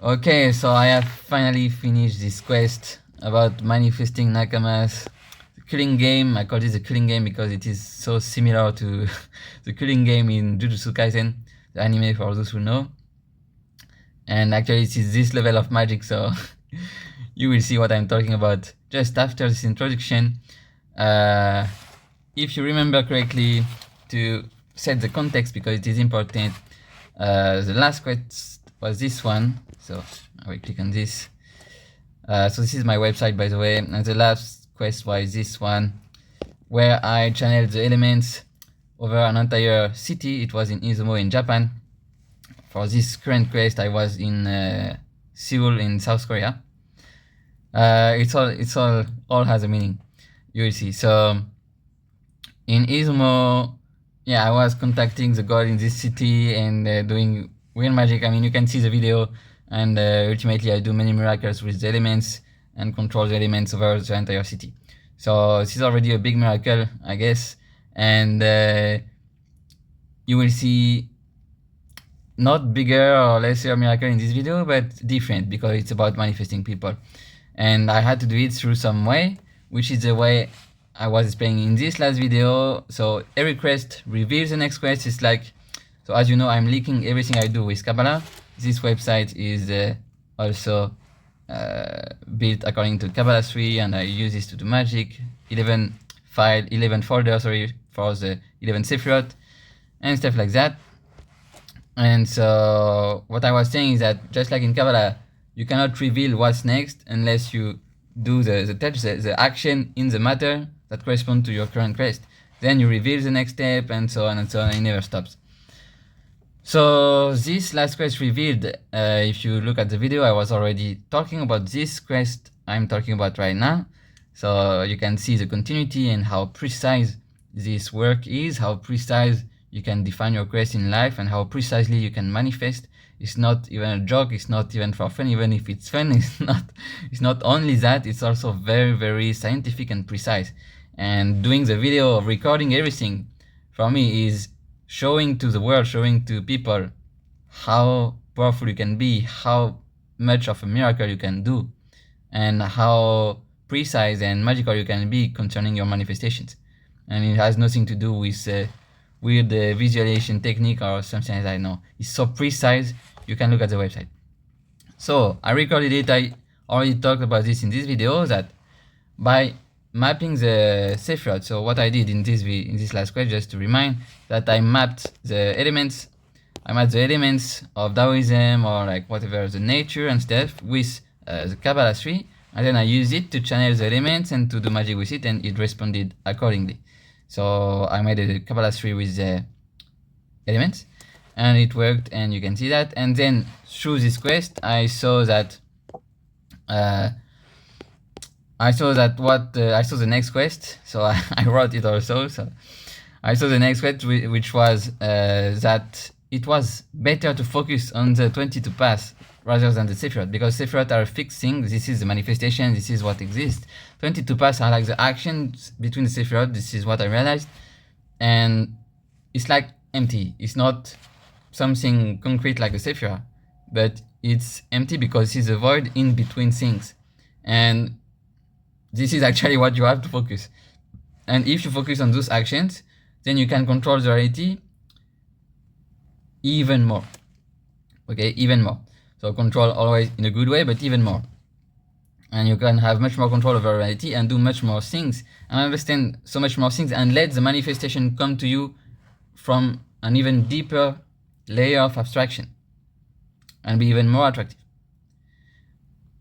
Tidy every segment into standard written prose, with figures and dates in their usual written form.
Okay, so I have finally finished this quest about manifesting Nakamas. The killing game, I call this a killing game because it is so similar to the killing game in Jujutsu Kaisen, the anime for those who know. And actually it is this level of magic, so you will see what I'm talking about just after this introduction. If you remember correctly, to set the context because it is important, the last quest was this one, so I will click on this. So this is my website, by the way, and the last quest was this one, where I channeled the elements over an entire city. It was in Izumo in Japan. For this current quest, I was in Seoul in South Korea. It's all has a meaning. You will see. So in Izumo, yeah, I was contacting the god in this city and doing weird magic. I mean, you can see the video, and ultimately I do many miracles with the elements and control the elements over the entire city. So this is already a big miracle, I guess, and you will see not bigger or lesser miracle in this video, but different because it's about manifesting people. And I had to do it through some way, which is the way I was explaining in this last video. So every quest reveals the next quest. It's like, so as you know, I'm linking everything I do with Kabbalah. This website is also built according to Kabbalah 3, and I use this to do magic. 11 folder, sorry, for the 11 Sephirot and stuff like that. And so what I was saying is that just like in Kabbalah, you cannot reveal what's next unless you do the touch, the action in the matter that correspond to your current quest. Then you reveal the next step, and so on and so on, and it never stops. So this last quest revealed, if you look at the video, I was already talking about this quest I'm talking about right now. So you can see the continuity and how precise this work is, how precise you can define your quest in life, and how precisely you can manifest. It's not even a joke, it's not even for fun. Even if it's fun, it's not only that, it's also very, very scientific and precise. And doing the video, recording everything, for me is showing to the world, showing to people how powerful you can be, how much of a miracle you can do, and how precise and magical you can be concerning your manifestations. And it has nothing to do with weird visualization technique or something like that. No, it's so precise. You can look at the website. So I recorded it. I already talked about this in this video, that by mapping the Sephirot, so what I did in this last quest, just to remind, that I mapped the elements. I mapped the elements of Taoism or like whatever, the nature and stuff, with the Kabbalah 3, and then I used it to channel the elements and to do magic with it, and it responded accordingly. So I made a Kabbalah 3 with the elements, and it worked, and you can see that. And then through this quest, I saw that I saw the next quest. So I wrote it also. So I saw the next quest, which was that it was better to focus on the 22 paths rather than the Sephirot, because Sephirot are fixed things. This is the manifestation, this is what exists. 22 paths are like the actions between the Sephirot. This is what I realized. And it's like empty. It's not something concrete like a Sephirot, but it's empty because it's a void in between things. And this is actually what you have to focus. And if you focus on those actions, then you can control the reality even more. Okay, even more. So control always in a good way, but even more. And you can have much more control over reality and do much more things and understand so much more things, and let the manifestation come to you from an even deeper layer of abstraction and be even more attractive.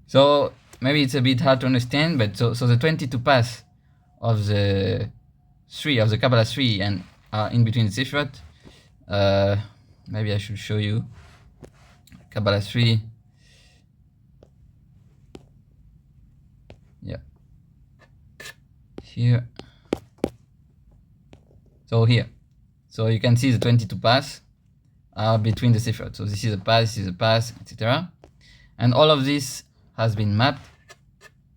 So maybe it's a bit hard to understand, but so the 22 paths of the Kabbalah 3 and in between the Sephirot. Maybe I should show you Kabbalah 3. Yeah. Here. So here. So you can see the 22 paths are between the Sephirot. So this is a path, this is a path, etc. And all of this has been mapped.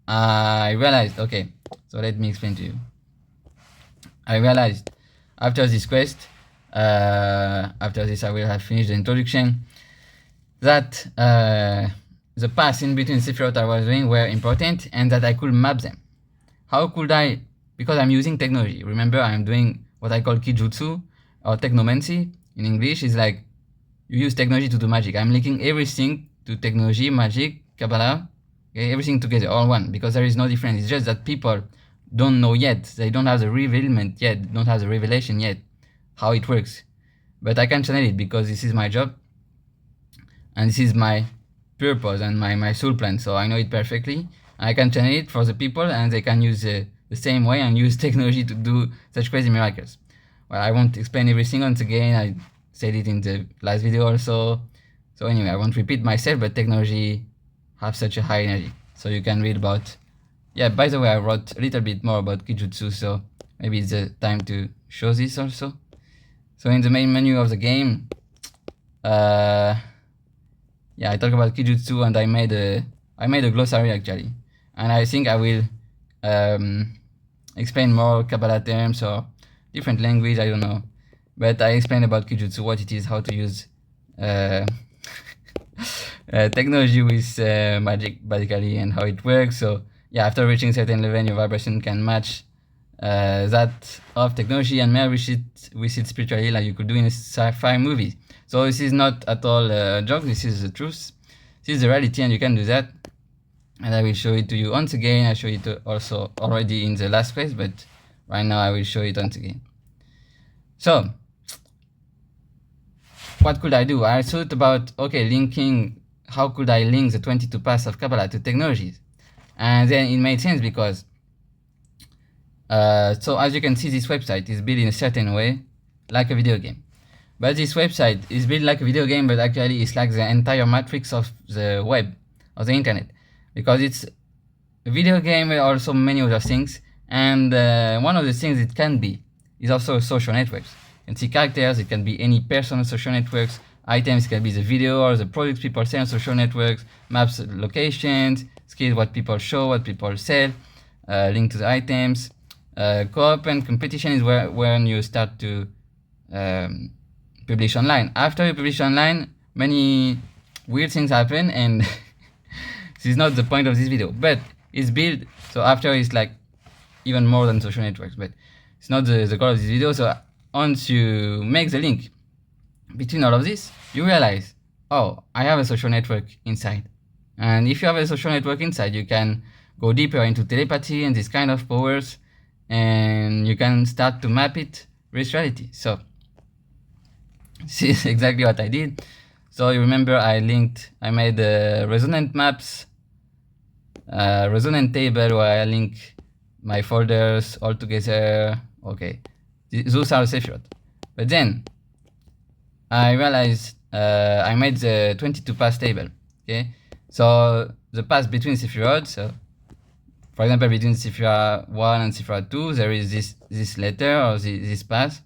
I realized, okay, so let me explain to you. I realized after this quest, after this I will have finished the introduction, that the paths in between Sephiroth I was doing were important and that I could map them. How could I? Because I'm using technology. Remember, I'm doing what I call Kijutsu or technomancy. In English, is like you use technology to do magic. I'm linking everything to technology, magic, Kabbalah, okay, everything together, all one, because there is no difference. It's just that people don't know yet. They don't have the revealment yet, don't have the revelation yet, how it works. But I can channel it because this is my job and this is my purpose and my soul plan, so I know it perfectly. I can channel it for the people and they can use the same way and use technology to do such crazy miracles. Well, I won't explain everything once again. I said it in the last video also. So anyway, I won't repeat myself, but technology have such a high energy. So you can read about... Yeah, by the way, I wrote a little bit more about Kijutsu, so maybe it's the time to show this also. So in the main menu of the game, yeah, I talk about Kijutsu and I made a glossary actually. And I think I will explain more Kabbalah terms or different language, I don't know. But I explained about Kijutsu, what it is, how to use technology with magic basically and how it works. So yeah, after reaching certain level, your vibration can match that of technology and mirror with it spiritually, like you could do in a sci-fi movie. So this is not at all a joke, this is the truth. This is the reality and you can do that. And I will show it to you once again. I showed it also already in the last place, but right now I will show it once again. So, what could I do? I thought about, okay, linking, how could I link the 22 paths of Kabbalah to technologies? And then it made sense because, so as you can see, this website is built in a certain way, like a video game. But this website is built like a video game, but actually it's like the entire matrix of the web, of the internet. Because it's a video game with also many other things. And one of the things it can be is also social networks. You can see characters, it can be any person on social networks, items, it can be the video or the products people sell on social networks, maps, locations, skills, what people show, what people sell, link to the items. Co-op and competition is when you start to publish online. After you publish online, many weird things happen and this is not the point of this video, but it's built, so after it's like even more than social networks, but it's not the goal of this video. So once you make the link between all of this, you realize, oh, I have a social network inside. And if you have a social network inside, you can go deeper into telepathy and this kind of powers, and you can start to map it with reality. So this is exactly what I did. So you remember I made resonant maps, resonant table where I link my folders all together. Okay, those are Sephiroth. But then I realized I made the 22 paths table. Okay, so the paths between Sephiroth. So for example, between Sephiroth 1 and Sephiroth 2, there is this letter or this path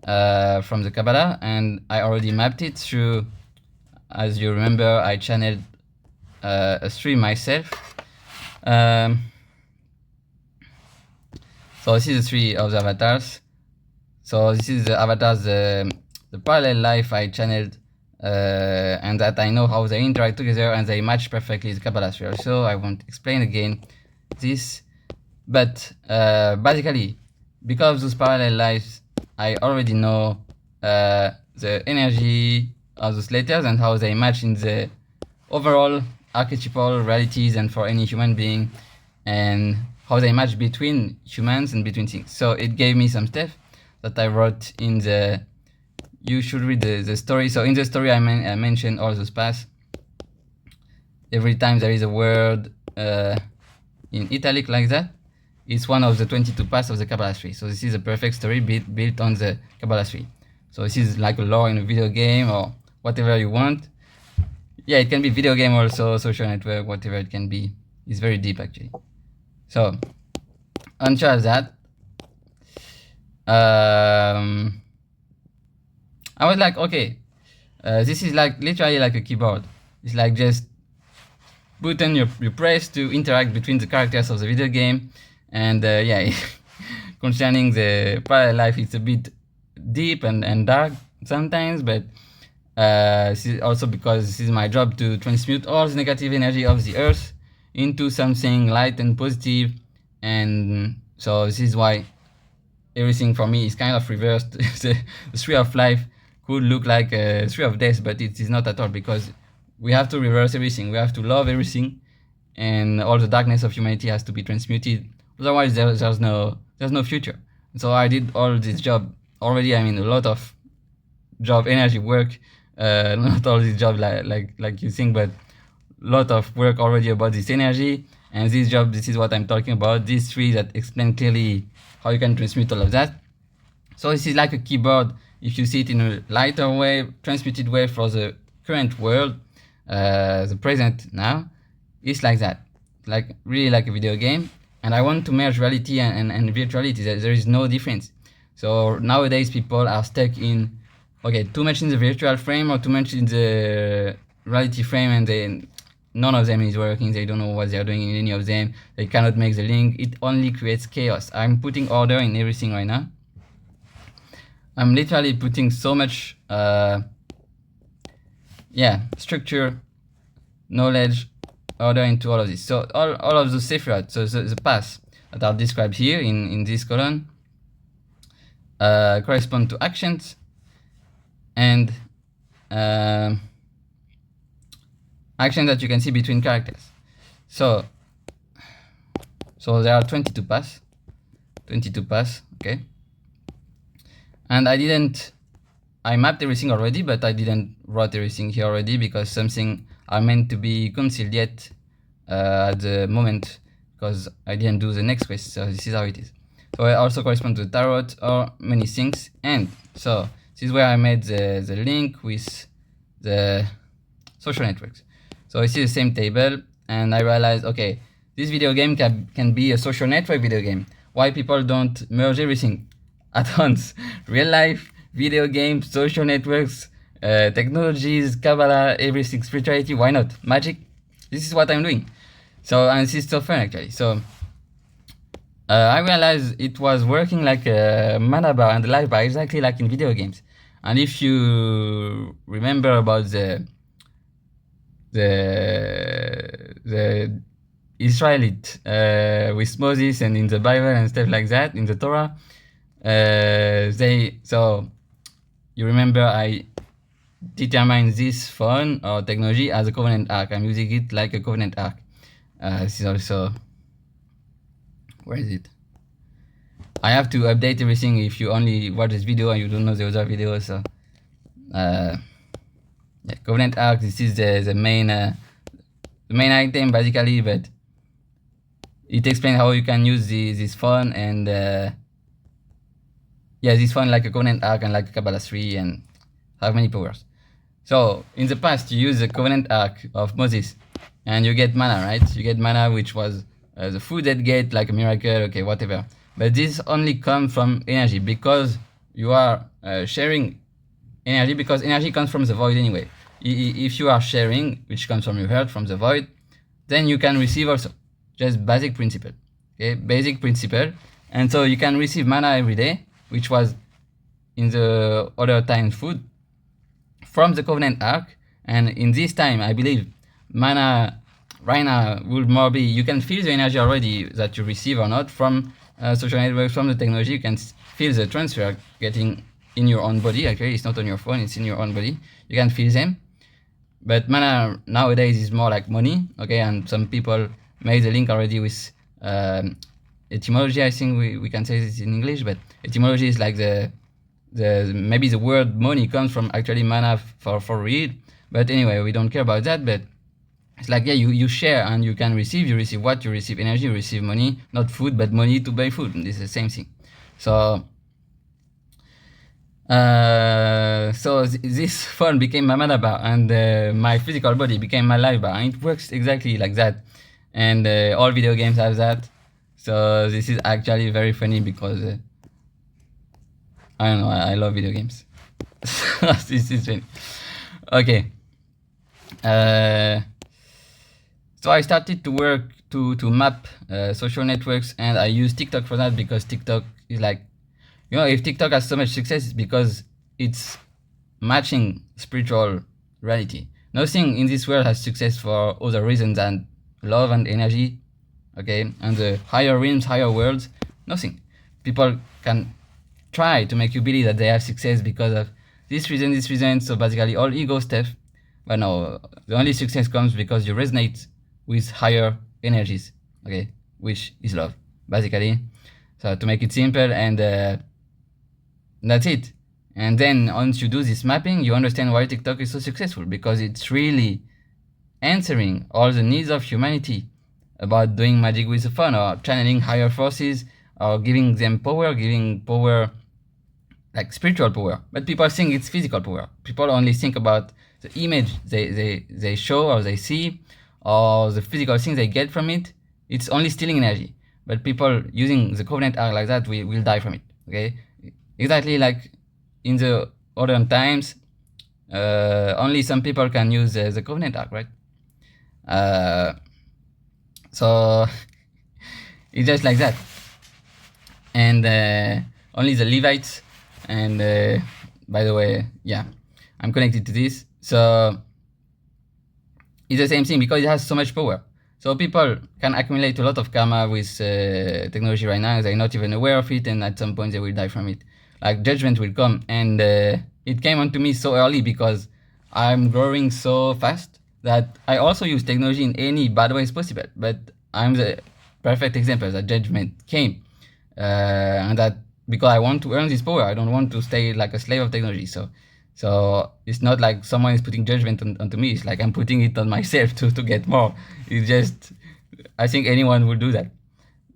from the Kabbalah, and I already mapped it through. As you remember, I channeled a stream myself. So this is the three of the avatars. So this is the avatars, the parallel life I channeled, and that I know how they interact together and they match perfectly the Kabbalah sphere. So I won't explain again this, but basically, because of those parallel lives, I already know the energy of those letters and how they match in the overall archetypal realities and for any human being, and how they match between humans and between things. So it gave me some stuff that I wrote in the... You should read the story. So in the story I mentioned all those paths. Every time there is a word in italic like that, it's one of the 22 paths of the Kabbalah tree. So this is a perfect story built on the Kabbalah tree. So this is like a lore in a video game or whatever you want. Yeah, it can be video game also, social network, whatever it can be. It's very deep actually. So, on top of that, I was like, okay, this is like literally like a keyboard. It's like just button you press to interact between the characters of the video game. And yeah, concerning the parallel life, it's a bit deep and dark sometimes, but This is also because this is my job to transmute all the negative energy of the earth into something light and positive, and so this is why everything for me is kind of reversed. The tree of life could look like a tree of death, but it is not at all, because we have to reverse everything. We have to love everything, and all the darkness of humanity has to be transmuted. Otherwise, there's no future. So I did all this job already. I mean, a lot of job, energy, work. Not all this job like you think, but lot of work already about this energy. And this job, this is what I'm talking about. These three that explain clearly how you can transmute all of that. So this is like a keyboard. If you see it in a lighter way, transmuted way for the current world, the present now, it's like that, like really like a video game. And I want to merge reality and virtuality. There is no difference. So nowadays people are stuck in, okay, too much in the virtual frame or too much in the reality frame, and none of them is working. They don't know what they are doing in any of them. They cannot make the link. It only creates chaos. I'm putting order in everything right now. I'm literally putting so much structure, knowledge, order into all of this. So all of the sephirot, so the paths that are described here in this column correspond to actions and actions that you can see between characters. So there are 22 paths, okay. And I mapped everything already, but I didn't write everything here already, because something are meant to be concealed yet at the moment, because I didn't do the next quest. So this is how it is. So I also correspond to the tarot or many things. And so this is where I made the link with the social networks. So I see the same table, and I realized, okay, this video game can be a social network video game. Why people don't merge everything at once? Real life, video games, social networks, technologies, Kabbalah, everything, spirituality, why not? Magic? This is what I'm doing. So, and this is so fun actually. So I realized it was working like a mana bar and a life bar, exactly like in video games. And if you remember about the Israelite with Moses and in the Bible and stuff like that, in the Torah, so you remember I determined this phone or technology as a covenant arc. I'm using it like a covenant arc. This is also, where is it? I have to update everything if you only watch this video and you don't know the other videos. So yeah, covenant arc, this is the main item basically, but it explains how you can use this phone and this phone like a covenant arc and like a Kabbalah 3 and have many powers. So in the past you use the covenant arc of Moses and you get mana, right? You get mana, which was the food that get like a miracle, okay, whatever. But this only comes from energy, because you are sharing energy, because energy comes from the void anyway. If you are sharing, which comes from your heart, from the void, then you can receive also. Just basic principle, okay, basic principle. And so you can receive mana every day, which was in the other time food, from the covenant arc. And in this time, I believe mana right now would more be, you can feel the energy already that you receive or not from social networks, from the technology. You can feel the transfer getting in your own body. Actually, it's not on your phone, it's in your own body. You can feel them. But mana nowadays is more like money, okay? And some people made the link already with etymology. I think we can say this in English, but etymology is like the maybe the word money comes from actually mana for real. But anyway, we don't care about that. But it's like, yeah, you share and you can receive. You receive what? You receive energy, you receive money, not food, but money to buy food. And this is the same thing. So this phone became my mana bar, and my physical body became my life bar, and it works exactly like that. And all video games have that. So this is actually very funny, because I don't know, I love video games. This is funny. Okay. So I started to work to map social networks, and I use TikTok for that, because TikTok is like, if TikTok has so much success, it's because it's matching spiritual reality. Nothing in this world has success for other reasons than love and energy, okay? And the higher realms, higher worlds, nothing. People can try to make you believe that they have success because of this reason, so basically all ego stuff. But no, the only success comes because you resonate with higher energies, okay? Which is love, basically. So to make it simple, and that's it. And then once you do this mapping, you understand why TikTok is so successful, because it's really answering all the needs of humanity about doing magic with the fun, or channeling higher forces, or giving them power, like spiritual power. But people think it's physical power. People only think about the image they show or they see, or the physical things they get from it. It's only stealing energy. But people using the covenant arc like that will die from it, okay? Exactly like in the olden times, only some people can use the covenant arc, right? So it's just like that. And only the Levites, and by the way, yeah, I'm connected to this. So it's the same thing, because it has so much power. So people can accumulate a lot of karma with technology right now. They're not even aware of it, and at some point they will die from it. Like judgment will come, and it came onto me so early because I'm growing so fast that I also use technology in any bad ways possible. But I'm the perfect example that judgment came, and that because I want to earn this power, I don't want to stay like a slave of technology. So it's not like someone is putting judgment onto me. It's like I'm putting it on myself to get more. It's just, I think anyone will do that,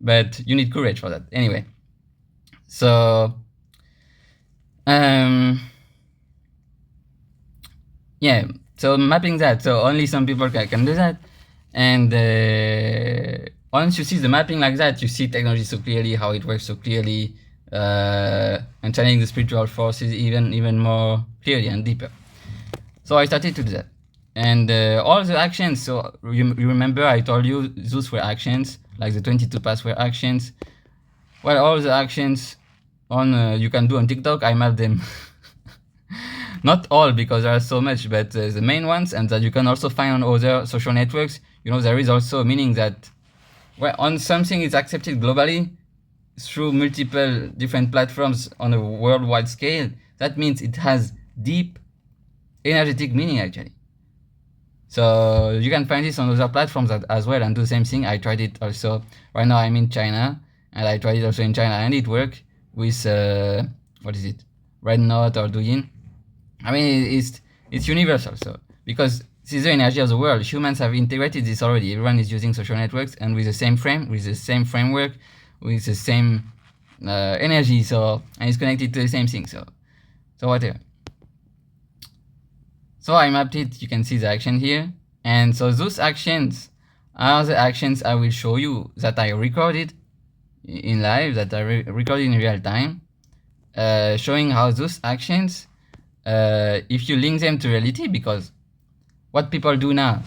but you need courage for that. Anyway, so yeah, so mapping that. So only some people can do that, and once you see the mapping like that, you see technology so clearly, how it works so clearly, and channeling the spiritual forces even more clearly and deeper. So I started to do that, and all the actions. So you remember I told you those were actions, like the 22 paths were actions. Well, all the actions on you can do on TikTok, I mapped them. Not all, because there are so much, but the main ones, and that you can also find on other social networks. You know, there is also meaning that well, on something is accepted globally through multiple different platforms on a worldwide scale, that means it has deep energetic meaning actually. So you can find this on other platforms as well and do the same thing. I tried it also. Right now I'm in China, and I tried it also in China, and it worked with what is it, Red Note or Douyin. I mean, it's universal. So because this is the energy of the world, humans have integrated this already. Everyone is using social networks, and with the same frame, with the same framework, with the same energy. So, and it's connected to the same thing. So whatever. So I mapped it. You can see the action here, and so those actions are the actions I will show you that I recorded in live, that I recorded in real time, showing how those actions, if you link them to reality, because what people do now,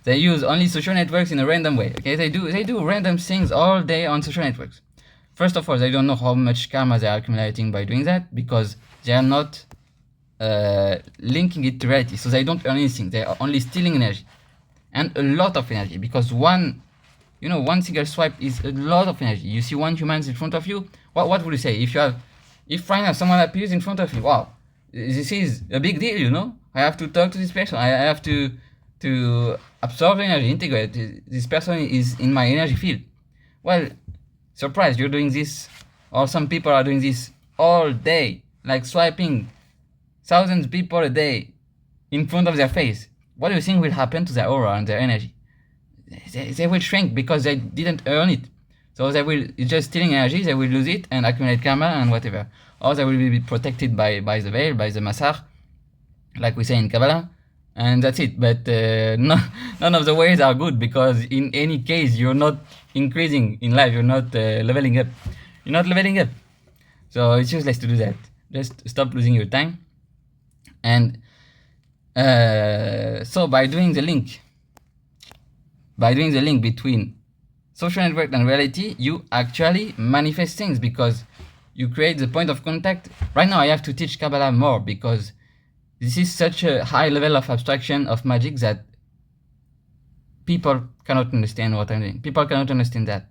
they use only social networks in a random way. Okay, they do random things all day on social networks. First of all, they don't know how much karma they are accumulating by doing that, because they are not linking it to reality. So they don't earn anything. They are only stealing energy, and a lot of energy, because one single swipe is a lot of energy. You see one human in front of you. What would you say if right now someone appears in front of you? Wow, this is a big deal, you know. I have to talk to this person. I have to absorb energy, integrate. This person is in my energy field. Well, surprise, you're doing this, or some people are doing this all day, like swiping thousands of people a day in front of their face. What do you think will happen to their aura and their energy? They will shrink because they didn't earn it. So it's just stealing energy, they will lose it and accumulate karma and whatever. Or they will be protected by the veil, by the masar, like we say in Kabbalah, and that's it. But none of the ways are good, because in any case, you're not increasing in life, you're not leveling up. You're not leveling up. So it's useless to do that. Just stop losing your time. And so by doing the link between social network and reality, you actually manifest things, because you create the point of contact. Right now I have to teach Kabbalah more, because This is such a high level of abstraction of magic that people cannot understand what I'm doing. People cannot understand that.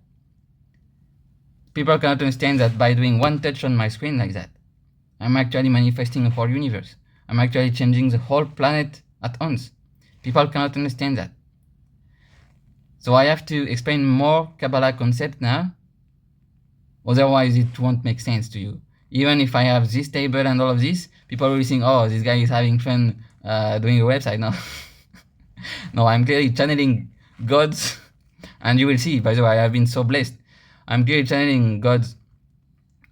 People cannot understand that by doing one touch on my screen like that, I'm actually manifesting a whole universe. I'm actually changing the whole planet at once. People cannot understand that. So I have to explain more Kabbalah concept now. Otherwise, it won't make sense to you. Even if I have this table and all of this, people will think, oh, this guy is having fun doing a website. No. No, I'm clearly channeling gods. And you will see, by the way, I have been so blessed. I'm clearly channeling gods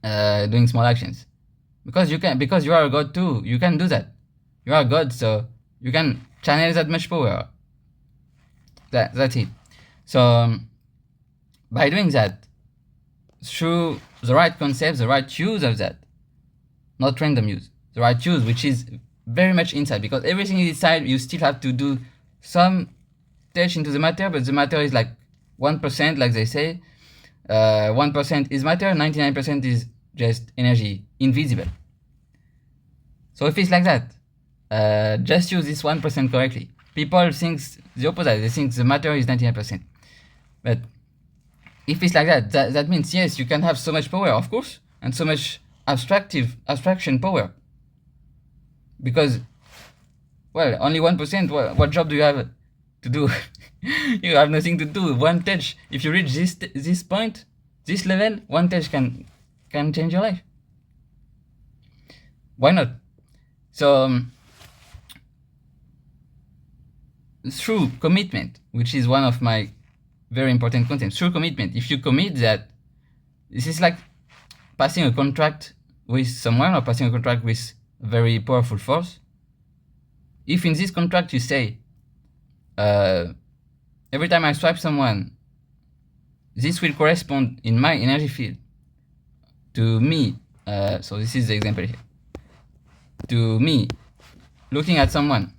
doing small actions. Because you are a god too. You can do that. You are a god, so you can channel that much power. That's it. So by doing that, through the right concept, the right use of that, not random use, the right use, which is very much inside, because everything is inside, you still have to do some touch into the matter, but the matter is like 1%, like they say. 1% is matter, 99% is just energy, invisible. So if it's like that, just use this 1% correctly. People think the opposite. They think the matter is 99%. But if it's like that means, yes, you can have so much power, of course, and so much abstraction power. Because, well, only 1%, what job do you have to do? You have nothing to do. One touch, if you reach this point, this level, one touch can change your life. Why not? So, through commitment, which is one of my very important concepts, through commitment, if you commit that, this is like passing a contract with someone or passing a contract with a very powerful force. If in this contract you say, every time I swipe someone, this will correspond in my energy field to me, so this is the example here, to me looking at someone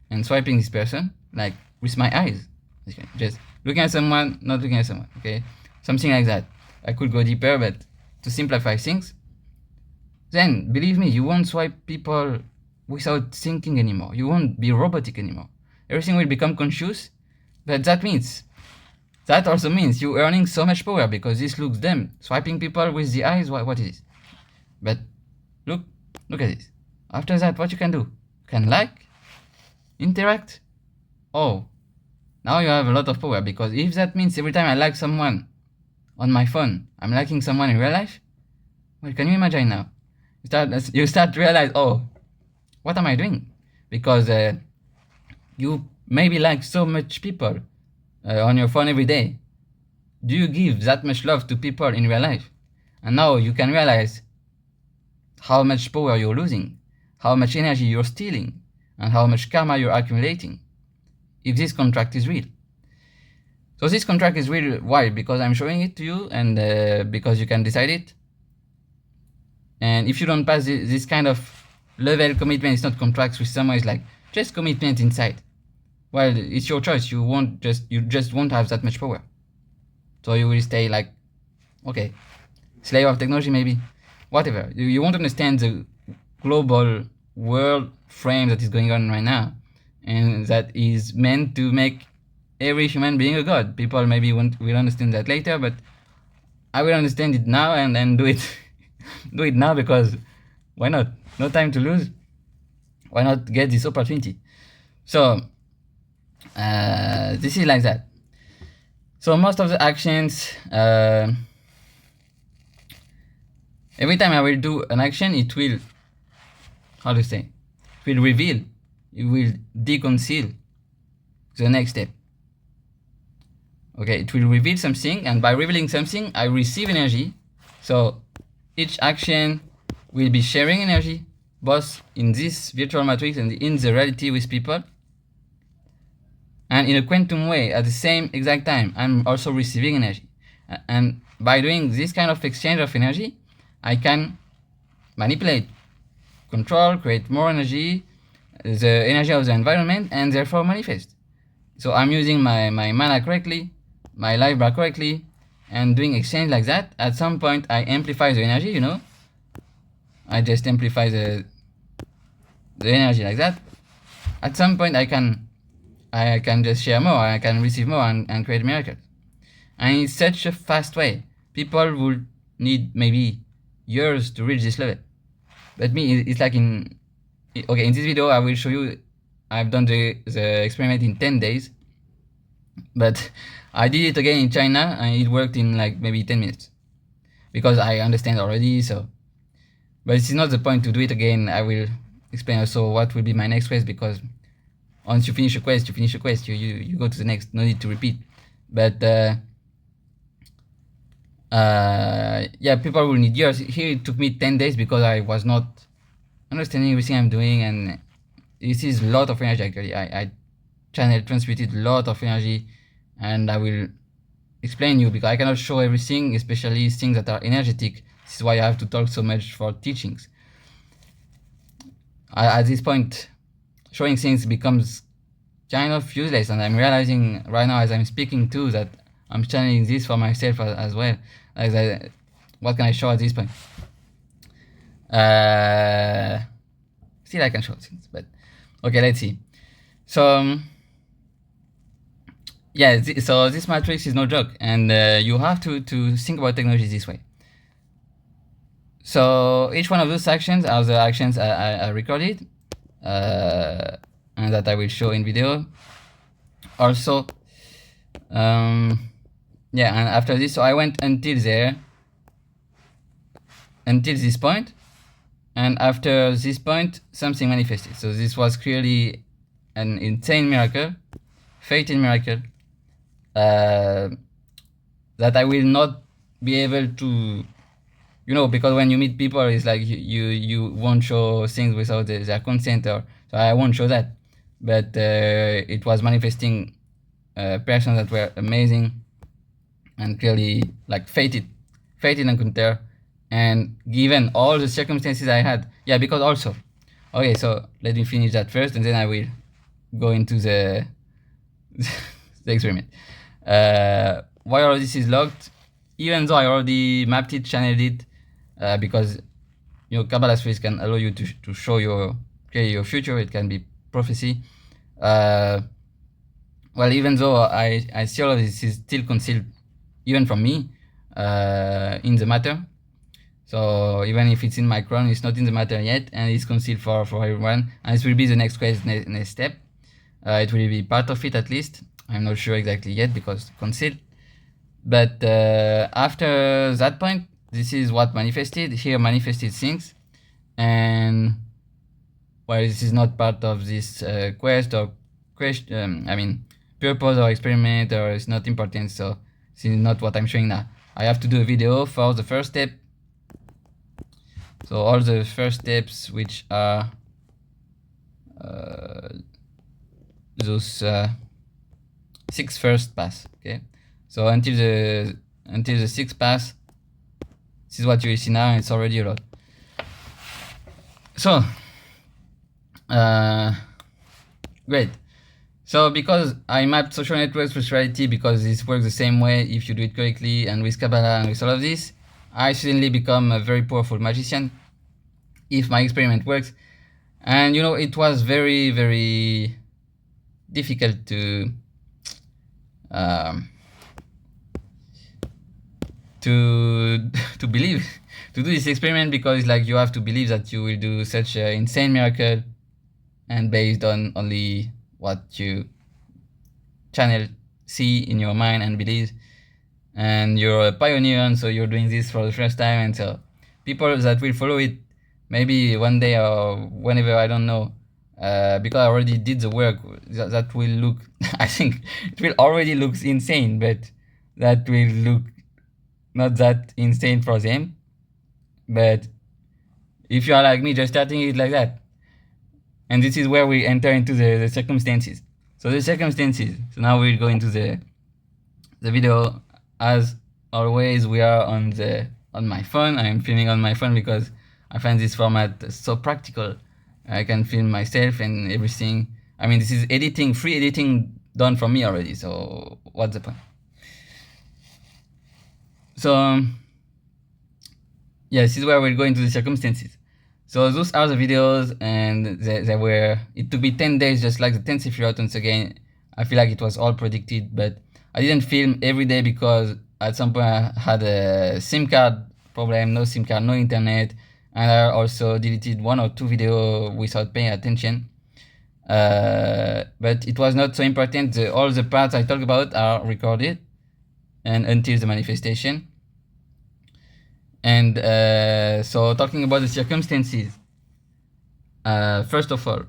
and swiping this person, like with my eyes, okay, just looking at someone, not looking at someone, okay, something like that. I could go deeper, but to simplify things, then believe me, you won't swipe people without thinking anymore. You won't be robotic anymore. Everything will become conscious, but that also means you're earning so much power, because this looks dumb. Swiping people with the eyes, what is this? But look at this. After that, what you can do? You can like, interact. Oh, now you have a lot of power, because if that means every time I like someone on my phone, I'm liking someone in real life, well, can you imagine now? You start to realize, oh, what am I doing? Because you maybe like so much people on your phone every day. Do you give that much love to people in real life? And now you can realize how much power you're losing, how much energy you're stealing, and how much karma you're accumulating, if this contract is real. So this contract is real. Why? Because I'm showing it to you, and because you can decide it. And if you don't pass this kind of level commitment, it's not contracts with someone, it's like just commitment inside. Well, it's your choice. You just won't have that much power. So you will stay like, okay, slave of technology maybe, whatever. You won't understand the global world frame that is going on right now, and that is meant to make every human being a god. People maybe will understand that later, but I will understand it now and do it. Do it now, because why not? No time to lose. Why not get this opportunity? So this is like that. So most of the actions, every time I will do an action, it will, how to say, it will reveal, it will deconceal the next step. Okay, it will reveal something, and by revealing something, I receive energy. So each action will be sharing energy, both in this virtual matrix and in the reality with people. And in a quantum way, at the same exact time, I'm also receiving energy. And by doing this kind of exchange of energy, I can manipulate, control, create more energy, the energy of the environment, and therefore manifest. So I'm using my mana correctly, my life bar correctly, and doing exchange like that. At some point, I amplify the energy, I just amplify the the energy like that, at some point I can just share more, I can receive more and create miracles. And in such a fast way, people would need maybe years to reach this level. But me, it's like in this video I will show you I've done the experiment in 10 days, but I did it again in China and it worked in like maybe 10 minutes because I understand already. So, but this is not the point to do it again. I will explain also what will be my next quest, because once you finish a quest, you go to the next, no need to repeat. But yeah, people will need years. Here it took me 10 days because I was not understanding everything I'm doing, and this is a lot of energy actually. I transmuted a lot of energy, and I will explain you because I cannot show everything, especially things that are energetic. This is why I have to talk so much for teachings. At this point, showing things becomes kind of useless, and I'm realizing right now as I'm speaking too that I'm channeling this for myself as well. What can I show at this point? Still I can show things, but okay, let's see. So yeah, so this matrix is no joke, and you have to think about technology this way. So each one of those actions are the actions I recorded, and that I will show in video. Also, yeah, and after this, so I went until this point, and after this point, something manifested. So this was clearly an insane miracle, fated miracle, that I will not be able to, because when you meet people, it's like you won't show things without their consent, or so I won't show that. But it was manifesting persons that were amazing and clearly like fated encounter, and given all the circumstances I had. Yeah, because also, okay, so let me finish that first, and then I will go into the the experiment. Why all this is locked, even though I already mapped it, channeled it, because Kabbalah space can allow you to show your future. It can be prophecy. Well, even though I see all of this is still concealed, even from me, in the matter. So even if it's in my crown, it's not in the matter yet, and it's concealed for everyone. And this will be the next quest, next step. It will be part of it at least. I'm not sure exactly yet because concealed. But after that point, this is what manifested. Here manifested things, and well, this is not part of this quest or question. I mean, purpose or experiment, or it's not important. So this is not what I'm showing now. I have to do a video for the first step. So all the first steps, which are those 6 first pass. Okay, so until the 6th pass, this is what you will see now, and it's already a lot. So great. So because I mapped social networks with reality, because this works the same way if you do it correctly, and with Kabbalah and with all of this, I suddenly become a very powerful magician if my experiment works. And it was very, very difficult to believe, to do this experiment, because like you have to believe that you will do such an insane miracle, and based on only what you channel, see in your mind and believe. And you're a pioneer, and so you're doing this for the first time, and so people that will follow it maybe one day or whenever, I don't know, because I already did the work, that will look I think it will already look insane, but that will look not that insane for them. But if you are like me, just starting it like that, and this is where we enter into the circumstances. So the circumstances, so now we'll go into the video. As always, we are on my phone. I am filming on my phone because I find this format so practical. I can film myself and everything. I mean, this is editing, free editing done for me already, so what's the point? So yeah, this is where we'll go into the circumstances. So those are the videos, and they were, it took me 10 days, just like the 10 Sephiroth. Once again, I feel like it was all predicted, but I didn't film every day because at some point I had a SIM card problem, no SIM card, no internet, and I also deleted 1 or 2 videos without paying attention. But it was not so important. All the parts I talk about are recorded, and until the manifestation. And so talking about the circumstances, first of all,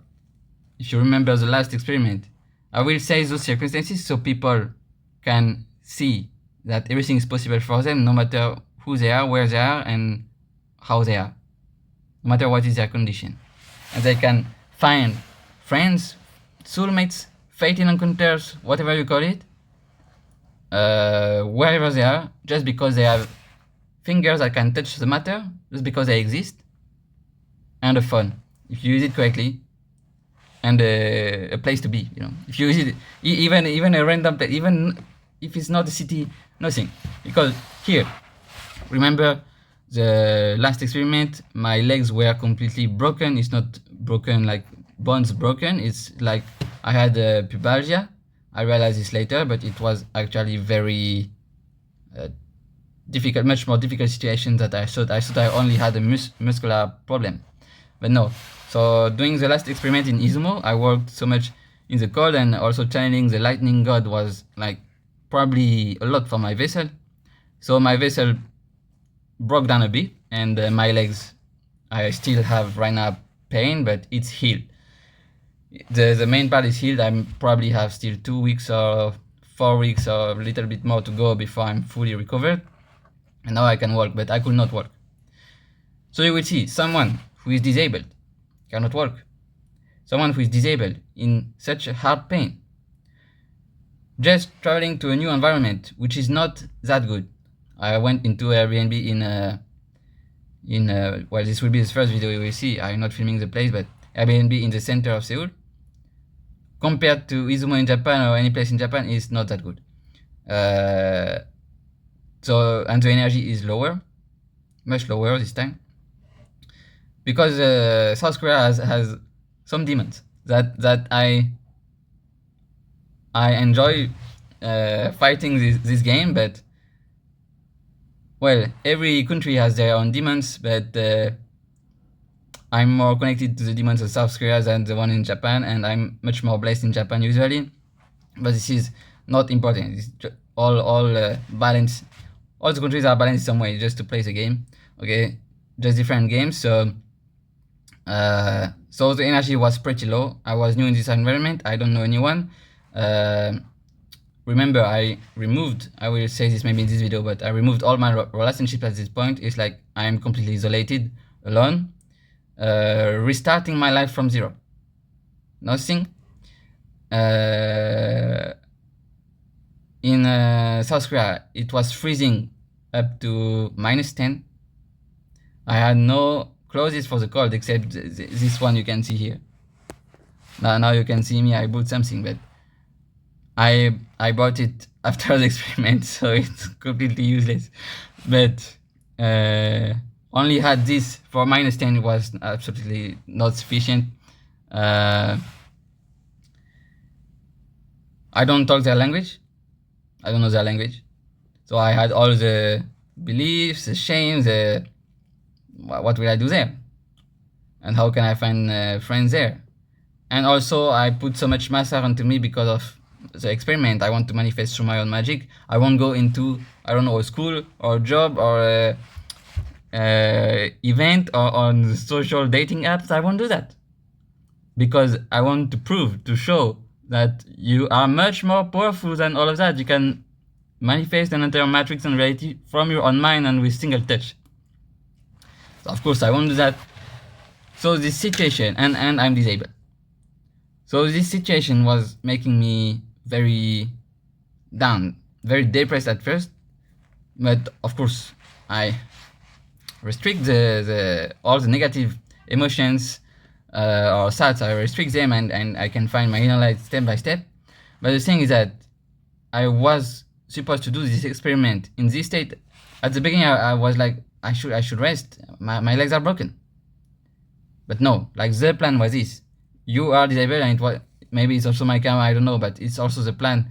if you remember the last experiment, I will say those circumstances so people can see that everything is possible for them, no matter who they are, where they are, and how they are, no matter what is their condition. And they can find friends, soulmates, fated encounters, whatever you call it, wherever they are, just because they have fingers that can touch the matter, just because they exist, and a phone, if you use it correctly, and a place to be, you know. If you use it, even a random place, even if it's not a city, nothing. Because here, remember the last experiment, my legs were completely broken. It's not broken like bones broken, it's like I had pubalgia. I realized this later, but it was actually very difficult, much more difficult situation that I thought. I thought I only had a muscular problem, but no. So doing the last experiment in Izumo, I worked so much in the cold, and also channeling the lightning god was like probably a lot for my vessel. So my vessel broke down a bit, and my legs, I still have right now pain, but it's healed. The main part is healed. I probably have still 2 weeks or 4 weeks or a little bit more to go before I'm fully recovered. And now I can walk, but I could not walk. So you will see someone who is disabled, cannot walk. Someone who is disabled in such a hard pain, just traveling to a new environment, which is not that good. I went into Airbnb well, this will be the first video you will see. I'm not filming the place, but Airbnb in the center of Seoul, compared to Izumo in Japan or any place in Japan, is not that good. So, and the energy is lower, much lower this time, because South Korea has some demons that I enjoy fighting this game, but well, every country has their own demons, but I'm more connected to the demons of South Korea than the one in Japan, and I'm much more blessed in Japan usually. But this is not important. It's all balanced. All the countries are balanced in some way, just to play the game. Okay, just different games. So so the energy was pretty low. I was new in this environment. I don't know anyone. Remember, I will say this maybe in this video, but I removed all my relationships at this point. It's like I'm completely isolated, alone, restarting my life from zero. Nothing. In South Korea, it was freezing up to -10. I had no clothes for the cold except this one you can see here. Now you can see me, I bought something, but I bought it after the experiment, so it's completely useless. But only had this for -10 was absolutely not sufficient. I don't talk their language. I don't know their language. So I had all the beliefs, the shames, what will I do there? And how can I find friends there? And also I put so much master onto me because of the experiment. I want to manifest through my own magic. I won't go into, I don't know, a school or a job or a event or on social dating apps. I won't do that. Because I want to prove, to show that you are much more powerful than all of that. You can manifest an entire matrix and reality from your own mind and with single touch. So of course I won't do that. So this situation, and I'm disabled. So this situation was making me very down, very depressed at first. But of course I restrict all the negative emotions or thoughts. I restrict them, and I can find my inner light step by step. But the thing is that I was supposed to do this experiment in this state. At the beginning I was like, I should rest. My legs are broken. But no, like the plan was this. You are disabled, and maybe it's also my karma, I don't know, but it's also the plan.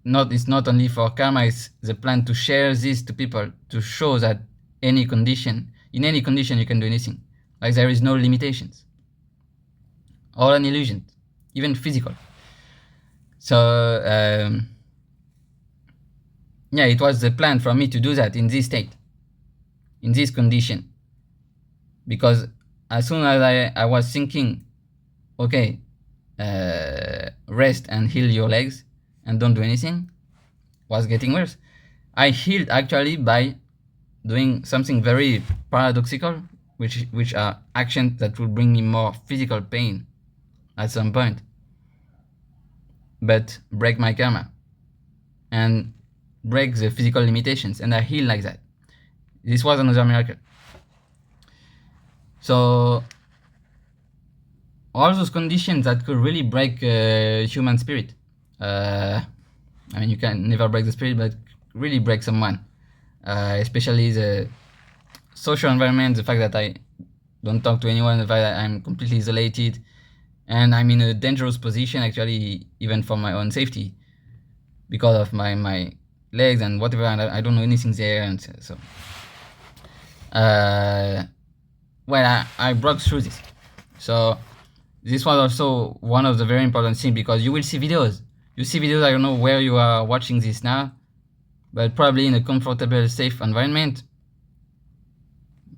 It's not only for karma, it's the plan to share this to people, to show that in any condition you can do anything. Like there is no limitations. All an illusion, even physical. So yeah, it was the plan for me to do that in this state, in this condition. Because as soon as I was thinking, okay, rest and heal your legs and don't do anything, was getting worse. I healed actually by doing something very paradoxical, which are actions that will bring me more physical pain at some point, but break my karma and break the physical limitations, and I heal like that. This was another miracle. So all those conditions that could really break human spirit. I mean, you can never break the spirit, but really break someone. Especially the social environment, the fact that I don't talk to anyone, the fact that I'm completely isolated, and I'm in a dangerous position actually, even for my own safety, because of my legs and whatever, and I don't know anything there, and so. Well, I broke through this. So this was also one of the very important things, because you will see videos. You see videos, I don't know where you are watching this now, but probably in a comfortable, safe environment,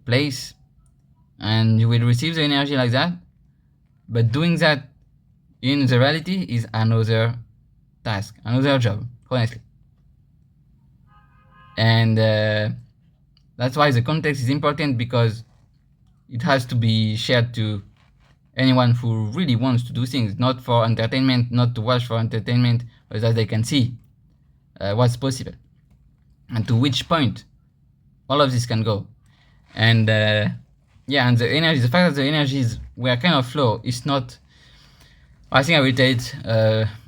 place, and you will receive the energy like that. But doing that in the reality is another task, another job, honestly. And that's why the context is important, because it has to be shared to anyone who really wants to do things, not for entertainment, not to watch for entertainment, but that they can see what's possible and to which point all of this can go. And yeah, and the energy, the fact that the energies were kind of flow, it's not, I think I will tell it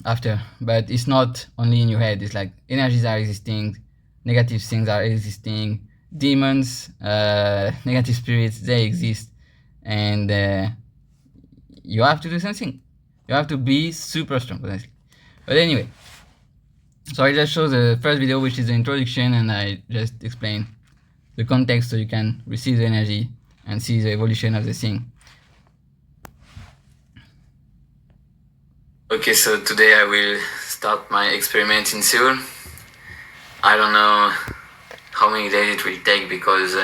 after, but it's not only in your head. It's like energies are existing, negative things are existing, demons, negative spirits, they exist, and you have to do something. You have to be super strong, honestly. But anyway, so I just show the first video, which is the introduction, and I just explain the context so you can receive the energy and see the evolution of the thing. Okay, so today I will start my experiment in Seoul. I don't know how many days it will take, because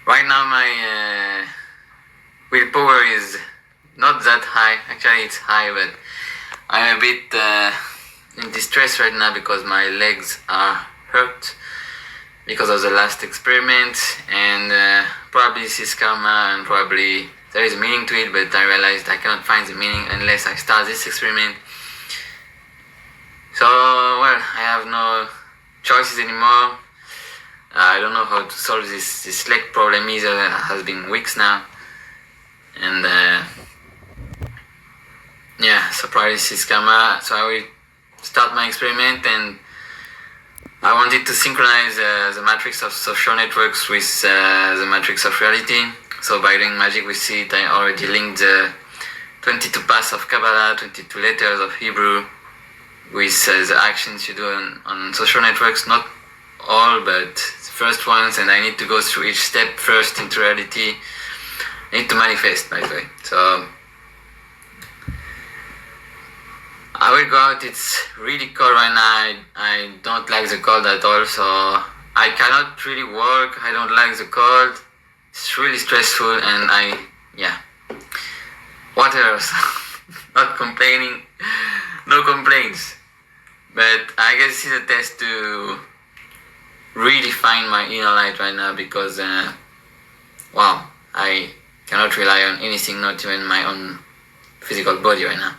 right now my willpower is not that high. Actually, it's high, but I'm a bit in distress right now because my legs are hurt because of the last experiment, and probably this is karma, and probably there is a meaning to it, but I realized I cannot find the meaning unless I start this experiment. So, well, I have no choices anymore. I don't know how to solve this leg problem either. It has been weeks now. And yeah, so probably this is karma. So I will start my experiment, and I wanted to synchronize the matrix of social networks with the matrix of reality. So by doing magic with it, I already linked the 22 paths of Kabbalah, 22 letters of Hebrew, with the actions you do on social networks. Not all, but the first ones, and I need to go through each step first into reality. I need to manifest, by the way. So I will go out. It's really cold right now. I don't like the cold at all, so I cannot really work. I don't like the cold. It's really stressful, and yeah. What else? Not complaining. No complaints. But I guess this is a test to really find my inner light right now, because wow, I cannot rely on anything, not even my own physical body right now.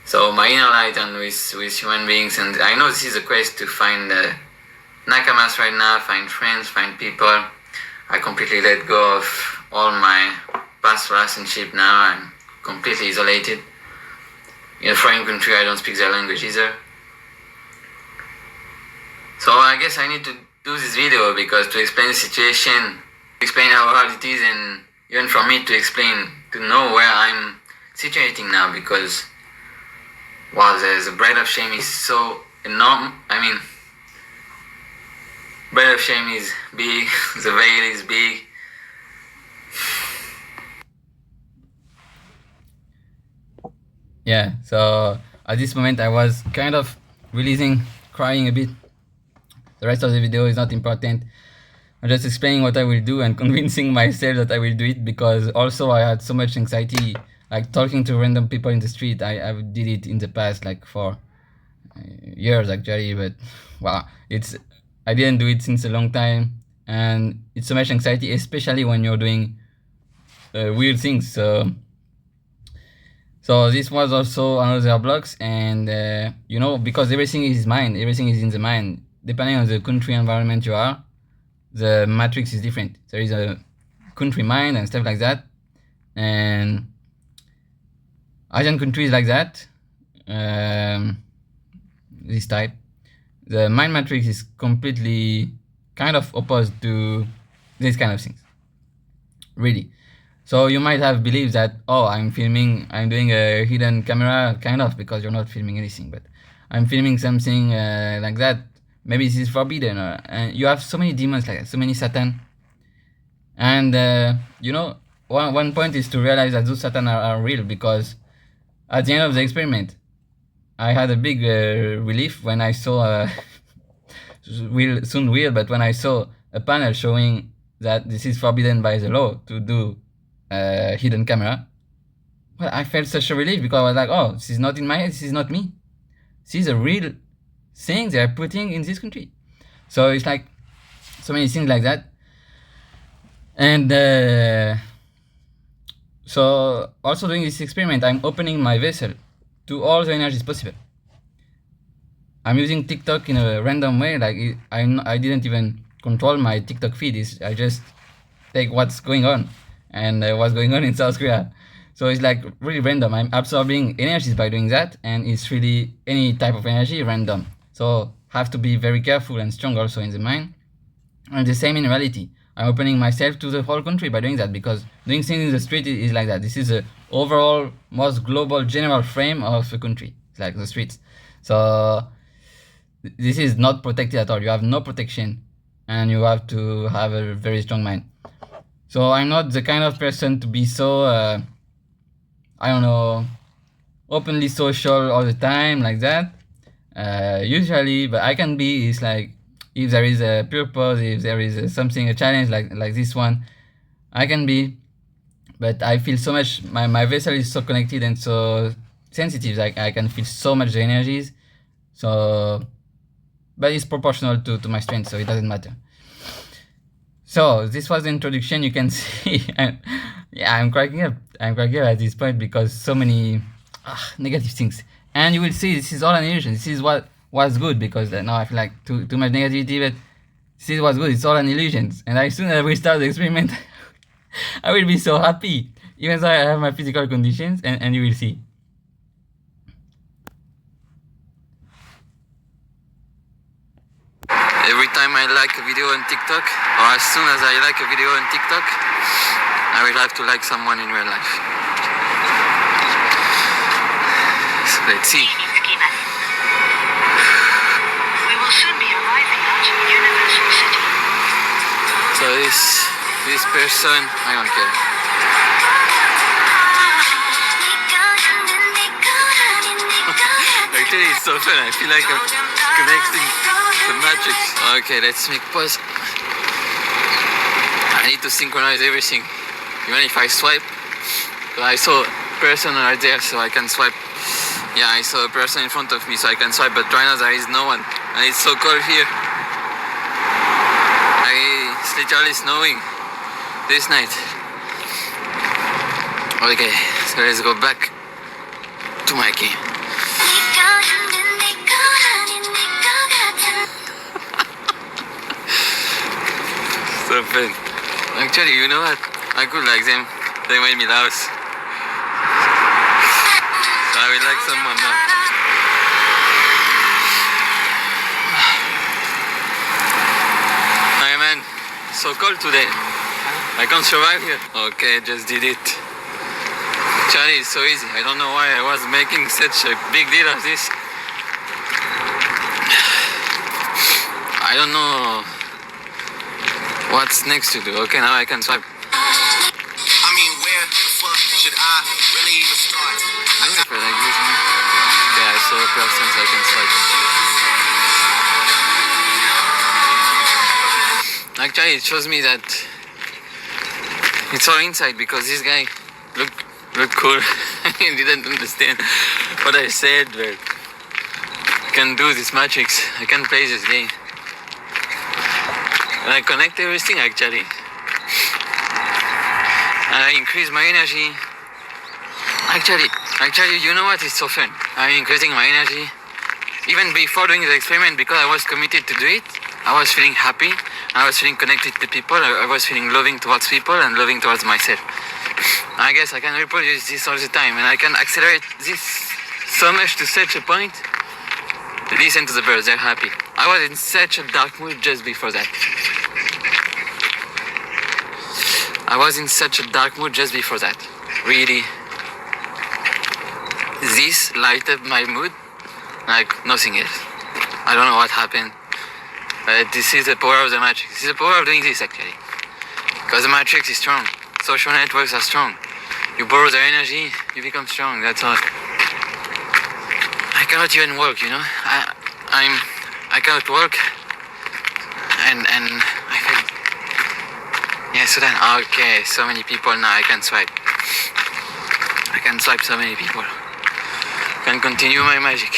So my inner light, and with human beings, and I know this is a quest to find Nakamas right now, find friends, find people. I completely let go of all my past relationship now. I'm completely isolated. In a foreign country, I don't speak their language either. So I guess I need to do this video because to explain the situation, explain how hard it is, and even for me to explain, to know where I'm situating now, because wow, the bread of shame is so enormous. I mean, bread of shame is big, the veil is big. Yeah, so at this moment I was kind of releasing, crying a bit. The rest of the video is not important. I'm just explaining what I will do and convincing myself that I will do it, because also I had so much anxiety, like talking to random people in the street. I did it in the past, like for years actually, but wow, I didn't do it since a long time, and it's so much anxiety, especially when you're doing weird things. So this was also another blocks, and because everything is mind, everything is in the mind. Depending on the country environment you are, the matrix is different. There is a country mind and stuff like that, and Asian countries like that, this type, the mind matrix is completely kind of opposed to these kind of things, really. So you might have believed that, oh, I'm doing a hidden camera, kind of, because you're not filming anything, but I'm filming something like that. Maybe this is forbidden, and you have so many demons like that, so many Satan. And one point is to realize that those Satan are real, because at the end of the experiment, I had a big relief when I saw but when I saw a panel showing that this is forbidden by the law to do hidden camera. Well, I felt such a relief, because I was like, oh, this is not in my head, this is not me. This is a real thing they are putting in this country. So it's like so many things like that. And so also doing this experiment, I'm opening my vessel to all the energies possible. I'm using TikTok in a random way, like I didn't even control my TikTok feed. I just take what's going on, and what's going on in South Korea. So it's like really random. I'm absorbing energies by doing that, and it's really any type of energy random. So have to be very careful and strong also in the mind. And the same in reality. I'm opening myself to the whole country by doing that, because doing things in the street is like that. This is the overall most global general frame of a country. It's like the streets. So this is not protected at all. You have no protection, and you have to have a very strong mind. So I'm not the kind of person to be so I don't know, openly social all the time like that. Usually, but I can be, is like, if there is a purpose, if there is a challenge like this one, I can be. But I feel so much, my vessel is so connected and so sensitive, like I can feel so much the energies. So, but it's proportional to my strength, so it doesn't matter. So this was the introduction. You can see, I'm cracking up. I'm cracking up at this point, because so many negative things. And you will see this is all an illusion. This is what was good, because now I feel like too much negativity, but this is what's good. It's all an illusion. And as soon as we start the experiment, I will be so happy, even though I have my physical conditions, and you will see. Every time I like a video on TikTok, or as soon as I like a video on TikTok, I will have to like someone in real life. So let's see. We will soon be arriving at Universal City. So this person, I don't care. Actually, it's so fun. I feel like I'm connecting the matrix. Okay, let's make pause. I need to synchronize everything. Even if I swipe, I saw a person right there, so I can swipe. Yeah, I saw a person in front of me, so I can swipe, but right now there is no one. And it's so cold here. It's literally snowing this night. Okay, so let's go back to my game. So fun. Actually, you know what? I could like them. They made me laugh. So I will like someone now. so cold today. I can't survive here. Okay, just did it. Actually, it's so easy. I don't know why I was making such a big deal of this. I don't know what's next to do. Okay, now I can swipe. I mean, where the fuck should I really even start? I don't know if I like this one. Okay, I saw a person, so I can swipe. Actually, it shows me that it's all inside because this guy looked cool. He didn't understand what I said, but I can do this matrix. I can play this game. And I connect everything actually. And I increase my energy. Actually, you know what? It's so fun. I'm increasing my energy. Even before doing the experiment, because I was committed to do it, I was feeling happy. I was feeling connected to people. I was feeling loving towards people and loving towards myself. I guess I can reproduce this all the time, and I can accelerate this so much to such a point. Listen to the birds, they're happy. I was in such a dark mood just before that. Really. This lighted up my mood like nothing else. I don't know what happened. This is the power of the matrix. This is the power of doing this actually. Because the matrix is strong. Social networks are strong. You borrow their energy, you become strong, that's all. I cannot even walk, you know. I cannot walk and I feel. Yeah, so then okay, so many people now I can swipe. So many people. I can continue my magic.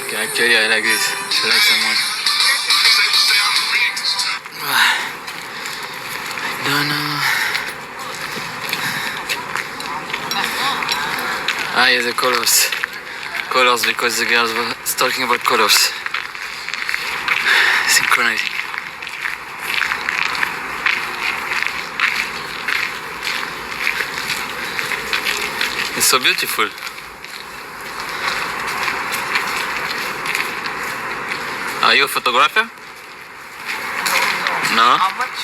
Okay, actually I like this. I like someone. I don't know. Ah, yeah, the colors. Colors, because the girls were talking about colors. Synchronizing. It's so beautiful. Are you a photographer? No? How much?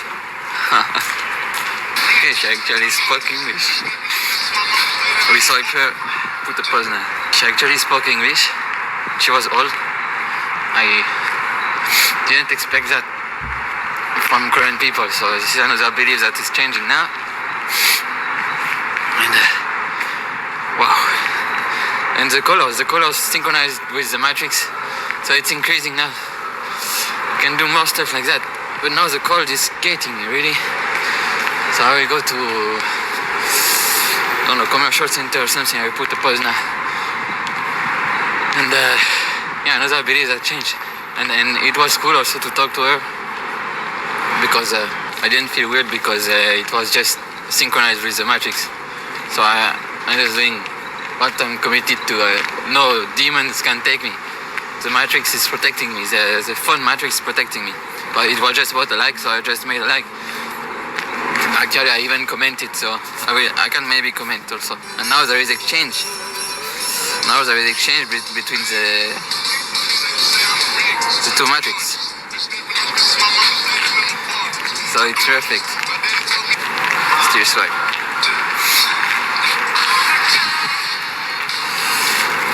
Okay, she actually spoke English. We saw her put a pause now. She actually spoke English. She was old. I didn't expect that from current people, so this is another belief that is changing now. And wow. And the colors synchronized with the matrix, so it's increasing now. You can do more stuff like that. But now the cold is getting me, really. So I will go to, I don't know, commercial center or something. I will put a pause now. And yeah, another belief that changed. And it was cool also to talk to her because I didn't feel weird because it was just synchronized with the matrix. So I'm just doing what I'm committed to. No demons can take me. The matrix is protecting me. The fun matrix is protecting me. But it was just about a like, so I just made a like. Actually, I even commented, so I can maybe comment also. And now there is exchange. Between the two matrix. So it's perfect. Still swipe.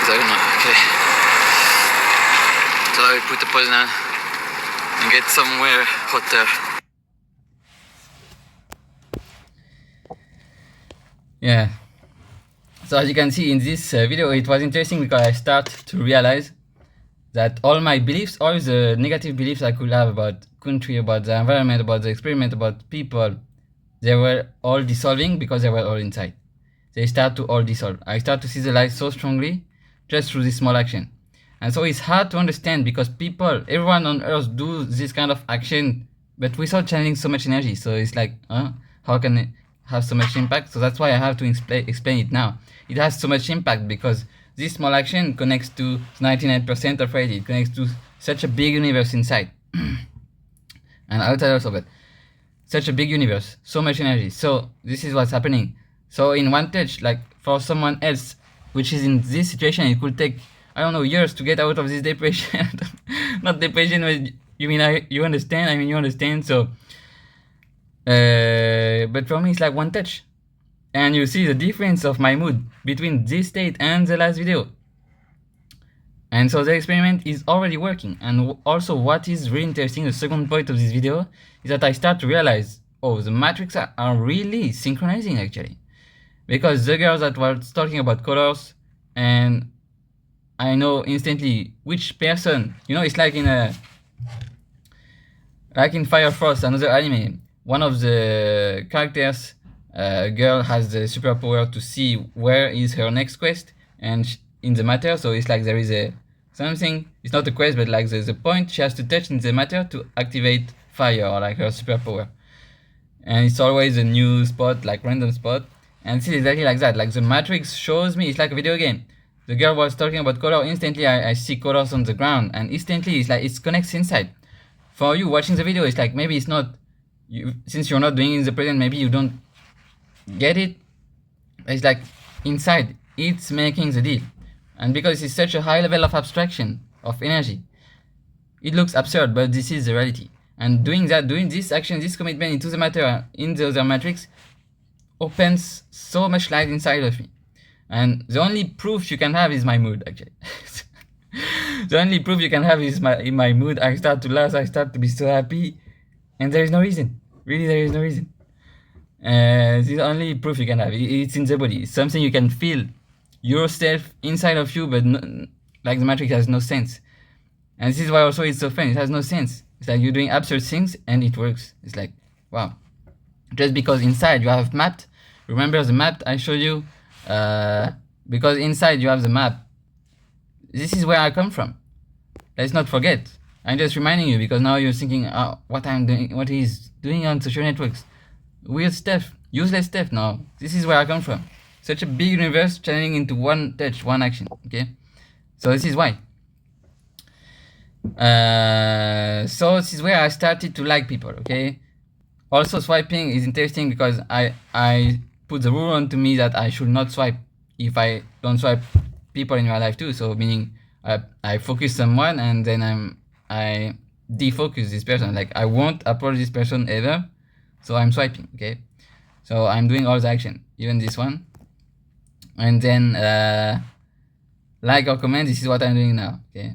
So I don't know. Okay. So I will put a pause now and get somewhere hotter. Yeah. So as you can see in this video, it was interesting because I start to realize that all my beliefs, all the negative beliefs I could have about country, about the environment, about the experiment, about people, they were all dissolving because they were all inside. They start to all dissolve. I start to see the light so strongly just through this small action. And so it's hard to understand because people, everyone on earth do this kind of action, but without channeling so much energy. So it's like, how can it have so much impact? So that's why I have to explain it now. It has so much impact because this small action connects to 99% of reality. It connects to such a big universe inside. and outside also, but such a big universe, so much energy. So this is what's happening. So in one touch, like for someone else which is in this situation, it could take, I don't know, years to get out of this depression. Not depression, but you understand? I mean, you understand. So but for me it's like one touch, and you see the difference of my mood between this state and the last video. And so the experiment is already working. And also what is really interesting, the second point of this video, is that I start to realize, oh, the matrix are really synchronizing actually. Because the girls that was talking about colors, and I know instantly which person, it's like in Fire Force, another anime, one of the characters, girl, has the superpower to see where is her next quest, and in the matter, so it's like there is a something, it's not a quest, but like there's a point she has to touch in the matter to activate fire, or like her superpower. And it's always a new spot, like random spot, and it's exactly like that. Like the matrix shows me, it's like a video game. The girl was talking about color, instantly I see colors on the ground, and instantly it's like it connects inside. For you watching the video, it's like maybe it's not, since you're not doing it in the present, maybe you don't get it. It's like inside, it's making the deal. And because it's such a high level of abstraction, of energy, it looks absurd, but this is the reality. And doing this action, this commitment into the matter, in the other matrix, opens so much light inside of me. And the only proof you can have is my mood, actually. The only proof you can have is in my mood. I start to laugh, I start to be so happy, and there is no reason. Really, there is no reason. This is the only proof you can have. It's in the body. It's something you can feel yourself inside of you, but like the matrix has no sense. And this is why also it's so fun. It has no sense. It's like you're doing absurd things and it works. It's like, wow. Just because inside you have mapped. Remember the map I showed you? Because inside you have the map. This is where I come from. Let's not forget. I'm just reminding you because now you're thinking, what I'm doing, what he's doing on social networks. Weird stuff, useless stuff. No, this is where I come from. Such a big universe channeling into one touch, one action. Okay, so this is why. So this is where I started to like people. Okay. Also, swiping is interesting because I put the rule onto me that I should not swipe if I don't swipe people in my life too. So meaning I focus someone and then I defocus this person. Like I won't approach this person ever. So I'm swiping. Okay. So I'm doing all the action, even this one. And then like or comment, this is what I'm doing now. Okay.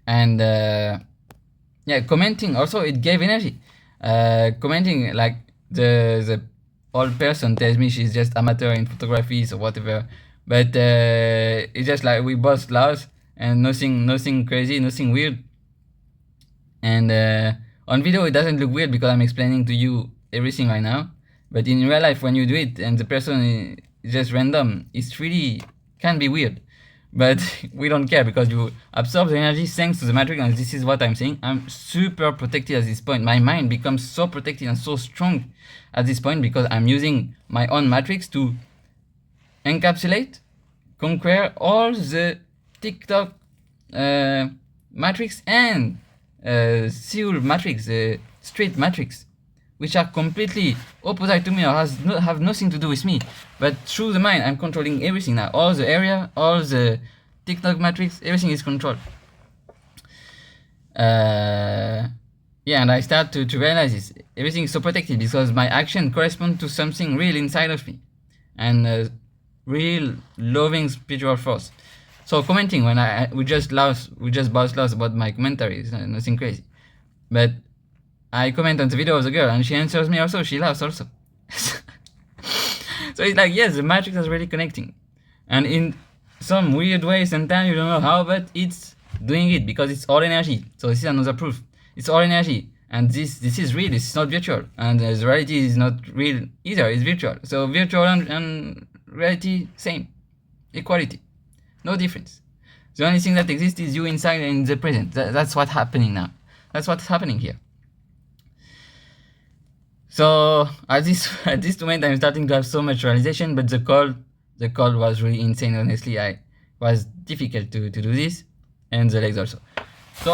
And yeah, commenting also, it gave energy. Commenting, like the old person tells me she's just amateur in photography or whatever, but it's just like we both laugh and nothing crazy, nothing weird. And on video it doesn't look weird because I'm explaining to you everything right now, but in real life when you do it and the person is just random, it's really can be weird. But we don't care because you absorb the energy thanks to the matrix, and this is what I'm saying. I'm super protected at this point. My mind becomes so protected and so strong at this point because I'm using my own matrix to encapsulate, conquer all the TikTok matrix and Seoul matrix, the street matrix, which are completely opposite to me or have nothing to do with me. But through the mind, I'm controlling everything now. All the area, all the TikTok matrix, everything is controlled. Yeah, and I start to realize this. Everything is so protected because my action corresponds to something real inside of me. And real loving spiritual force. So commenting, when we just both laugh about my commentaries, nothing crazy. But I comment on the video of the girl and she answers me also, she laughs also. So it's like, yes, the matrix is really connecting. And in some weird way, sometimes you don't know how, but it's doing it because it's all energy. So this is another proof. It's all energy. And this is real, it's not virtual. And the reality is not real either, it's virtual. So virtual and reality, same. Equality. No difference. The only thing that exists is you inside and in the present. That's what's happening now. That's what's happening here. So at this moment I'm starting to have so much realization, but the call was really insane. Honestly, it was difficult to do this, and the legs also. So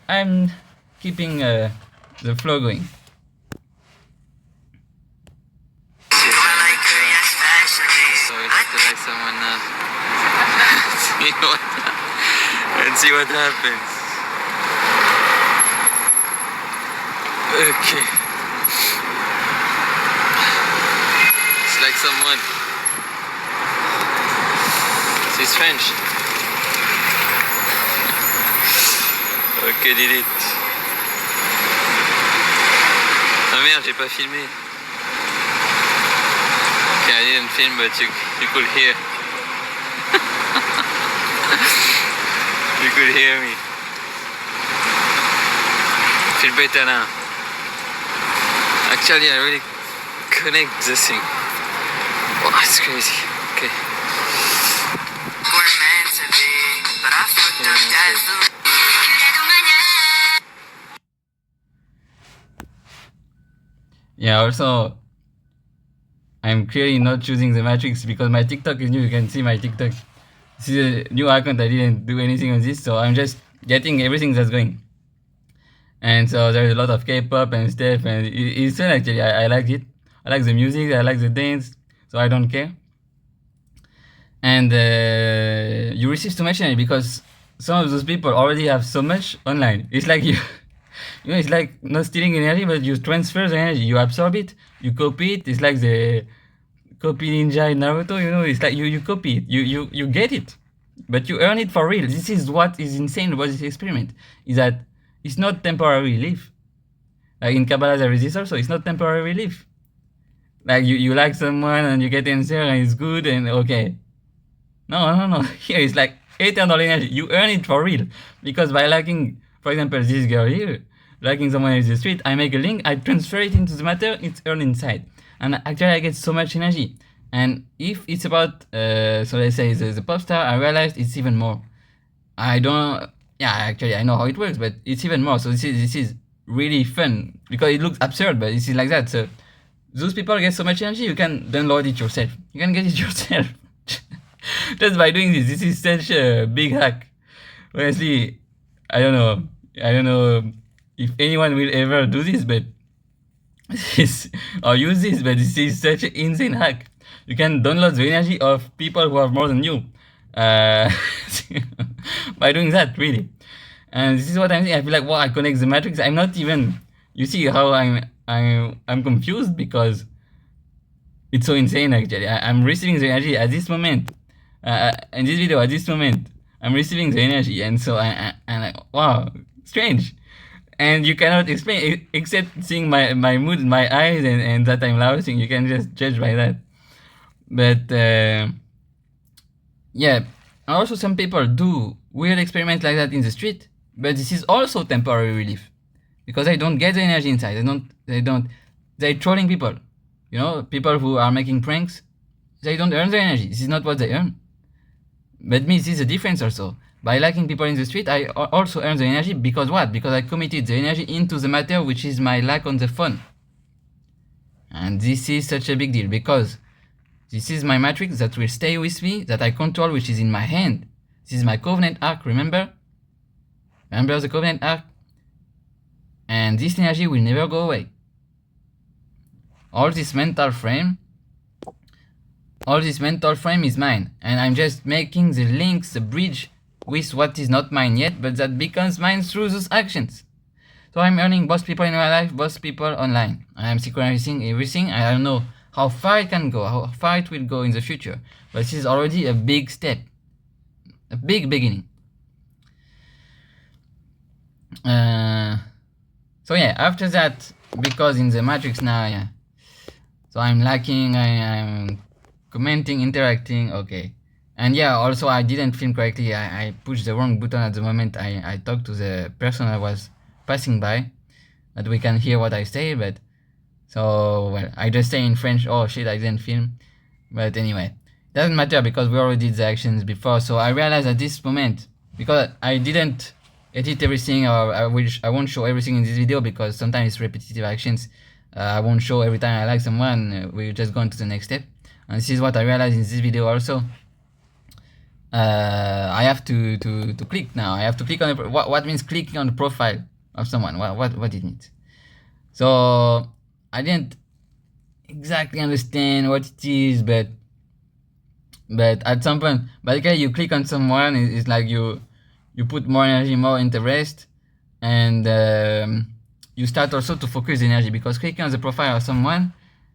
I'm keeping the flow going. So we have to like someone now. Let's see what happens. Okay. It's like someone. She's French. Ok, delete. Ah merde, j'ai pas filmé. Okay, I didn't film, but you could hear. You could hear me. Feel better now. Actually, I really connect the thing. Wow, it's crazy. Okay. We're meant to be, but I fucked up that food. Yeah, also, I'm clearly not choosing the matrix because my TikTok is new. You can see my TikTok. This is a new account. I didn't do anything on this, so I'm just getting everything that's going. And so there's a lot of K-pop and stuff, and it's fun actually. I like it. I like the music. I like the dance, so I don't care. And you receive so much energy because some of those people already have so much online. It's like you. You know, it's like not stealing energy, but you transfer the energy. You absorb it, you copy it. It's like the copy ninja in Naruto. You know, it's like you copy it, you get it, but you earn it for real. This is what is insane about this experiment: is that it's not temporary relief. Like in Kabbalah, there is this also. It's not temporary relief. Like you like someone and you get answer and it's good and okay. No. Here it's like eternal energy. You earn it for real because by liking, for example, this girl here, liking someone in the street, I make a link, I transfer it into the matter, it's earned inside. And actually I get so much energy. And if it's about, so let's say the pop star, I realized it's even more. Actually I know how it works, but it's even more. So this is really fun because it looks absurd, but it's like that. So those people get so much energy, you can download it yourself. You can get it yourself. Just by doing this. This is such a big hack. Honestly, I don't know if anyone will ever do this, but or use this, but this is such an insane hack. You can download the energy of people who have more than you by doing that, really. And this is what I'm saying. I feel like, wow, I connect the matrix. I'm not even. You see how I'm confused because it's so insane. Actually, I'm receiving the energy at this moment. In this video, at this moment, I'm receiving the energy, and so wow, strange. And you cannot explain it except seeing my mood, my eyes, and that I'm laughing. You can just judge by that. But yeah, also some people do weird experiments like that in the street. But this is also temporary relief because I don't get the energy inside. They're trolling people. You know, people who are making pranks. They don't earn the energy. This is not what they earn. But me, this is a difference also. By liking people in the street, I also earn the energy because what? Because I committed the energy into the matter, which is my like on the phone. And this is such a big deal because this is my matrix that will stay with me, that I control, which is in my hand. This is my covenant arc, remember? Remember the covenant arc? And this energy will never go away. All this mental frame is mine, and I'm just making the links, the bridge with what is not mine yet, but that becomes mine through those actions. So I'm earning both people in my life, both people online. I'm synchronizing everything. I don't know how far it can go, how far it will go in the future, but this is already a big step, a big beginning. So yeah, after that, because in the matrix now, yeah. So I'm liking, I'm commenting, interacting, okay. And yeah, also I didn't film correctly. I pushed the wrong button at the moment. I talked to the person I was passing by, that we can hear what I say, but so, well, I just say in French, oh shit, I didn't film. But anyway, it doesn't matter because we already did the actions before. So I realized at this moment, because I didn't edit everything, or I won't show everything in this video because sometimes it's repetitive actions. I won't show every time I like someone. We'll just go on to the next step. And this is what I realized in this video also. I have to click now. I have to click on the, what means clicking on the profile of someone, what it means. So I didn't exactly understand what it is, but at some point, basically you click on someone, it's like you put more energy, more interest, and you start also to focus the energy, because clicking on the profile of someone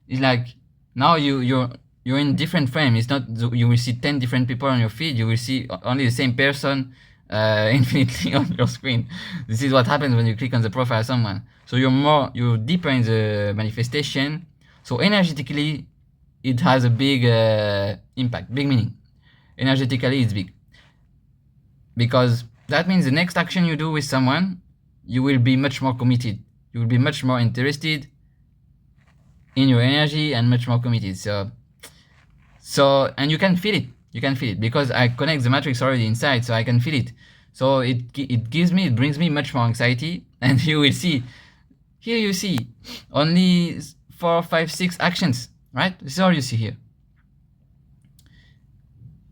is like now you're in different frame. It's not you will see 10 different people on your feed, you will see only the same person infinitely on your screen. This is what happens when you click on the profile of someone. So you're deeper in the manifestation. So energetically, it has a big impact, big meaning. Energetically, it's big. Because that means the next action you do with someone, you will be much more committed. You will be much more interested in your energy and much more committed. So and you can feel it. You can feel it because I connect the matrix already inside, so I can feel it. So it brings me much more anxiety, and you will see. Here you see only 4, 5, 6 actions, right? This is all you see here.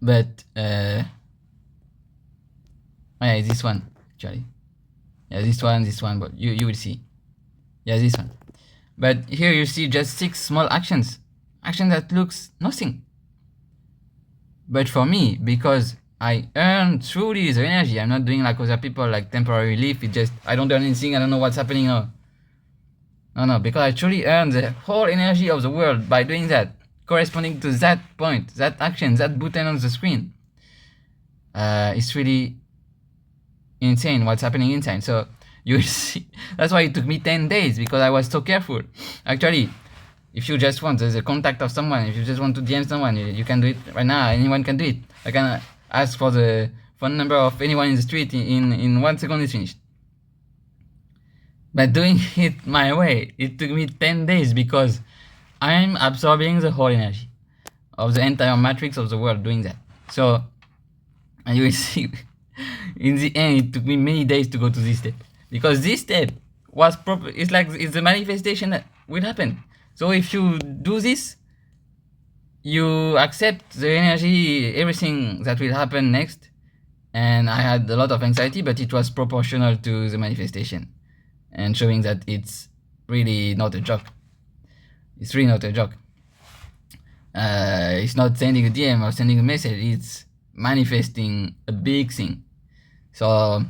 But yeah, this one actually. Yeah, this one, but you will see. Yeah, this one. But here you see just 6 small actions. Action that looks nothing. But for me, because I earn truly the energy, I'm not doing like other people, like temporary relief. It just, I don't earn anything, I don't know what's happening now. No, because I truly earn the whole energy of the world by doing that, corresponding to that point, that action, that button on the screen. It's really insane what's happening inside. So you will see, that's why it took me 10 days, because I was so careful. Actually, if you just want the contact of someone, if you just want to DM someone, you can do it right now. Anyone can do it. I can ask for the phone number of anyone in the street in 1 second. It's finished. But doing it my way, it took me 10 days, because I'm absorbing the whole energy of the entire matrix of the world doing that. So, and you will see, in the end, it took me many days to go to this step, because this step was proper. It's like it's the manifestation that will happen. So if you do this, you accept the energy, everything that will happen next. And I had a lot of anxiety, but it was proportional to the manifestation, and showing that it's really not a joke. It's really not a joke. It's not sending a DM or sending a message. It's manifesting a big thing. So,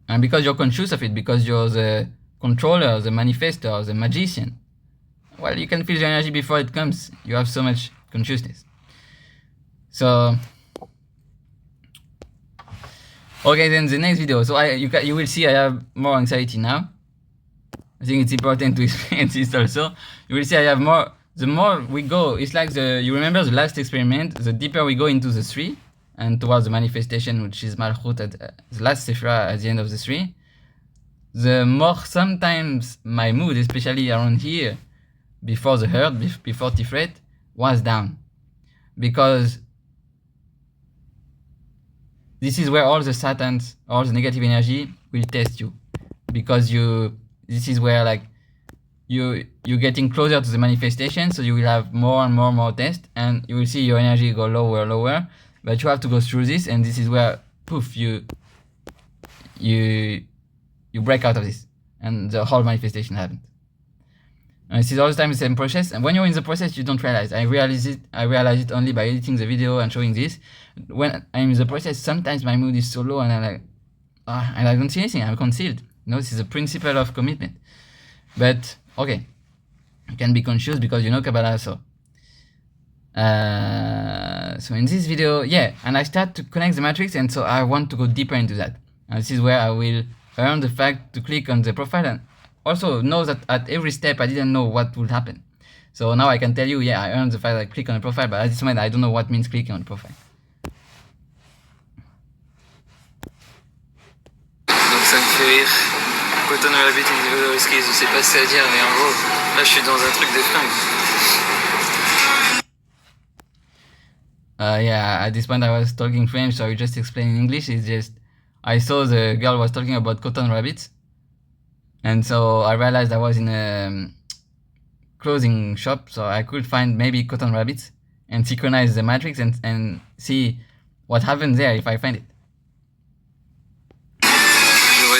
and because you're conscious of it, because you're the controller, the manifestor, the magician, well, you can feel the energy before it comes. You have so much consciousness. So, okay, then the next video. So you will see I have more anxiety now. I think it's important to explain this also. You will see I have more. The more we go, it's like you remember the last experiment. The deeper we go into the 3 and towards the manifestation, which is Malchut at the last Sephira at the end of the 3, the more sometimes my mood, especially around here, before the hurt, before Tiferet, was down. Because this is where all the Satans, all the negative energy will test you. Because this is where like you're getting closer to the manifestation, so you will have more and more tests, and you will see your energy go lower, but you have to go through this, and this is where poof, you break out of this, and the whole manifestation happens. And this is all the time the same process, and when you're in the process, you don't realize. I realize it only by editing the video and showing this. When I'm in the process, sometimes my mood is so low, and I'm like, and I don't see anything, I'm concealed. This is a principle of commitment. But okay, you can be conscious because you know Kabbalah. So in this video, yeah, and I start to connect the matrix, and so I want to go deeper into that. And this is where I will earn the fact to click on the profile, and also know that at every step I didn't know what would happen. So now I can tell you, yeah, I earned the fact that I click on the profile, but at this moment I don't know what means clicking on the profile. Donc ça me fait rire. Cotton Rabbit, une vidéo risquée, je sais pas ce que c'est à dire, mais en gros, là je suis dans un truc de flingue. Yeah, at this point I was talking French, so I just explain in English. It's just, I saw the girl was talking about cotton rabbits, and so I realized I was in a clothing shop, so I could find maybe cotton rabbits and synchronize the matrix and see what happens there if I find it.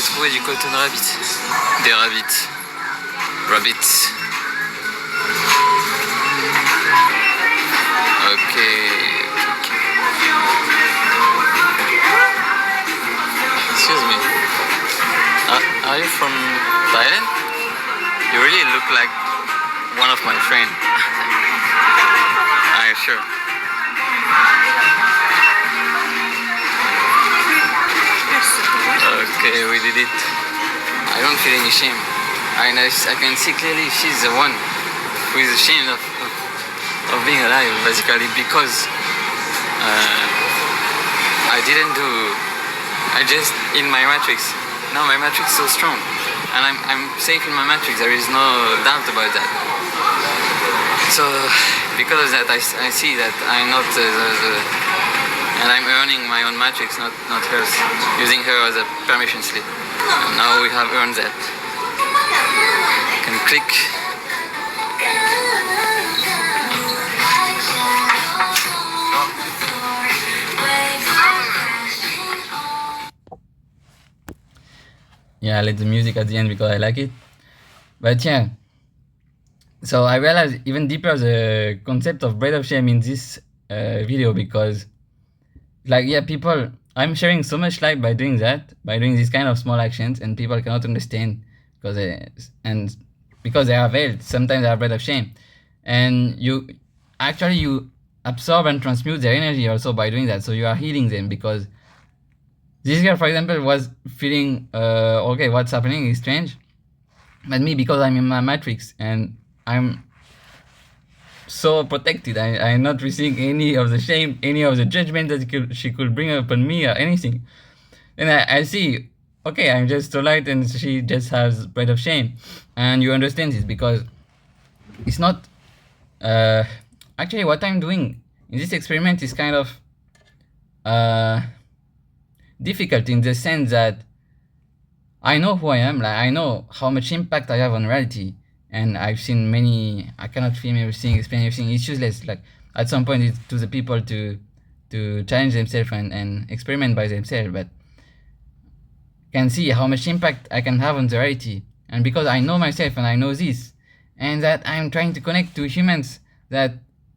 trouver du cotton rabbit. Des rabbits. Rabbits. Ok. Excuse me. Are you from Thailand? You really look like one of my friends. Are you sure? Okay, we did it. I don't feel any shame. I can see clearly she's the one who is ashamed of being alive, basically, because I just in my matrix. Now my matrix is so strong, and I'm safe in my matrix. There is no doubt about that. So because of that, I see that I'm not and I'm earning my own matrix, not hers, using her as a permission slip. And now we have earned that. I can click. Yeah, I let the music at the end because I like it. But yeah, so I realized even deeper the concept of bread of shame in this video, because like, yeah, people, I'm sharing so much light by doing that, by doing these kind of small actions, and people cannot understand because they are veiled. Sometimes they are bread of shame, and you absorb and transmute their energy also by doing that. So you are healing them, because this girl, for example, was feeling okay, what's happening is strange, but me, because I'm in my matrix and I'm so protected, I'm not receiving any of the shame, any of the judgment that she could bring upon me or anything. Then I see, okay, I'm just so light and she just has bread of shame. And you understand this, because it's not actually what I'm doing in this experiment is kind of difficult, in the sense that I know who I am, like I know how much impact I have on reality, and I've seen many. I cannot film everything, explain everything. It's useless. Like at some point, it's to the people to challenge themselves and experiment by themselves. But can see how much impact I can have on the reality, and because I know myself and I know this, and that I'm trying to connect to humans that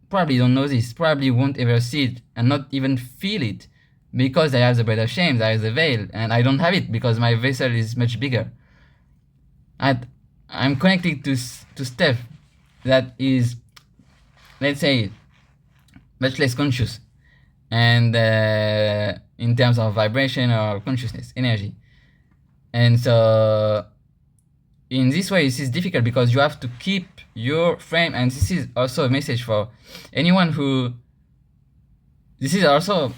probably don't know this, probably won't ever see it, and not even feel it, because they have the bread of shame, they have the veil, and I don't have it because my vessel is much bigger. I'm connected to stuff that is, let's say, much less conscious, and in terms of vibration or consciousness, energy. And so in this way, this is difficult, because you have to keep your frame, and this is also a message for anyone who, this is also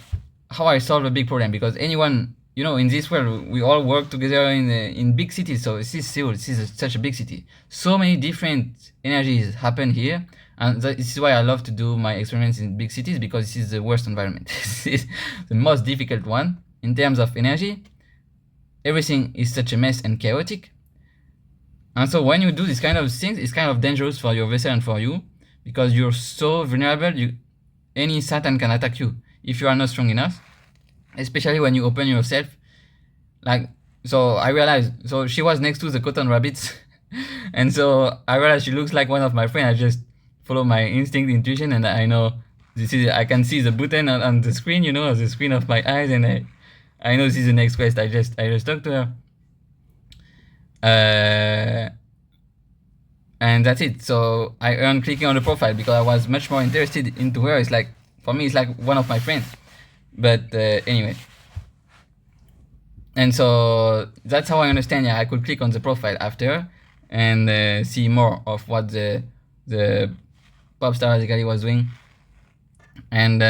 how I solve a big problem, because anyone, in this world, we all work together in big cities. So this is Seoul, this is such a big city. So many different energies happen here, and this is why I love to do my experiments in big cities, because this is the worst environment. This is the most difficult one in terms of energy. Everything is such a mess and chaotic. And so when you do this kind of things, it's kind of dangerous for your vessel and for you, because you're so vulnerable. Any Satan can attack you if you are not strong enough, especially when you open yourself. Like, so I realized, so she was next to the cotton rabbits, and so I realized she looks like one of my friends. I just follow my instinct, intuition, and I know I can see the button on the screen, on the screen of my eyes, and I know this is the next quest. I just talked to her. And that's it. So I earned clicking on the profile, because I was much more interested into her. It's like, for me, it's like one of my friends. But anyway. And so that's how I understand. Yeah, I could click on the profile after and see more of what the pop star basically was doing. And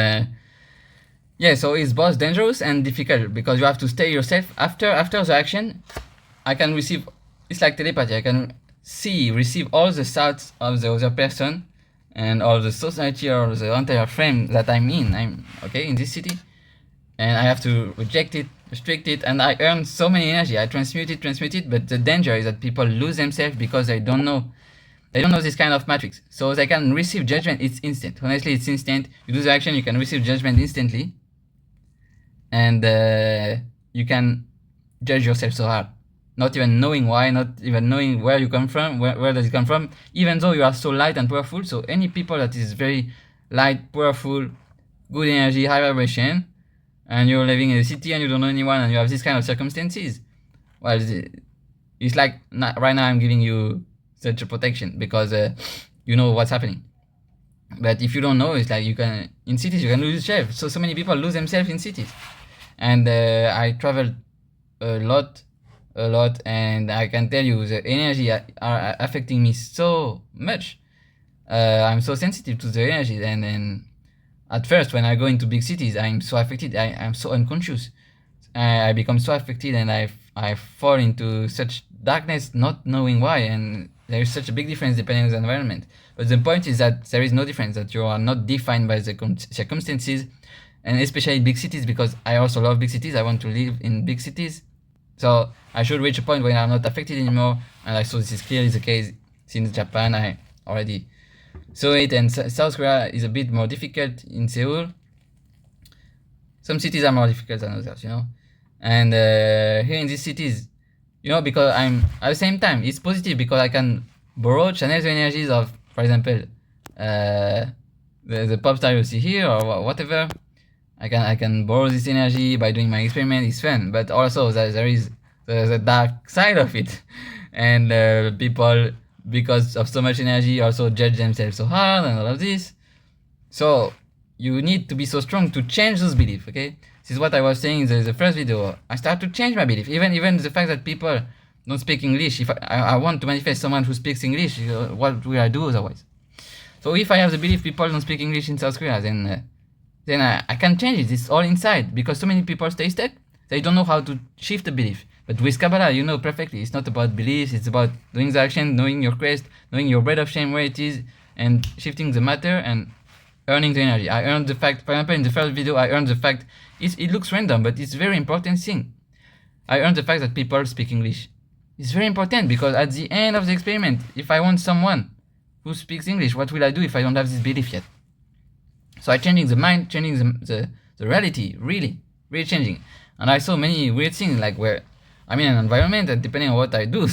yeah, so it's both dangerous and difficult, because you have to stay yourself. After the action, I can receive, it's like telepathy. I can receive all the thoughts of the other person and all the society or the entire frame that I'm in. I'm in this city, and I have to reject it, restrict it, and I earn so many energy. I transmute it, but the danger is that people lose themselves because they don't know this kind of matrix. So they can receive judgment. It's instant. Honestly, it's instant. You do the action, you can receive judgment instantly, and you can judge yourself so hard. not even knowing why, not even knowing where you come from, where does it come from, even though you are so light and powerful. So any people that is very light, powerful, good energy, high vibration, and you're living in a city and you don't know anyone and you have this kind of circumstances, well, it's like right now I'm giving you such a protection because you know what's happening. But if you don't know, it's like you can in cities you can lose yourself. So many people lose themselves in cities, and I traveled a lot, and I can tell you the energy are affecting me so much. I'm so sensitive to the energy, and then at first when I go into big cities, I'm so affected. I'm so unconscious. I become so affected, and I fall into such darkness, not knowing why. And there is such a big difference depending on the environment. But the point is that there is no difference, that you are not defined by the circumstances, and especially big cities, because I also love big cities. I want to live in big cities. So I should reach a point where I'm not affected anymore. And I saw this is clearly the case since Japan. I already saw it, and South Korea is a bit more difficult in Seoul. Some cities are more difficult than others, you know. And here in these cities, you know, because I'm at the same time, it's positive because I can borrow channel the energies of, for example, the pop star you see here or whatever. I can borrow this energy by doing my experiment. It's fun, but also there is the dark side of it, and people, because of so much energy, also judge themselves so hard and all of this. So you need to be so strong to change those beliefs. Okay, this is what I was saying in the first video. I start to change my belief. Even the fact that people don't speak English. If I want to manifest someone who speaks English, what will I do otherwise? So if I have the belief people don't speak English in South Korea, then I can change it. It's all inside, because so many people stay stuck. They don't know how to shift the belief. But with Kabbalah, you know perfectly. It's not about beliefs. It's about doing the action, knowing your quest, knowing your bread of shame where it is, and shifting the matter and earning the energy. I earned the fact. For example, in the first video, I earned the fact. It looks random, but it's a very important thing. I earned the fact that people speak English. It's very important, because at the end of the experiment, if I want someone who speaks English, what will I do if I don't have this belief yet? So I changing the mind, changing the reality, really changing. And I saw many weird things, like where I'm in an environment, and depending on what I do,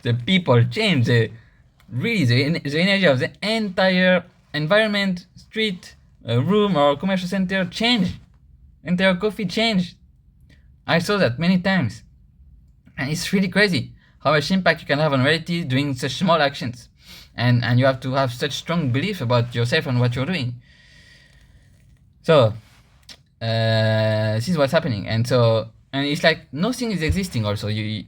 the people change. The energy of the entire environment, street, room, or commercial center change. Entire coffee change. I saw that many times. And it's really crazy how much impact you can have on reality doing such small actions. And you have to have such strong belief about yourself and what you're doing. So this is what's happening. And it's like nothing is existing also. I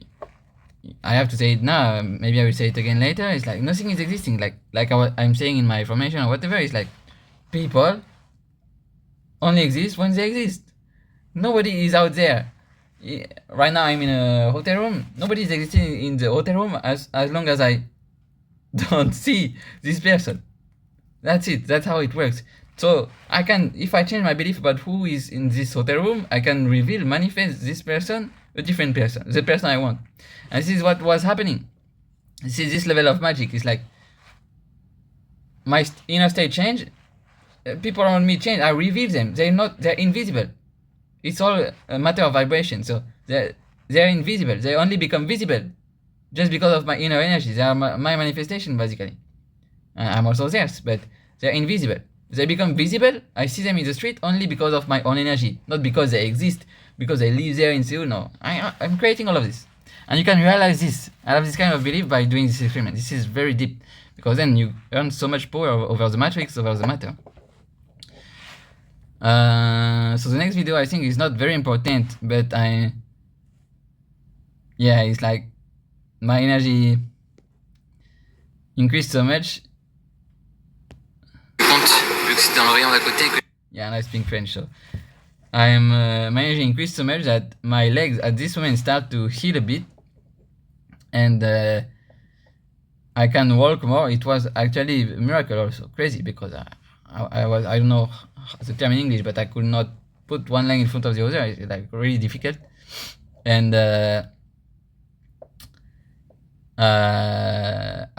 have to say it now, maybe I will say it again later. It's like nothing is existing, like I'm saying in my formation or whatever. It's like people only exist when they exist. Nobody is out there. Right now I'm in a hotel room. Nobody is existing in the hotel room as long as I don't see this person. That's it. That's how it works. So I can, if I change my belief about who is in this hotel room, I can manifest this person, a different person, the person I want. And this is what was happening. This level of magic. It's like my inner state change, people around me change. I reveal them. They're invisible. It's all a matter of vibration. So they're invisible. They only become visible just because of my inner energy. They are my manifestation, basically. I'm also theirs, but they're invisible. They become visible. I see them in the street only because of my own energy, not because they exist, because they live there in Seoul. No, I'm creating all of this. And you can realize this. I have this kind of belief by doing this experiment. This is very deep, because then you earn so much power over the matrix, over the matter. So the next video I think is not very important, but it's like my energy increased so much. Yeah, and I speak French, so my energy increased so much that my legs at this moment start to heal a bit, and I can walk more. It was actually a miracle, also crazy, because I don't know the term in English, but I could not put one leg in front of the other. It's like really difficult, and at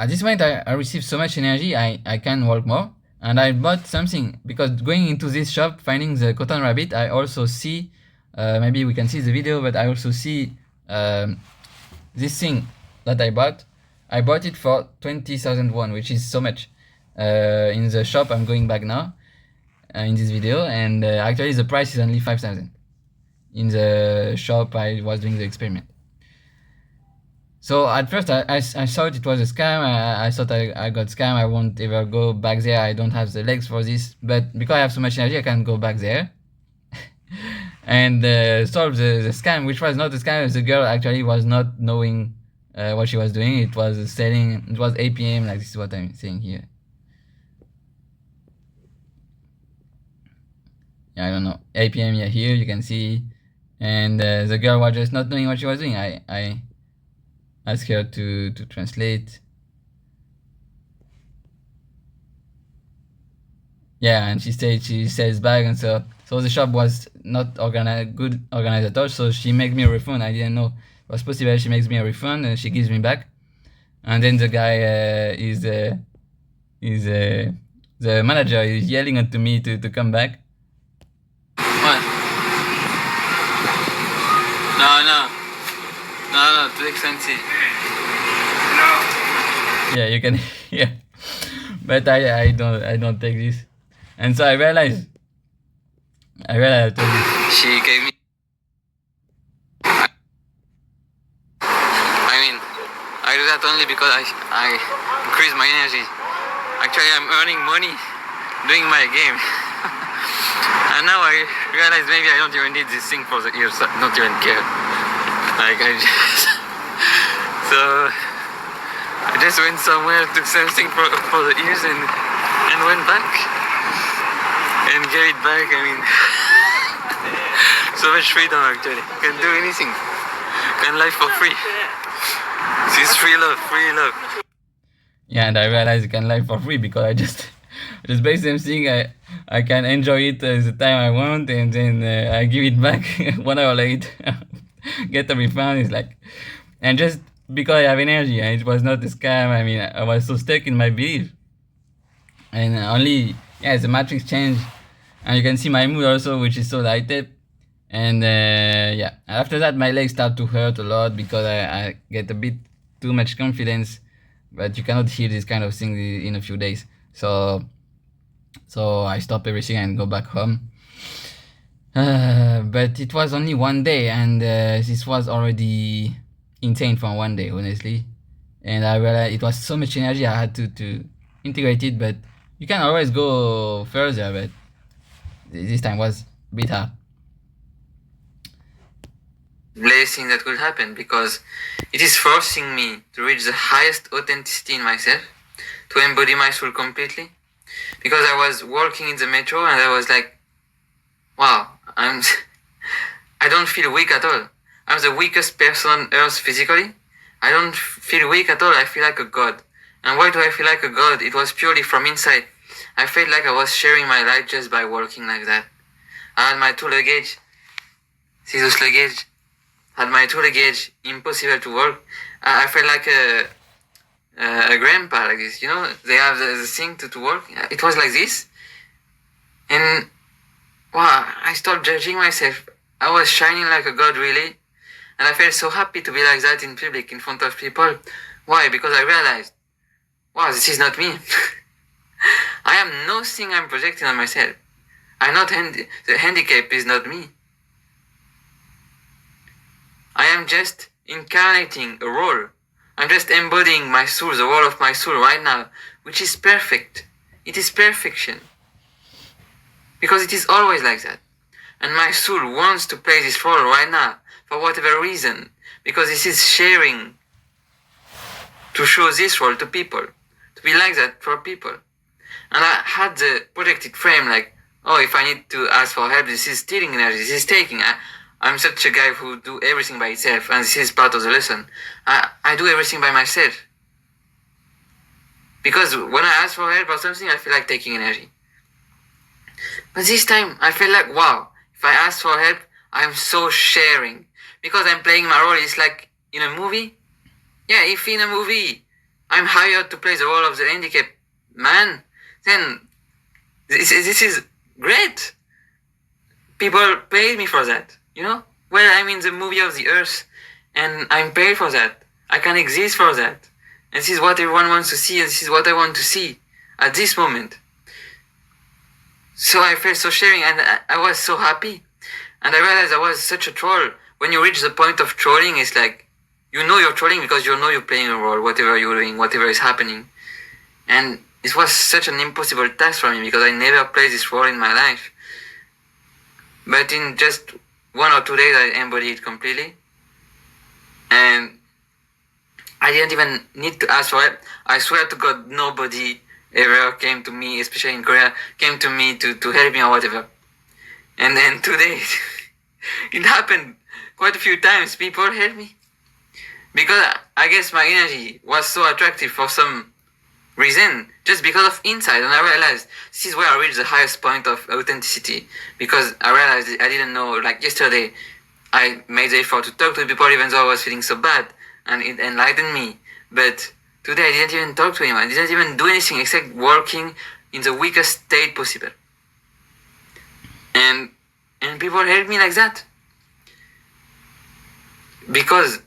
this moment I received so much energy. I can walk more. And I bought something, because going into this shop, finding the cotton rabbit, I also see, maybe we can see the video, but I also see this thing that I bought it for 20,000 won, which is so much. In the shop, I'm going back now in this video, and actually the price is only 5,000. In the shop, I was doing the experiment. So at first, I thought it was a scam. I thought I got scammed. I won't ever go back there. I don't have the legs for this. But because I have so much energy, I can go back there and solve the scam, which was not a scam. The girl actually was not knowing what she was doing. It was selling. It was 8 p.m. Like this is what I'm saying here. Yeah, I don't know. 8 p.m. Yeah, here you can see, and the girl was just not knowing what she was doing. I asked her to translate. Yeah, and she said she sells back, and so the shop was not good organized at all. So she made me a refund. I didn't know it was possible. She makes me a refund and she gives me back. And then the guy the manager is yelling at me to come back. What? No, too expensive. Yeah, you can yeah. But I don't take this. And so I realized I told you. She gave me. I mean, I do that only because I increase my energy. Actually, I'm earning money doing my game. And now I realize maybe I don't even need this thing for the ears. I don't even care. Like I just so I just went somewhere, took something for the ears and went back and gave it back. I mean, so much freedom actually. Can do anything. Can live for free. This is free love, free love. Yeah, and I realized you can live for free because I just buy something. I can enjoy it the time I want, and then I give it back 1 hour later. Get a refund. It's like, and just because I have energy, and it was not a scam. I mean, I was so stuck in my belief, and only the matrix changed, and you can see my mood also, which is so lighted. And after that, my legs start to hurt a lot because I get a bit too much confidence, but you cannot heal this kind of thing in a few days. So I stop everything and go back home. But it was only 1 day, and this was already insane for 1 day, honestly. And I realized it was so much energy I had to integrate it, but you can always go further, but this time was a bit hard. Blessing that could happen because it is forcing me to reach the highest authenticity in myself, to embody my soul completely. Because I was walking in the metro and I was like, wow, I don't feel weak at all. I'm the weakest person on earth physically. I don't feel weak at all. I feel like a god. And why do I feel like a god? It was purely from inside. I felt like I was sharing my light just by walking like that. I had my 2 luggage, scissors luggage, had my 2 luggage, impossible to walk. I felt like a grandpa like this, you know, they have the thing to walk. It was like this. And wow, I stopped judging myself. I was shining like a god, really. And I felt so happy to be like that in public, in front of people. Why? Because I realized, wow, this is not me. I am nothing I'm projecting on myself. I'm not the handicap is not me. I am just incarnating a role. I'm just embodying my soul, the role of my soul right now, which is perfect. It is perfection. Because it is always like that. And my soul wants to play this role right now, for whatever reason. Because this is sharing to show this role to people. To be like that for people. And I had the projected frame like, oh, if I need to ask for help, this is stealing energy, this is taking. I'm such a guy who do everything by itself, and this is part of the lesson. I do everything by myself. Because when I ask for help or something, I feel like taking energy. But this time, I feel like, wow, if I ask for help, I'm so sharing. Because I'm playing my role, it's like in a movie. Yeah, if in a movie, I'm hired to play the role of the handicapped man, then this is great. People pay me for that. You know, well, I'm in the movie of the earth, and I'm paid for that. I can exist for that. And this is what everyone wants to see, and this is what I want to see at this moment. So I felt so sharing, and I was so happy. And I realized I was such a troll. When you reach the point of trolling, it's like, you know you're trolling because you know you're playing a role, whatever you're doing, whatever is happening. And it was such an impossible task for me because I never played this role in my life. But in just 1 or 2 days, I embodied it completely. And I didn't even need to ask for help. I swear to God, nobody ever came to me, especially in Korea, came to me to help me or whatever. And then today, it happened quite a few times. People helped me. Because I guess my energy was so attractive for some reason, just because of insight. And I realized this is where I reached the highest point of authenticity. Because I realized I didn't know, like yesterday, I made the effort to talk to people even though I was feeling so bad. And it enlightened me. But today I didn't even talk to anyone. I didn't even do anything except working in the weakest state possible. And people helped me like that. Because,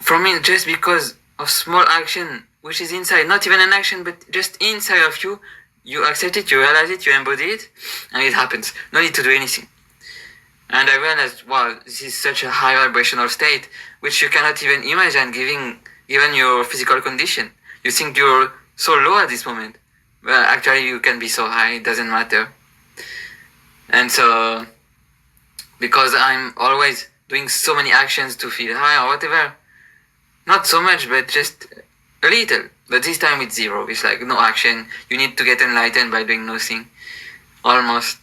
for me, just because of small action, which is inside, not even an action, but just inside of you, you accept it, you realize it, you embody it, and it happens. No need to do anything. And I realized, wow, this is such a high vibrational state, which you cannot even imagine given your physical condition. You think you're so low at this moment. Well, actually you can be so high, it doesn't matter. And so, because I'm always doing so many actions to feel high or whatever, not so much, but just a little. But this time it's zero. It's like no action. You need to get enlightened by doing nothing. Almost.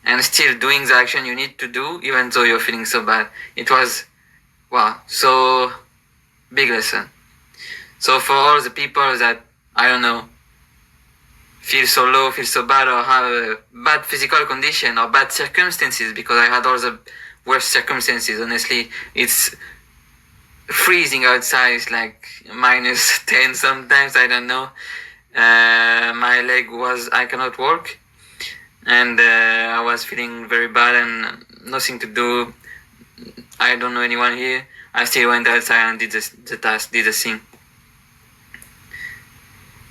And still doing the action you need to do, even though you're feeling so bad. It was, wow, so big lesson. So for all the people that, I don't know, feel so low, feel so bad, or have a bad physical condition or bad circumstances, because I had all the worst circumstances. Honestly, it's freezing outside. It's like minus 10 sometimes, I don't know. My leg I cannot walk, and I was feeling very bad and nothing to do. I don't know anyone here. I still went outside and did the task, did the thing.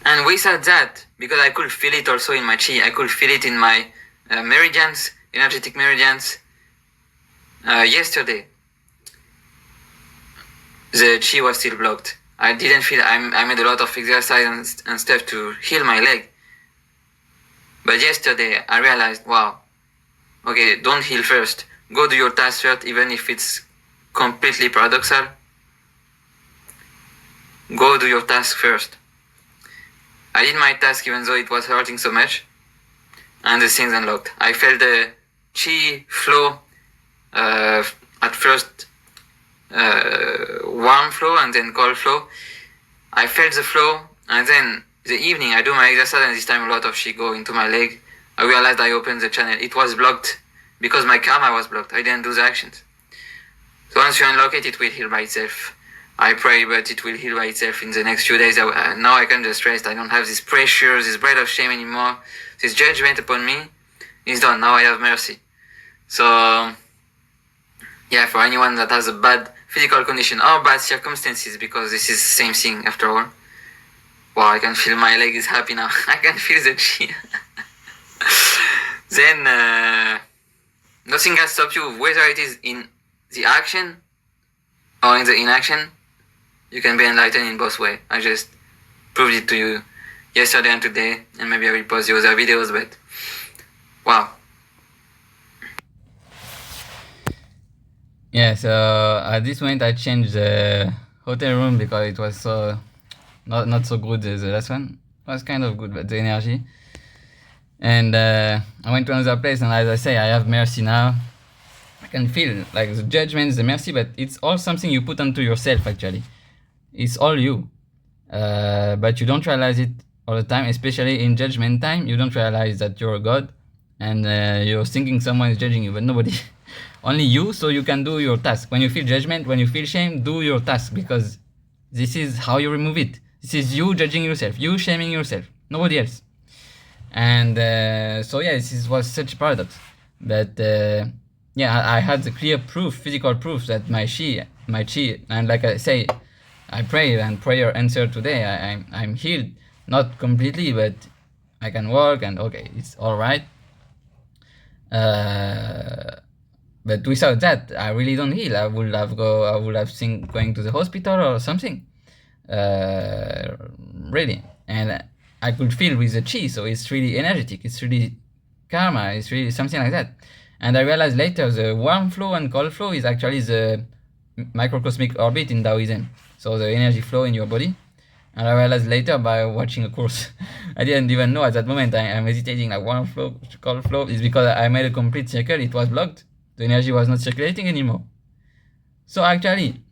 And without that, because I could feel it also in my chi, I could feel it in my meridians, energetic meridians. Yesterday, the chi was still blocked. I didn't feel, I made a lot of exercise and stuff to heal my leg. But yesterday, I realized, wow, okay, don't heal first. Go do your task first, even if it's completely paradoxal. Go do your task first. I did my task even though it was hurting so much, and the things unlocked. I felt the chi flow, at first warm flow and then cold flow. I felt the flow, and then the evening I do my exercise, and this time a lot of chi go into my leg. I realized I opened the channel. It was blocked because my karma was blocked. I didn't do the actions. So once you unlock it, it will heal by itself. I pray, but it will heal by itself in the next few days. Now I can just rest. I don't have this pressure, this breath of shame anymore. This judgment upon me is done. Now I have mercy. So, yeah, for anyone that has a bad physical condition or bad circumstances, because this is the same thing after all. Wow, I can feel my leg is happy now. I can feel the chi. Then, nothing can stop you, whether it is in the action or in the inaction. You can be enlightened in both ways. I just proved it to you yesterday and today, and maybe I will post the other videos, but wow. Yeah, so at this point I changed the hotel room because it was so not so good as the last one. It was kind of good, but the energy. And I went to another place, and as I say, I have mercy now. I can feel like the judgment, the mercy, but it's all something you put onto yourself actually. It's all you. But you don't realize it all the time, especially in judgment time. You don't realize that you're a god, and you're thinking someone is judging you, but nobody. Only you, so you can do your task. When you feel judgment, when you feel shame, do your task, because this is how you remove it. This is you judging yourself, you shaming yourself, nobody else. And so yeah, was such a paradox. But yeah, I had the clear proof, physical proof that my chi, and like I say, I pray and prayer answered today. I'm healed, not completely, but I can walk and okay, it's all right. But without that, I really don't heal. I would have seen going to the hospital or something. Really, and I could feel with the chi, so it's really energetic. It's really karma. It's really something like that. And I realized later the warm flow and cold flow is actually the microcosmic orbit in Taoism. So the energy flow in your body. And I realized later by watching a course, I didn't even know at that moment. I'm hesitating like warm flow, cold flow. It's because I made a complete circle. It was blocked. The energy was not circulating anymore. So actually,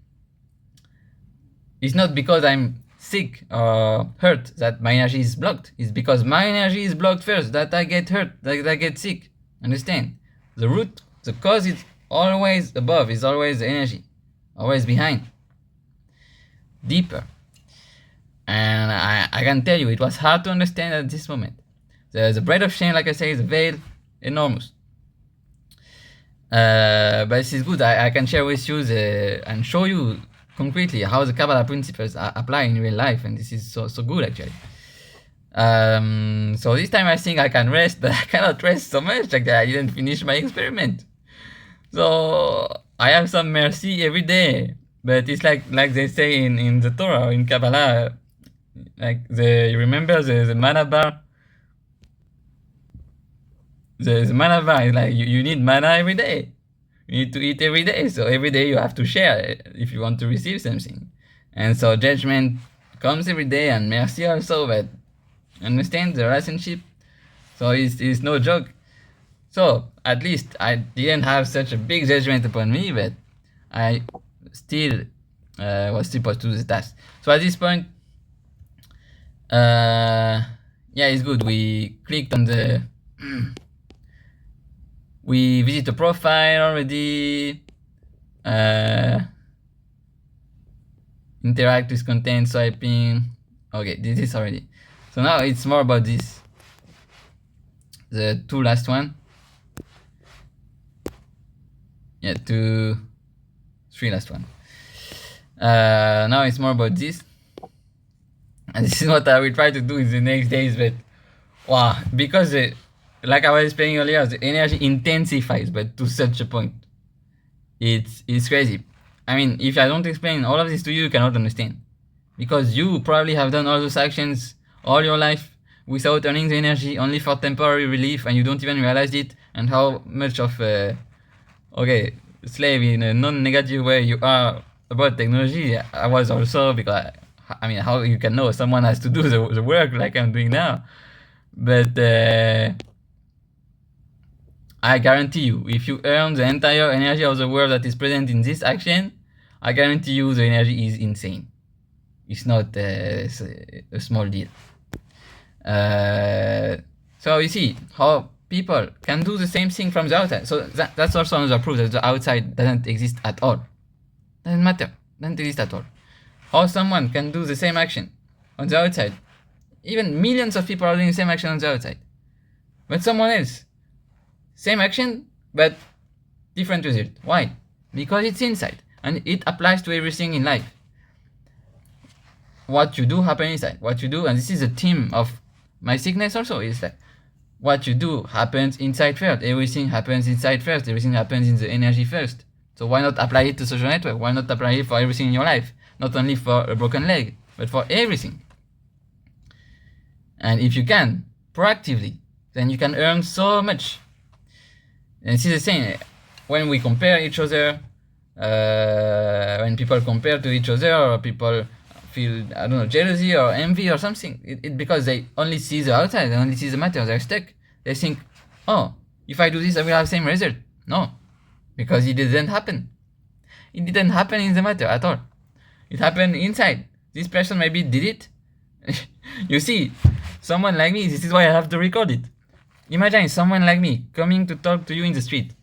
it's not because I'm sick or hurt that my energy is blocked. It's because my energy is blocked first that I get hurt, that I get sick. Understand? The root, the cause is always above, is always the energy, always behind, deeper. And I can tell you, it was hard to understand at this moment. The bread of shame, like I say, is a veil, enormous. But this is good. I can share with you and show you concretely how the Kabbalah principles apply in real life, and this is so good actually. So this time I think I can rest, but I cannot rest so much like that. I didn't finish my experiment. So I have some mercy every day, but it's like they say in the Torah, in Kabbalah, like you remember the manna bar? The manna bar is like you need manna every day. You need to eat every day. So every day you have to share if you want to receive something. And so judgment comes every day and mercy also, but understand the relationship. So it's no joke. So at least I didn't have such a big judgment upon me, but I still was supposed to do the task. So at this point, yeah, it's good. We clicked on the we visit the profile already, interact with content, swiping. Okay, this is already. So now it's more about this. The two last one. Yeah, 2, 3 last one. Now it's more about this. And this is what I will try to do in the next days, but wow, because like I was explaining earlier, the energy intensifies, but to such a point. It's crazy. I mean, if I don't explain all of this to you, you cannot understand. Because you probably have done all those actions all your life without earning the energy, only for temporary relief, and you don't even realize it, and how much of slave in a non-negative way you are about technology. I was also, because I mean, how you can know someone has to do the work like I'm doing now. But I guarantee you, if you earn the entire energy of the world that is present in this action, I guarantee you the energy is insane. It's not a small deal. So you see how people can do the same thing from the outside. So that's also another proof that the outside doesn't exist at all. Doesn't matter. Doesn't exist at all. How someone can do the same action on the outside. Even millions of people are doing the same action on the outside. But someone else, same action, but different result. Why? Because it's inside. And it applies to everything in life. What you do happens inside. What you do, and this is a theme of my sickness also, is that what you do happens inside first. Everything happens inside first. Everything happens in the energy first. So why not apply it to social network? Why not apply it for everything in your life? Not only for a broken leg, but for everything. And if you can, proactively, then you can earn so much. And this is the same. When we compare each other, when people compare to each other, or people feel, I don't know, jealousy or envy or something, it because they only see the outside, they only see the matter, they're stuck. They think, oh, if I do this, I will have the same result. No, because it didn't happen. It didn't happen in the matter at all. It happened inside. This person maybe did it. You see, someone like me, this is why I have to record it. Imagine someone like me coming to talk to you in the street.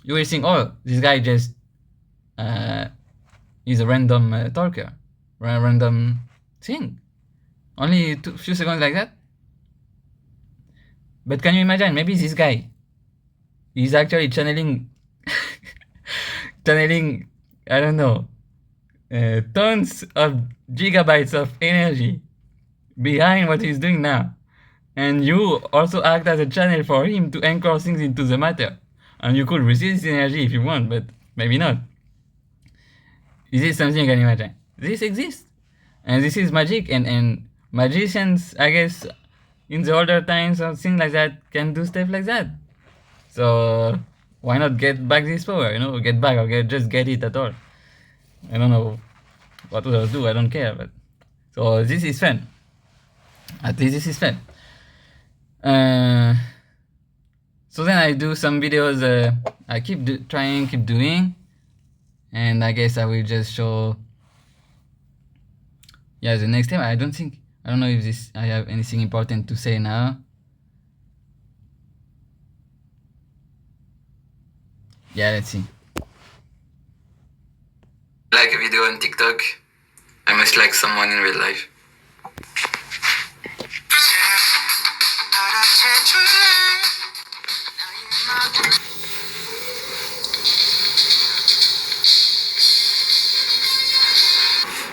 You will think, oh, this guy just is a random talker, random thing. Only a few seconds like that. But can you imagine, maybe this guy is actually channeling, I don't know, tons of gigabytes of energy behind what he's doing now. And you also act as a channel for him to anchor things into the matter. And you could receive this energy if you want, but maybe not. Is this something you can imagine? This exists. And this is magic, and magicians, I guess, in the older times or things like that, can do stuff like that. So why not get back this power, get back or just get it at all. I don't know what others do, I don't care, but so this is fun. At least this is fun. So then I do some videos, I keep doing, and I guess I will just show the next time. I don't know if I have anything important to say now. Let's see. Like a video on TikTok, I must like someone in real life.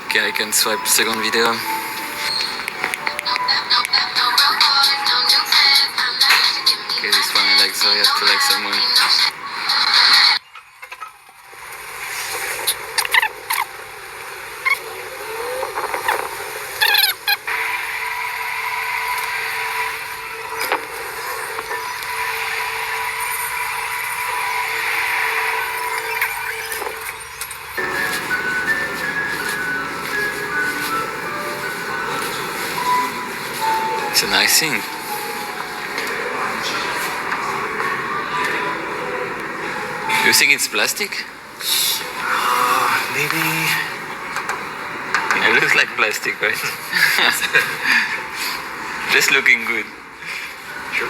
Okay, I can swipe second video. Okay, this one I like, so I have to like someone. It's a nice thing. You think it's plastic? Maybe. It looks like plastic, right? Just looking good. Sure.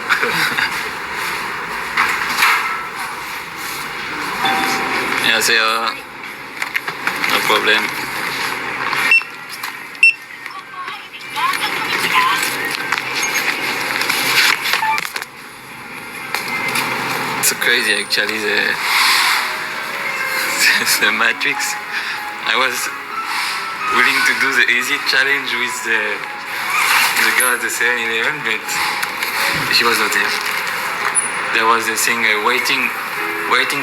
Yeah, so no problem. It's so crazy actually, the Matrix. I was willing to do the easy challenge with the girl at the 7-Eleven, but she was not there. There was a thing, waiting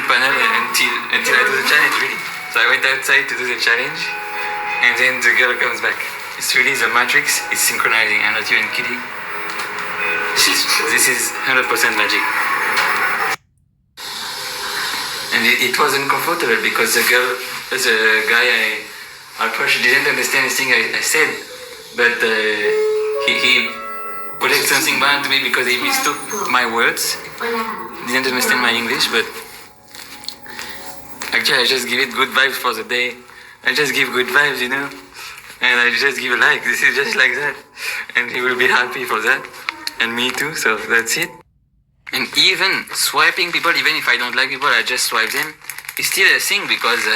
panel until I do the challenge, really. So I went outside to do the challenge, and then the girl comes back. It's really the Matrix is synchronizing. I'm not even kidding. This is 100% magic. And it was uncomfortable because the guy I approached didn't understand the thing I said, but he put something bad to me because he mistook my words. Didn't understand my English, but actually I just give it good vibes for the day. I just give good vibes, and I just give a like. This is just like that, and he will be happy for that, and me too. So that's it. And even swiping people, even if I don't like people, I just swipe them. It's still a thing because,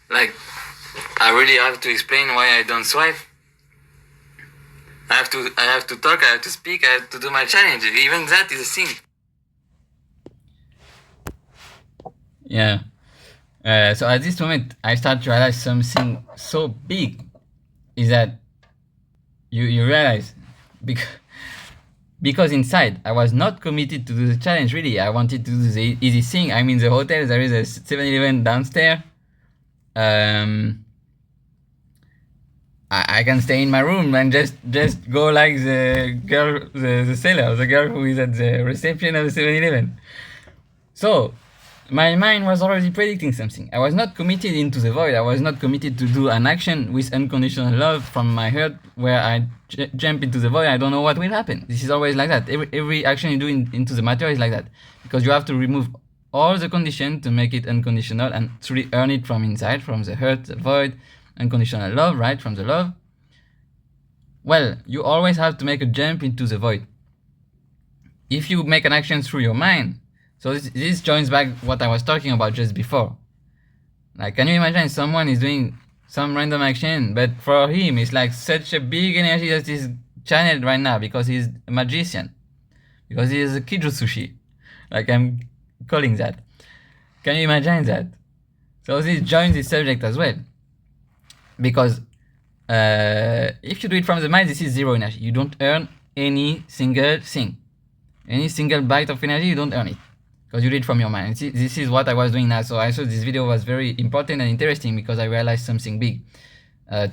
I really have to explain why I don't swipe. I have to talk, I have to speak, I have to do my challenge. Even that is a thing. Yeah. So at this moment, I start to realize something so big is that you realize because inside I was not committed to do the challenge. Really, I wanted to do the easy thing. I'm in the hotel. There is a 7-Eleven downstairs. I can stay in my room and just go like the girl, the seller, the girl who is at the reception of the 7-Eleven. So my mind was already predicting something. I was not committed into the void. I was not committed to do an action with unconditional love from my heart where I jump into the void. I don't know what will happen. This is always like that. Every action you do into the matter is like that, because you have to remove all the condition to make it unconditional and truly earn it from inside, from the heart, the void, unconditional love, right? From the love. Well, you always have to make a jump into the void. If you make an action through your mind, so this joins back what I was talking about just before. Like, can you imagine someone is doing some random action, but for him it's like such a big energy that is channeled right now because he's a magician, because he is a Kijutsushi, like I'm calling that. Can you imagine that? So this joins the subject as well. because if you do it from the mind, this is zero energy. You don't earn any single thing, any single byte of energy. You don't earn it because you did it from your mind. This is what I was doing now. So I thought this video was very important and interesting because I realized something big,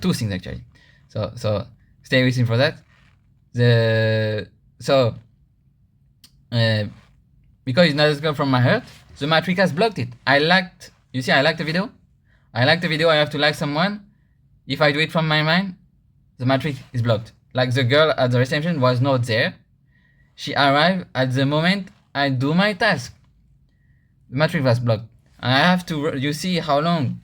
two things actually. So stay with me for that. Because it doesn't come from my heart, the matrix has blocked it. I liked the video. I have to like someone. If I do it from my mind, the matrix is blocked. Like the girl at the reception was not there. She arrived at the moment I do my task. The matrix was blocked. And I have to, you see how long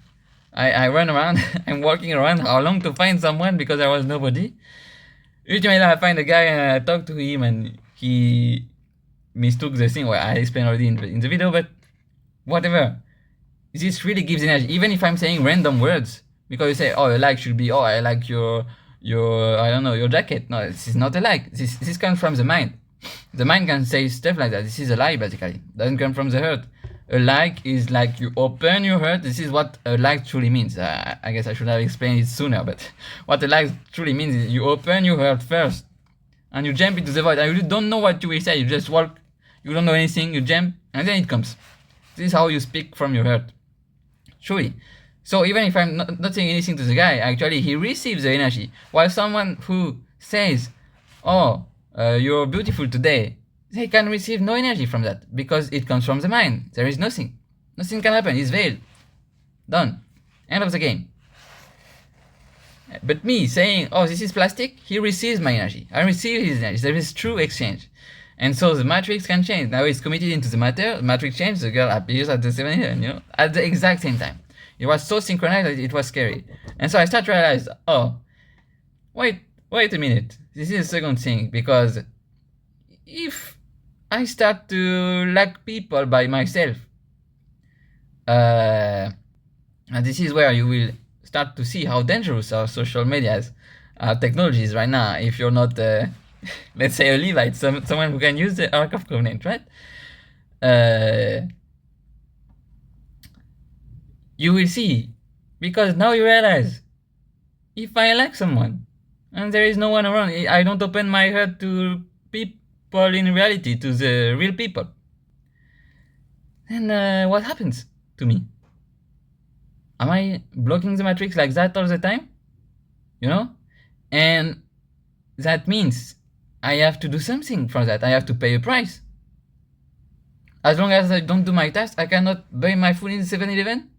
I run around, I'm walking around, how long to find someone because there was nobody. Ultimately, I find a guy and I talk to him and he mistook the thing. Well, I explained already in the video, but whatever. This really gives energy. Even if I'm saying random words, because you say, oh, a like should be, oh, I like your I don't know, your jacket. No, this is not a like. This comes from the mind. The mind can say stuff like that. This is a lie, basically. It doesn't come from the heart. A like is like you open your heart. This is what a like truly means. I guess I should have explained it sooner, but what a like truly means is you open your heart first and you jump into the void. And you don't know what you will say. You just walk. You don't know anything. You jump and then it comes. This is how you speak from your heart. Truly. So even if I'm not saying anything to the guy, actually he receives the energy. While someone who says, oh, you're beautiful today, they can receive no energy from that because it comes from the mind. There is nothing. Nothing can happen. It's veiled. Done. End of the game. But me saying, oh, this is plastic, he receives my energy. I receive his energy. There is true exchange. And so the matrix can change. Now it's committed into the matter. The matrix changes. The girl appears at the 7-Eleven, at the exact same time. It was so synchronized that it was scary. And so I start to realize, oh, wait a minute. This is the second thing, because if I start to like people by myself, and this is where you will start to see how dangerous our social medias, technologies right now. If you're not, let's say, a Levite, someone who can use the Ark of Covenant, right? You will see, because now you realize, if I like someone and there is no one around, I don't open my heart to people in reality, to the real people, then what happens to me? Am I blocking the matrix like that all the time? And that means I have to do something for that. I have to pay a price. As long as I don't do my task, I cannot buy my food in 7-Eleven.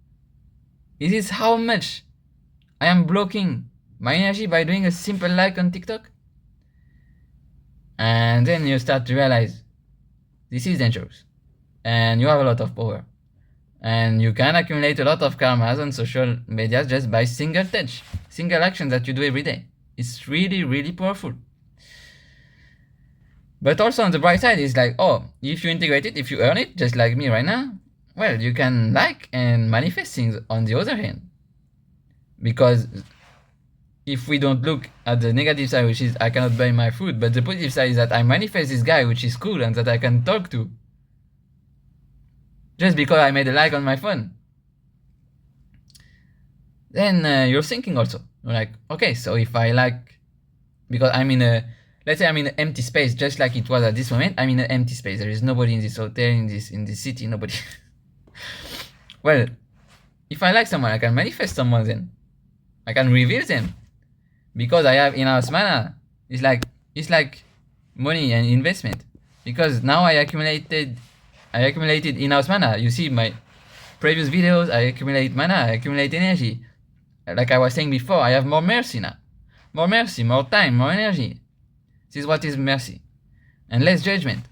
Is this how much I am blocking my energy by doing a simple like on TikTok? And then you start to realize this is dangerous. And you have a lot of power. And you can accumulate a lot of karmas on social media just by single touch, single action that you do every day. It's really, really powerful. But also on the bright side, it's like, oh, if you integrate it, if you earn it, just like me right now, well, you can like and manifest things on the other hand. Because if we don't look at the negative side, which is I cannot buy my food, but the positive side is that I manifest this guy, which is cool and that I can talk to, just because I made a like on my phone. Then you're thinking also, you're like, okay, so if I like, because I'm in a, let's say I'm in an empty space, just like it was at this moment, I'm in an empty space. There is nobody in this hotel, in this city, nobody. Well, if I like someone, I can manifest someone then. I can reveal them. Because I have in-house mana. It's like money and investment. Because now I accumulated in-house mana. You see my previous videos, I accumulate mana, I accumulate energy. Like I was saying before, I have more mercy now. More mercy, more time, more energy. This is what is mercy. And less judgment.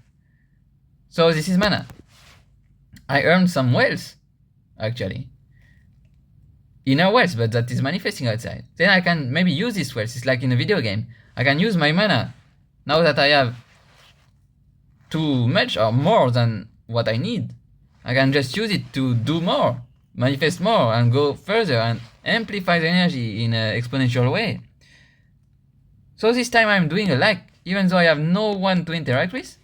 So this is mana. I earned some wealth, actually. Inner wealth, but that is manifesting outside. Then I can maybe use this wealth. It's like in a video game. I can use my mana. Now that I have too much or more than what I need, I can just use it to do more, manifest more, and go further and amplify the energy in an exponential way. So this time I'm doing a like, even though I have no one to interact with.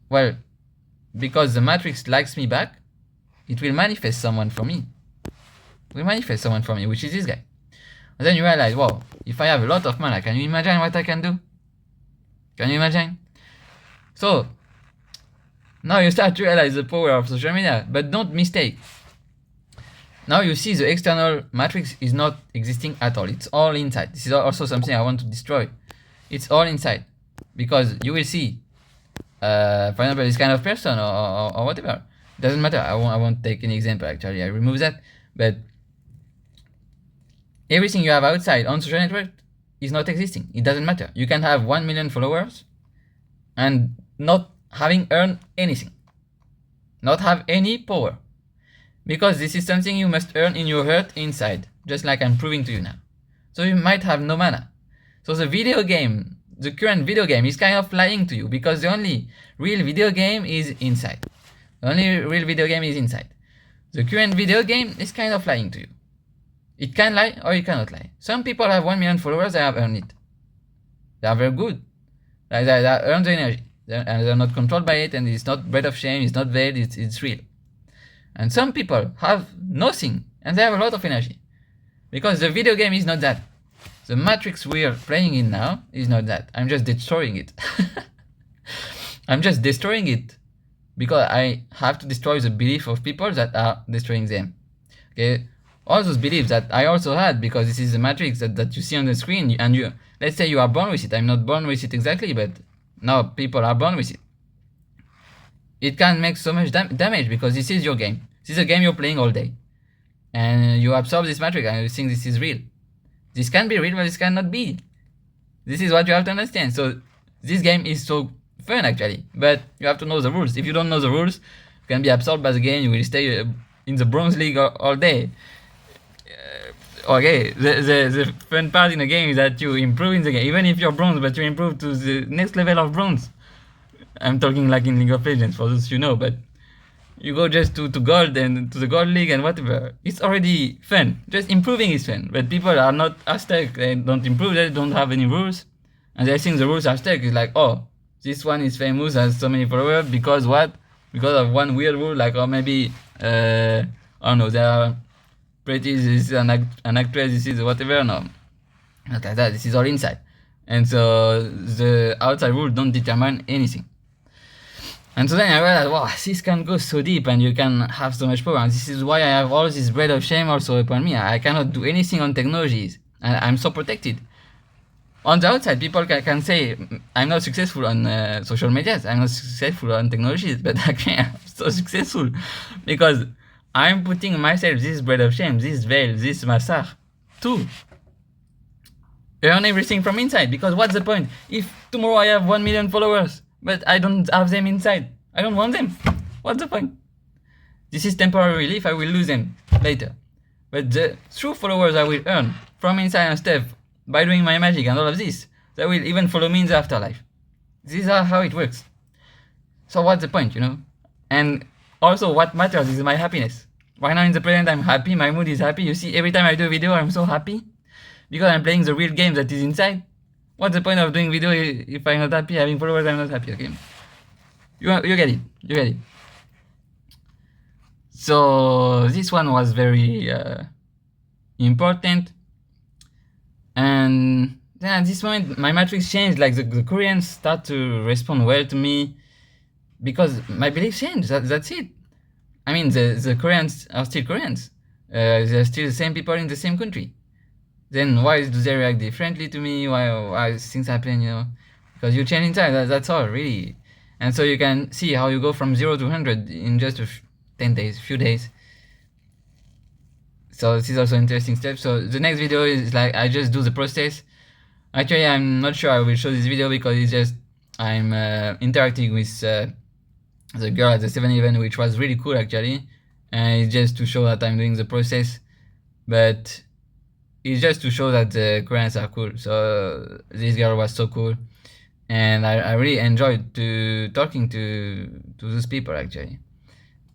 Well, because the matrix likes me back, it will manifest someone for me. Which is this guy. And then you realize, wow, if I have a lot of mana, can you imagine what I can do? Can you imagine? So now you start to realize the power of social media, but don't mistake. Now you see the external matrix is not existing at all. It's all inside. This is also something I want to destroy. It's all inside. Because you will see, for example, this kind of person or whatever. It doesn't matter. I won't take any example actually. I remove that. But everything you have outside on social network is not existing. It doesn't matter. You can have 1 million followers and not having earned anything. Not have any power. Because this is something you must earn in your heart inside, just like I'm proving to you now. So you might have no mana. So the video game, the current video game is kind of lying to you, because the only real video game is inside. The only real video game is inside. The current video game is kind of lying to you. It can lie or it cannot lie. Some people have 1 million followers, they have earned it. They are very good. They earn the energy. And they're not controlled by it, and it's not breath of shame, it's not veiled, it's real. And some people have nothing, and they have a lot of energy. Because the video game is not that. The matrix we are playing in now is not that. I'm just destroying it. I'm just destroying it. Because I have to destroy the belief of people that are destroying them. Okay? All those beliefs that I also had, because this is the matrix that you see on the screen, and you, let's say you are born with it. I'm not born with it exactly, but now people are born with it. It can make so much damage, because this is your game. This is a game you're playing all day. And you absorb this matrix and you think this is real. This can be real, but this cannot be. This is what you have to understand. So this game is so fun actually, but you have to know the rules. If you don't know the rules, you can be absorbed by the game, you will stay in the bronze league all day. Okay, the fun part in the game is that you improve in the game. Even if you're bronze, but you improve to the next level of bronze. I'm talking like in League of Legends, for those you know, but you go just to gold and to the gold league and whatever. It's already fun. Just improving is fun. But people are not stuck. They don't improve, they don't have any rules. And they think the rules are stuck. It's like, oh, this one is famous, has so many followers, because what? Because of one weird rule, like, or maybe, I don't know, they are pretty, this is an actress, this is whatever. No, not like that. This is all inside. And so the outside rules don't determine anything. And so then I realized, wow, this can go so deep and you can have so much power. And this is why I have all this bread of shame also upon me. I cannot do anything on technologies. And I'm so protected. On the outside, people can say, I'm not successful on social medias. I'm not successful on technologies. But actually, I'm so successful. Because I'm putting myself this bread of shame, this veil, this massage, to earn everything from inside. Because what's the point? If tomorrow I have 1 million followers, but I don't have them inside, I don't want them. What's the point? This is temporary relief, I will lose them later. But the true followers I will earn from inside and stuff, by doing my magic and all of this, they will even follow me in the afterlife. This is how it works. So what's the point, you know? And also what matters is my happiness. Right now in the present I'm happy, my mood is happy. You see, every time I do a video I'm so happy. Because I'm playing the real game that is inside. What's the point of doing video if I'm not happy, having followers, I'm not happy, okay? You get it, you get it. So this one was very important. And then at this moment, my matrix changed, like the Koreans start to respond well to me. Because my belief changed, that's it. I mean, the Koreans are still Koreans. They're still the same people in the same country. Then why do they react differently to me? Why things happen, you know? Because you change inside, that's all, really. And so you can see how you go from 0 to 100 in just 10 days, few days. So this is also an interesting step. So the next video is like, I just do the process. Actually, I'm not sure I will show this video because it's just, I'm interacting with the girl at the 7-Eleven, which was really cool actually. And it's just to show that I'm doing the process. But it's just to show that the Koreans are cool. So this girl was so cool, and I really enjoyed talking to those people actually.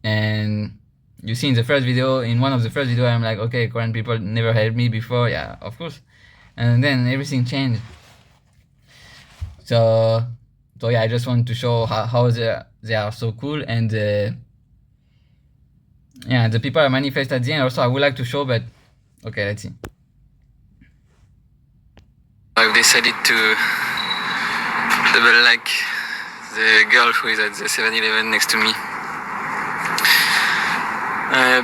And you see in the first video, in one of the first video, I'm like, okay, Korean people never helped me before, yeah, of course. And then everything changed. So yeah, I just want to show how they are so cool, and yeah, the people I manifest at the end also I would like to show, but okay, let's see. decided to double like the girl who is at the 7-Eleven next to me.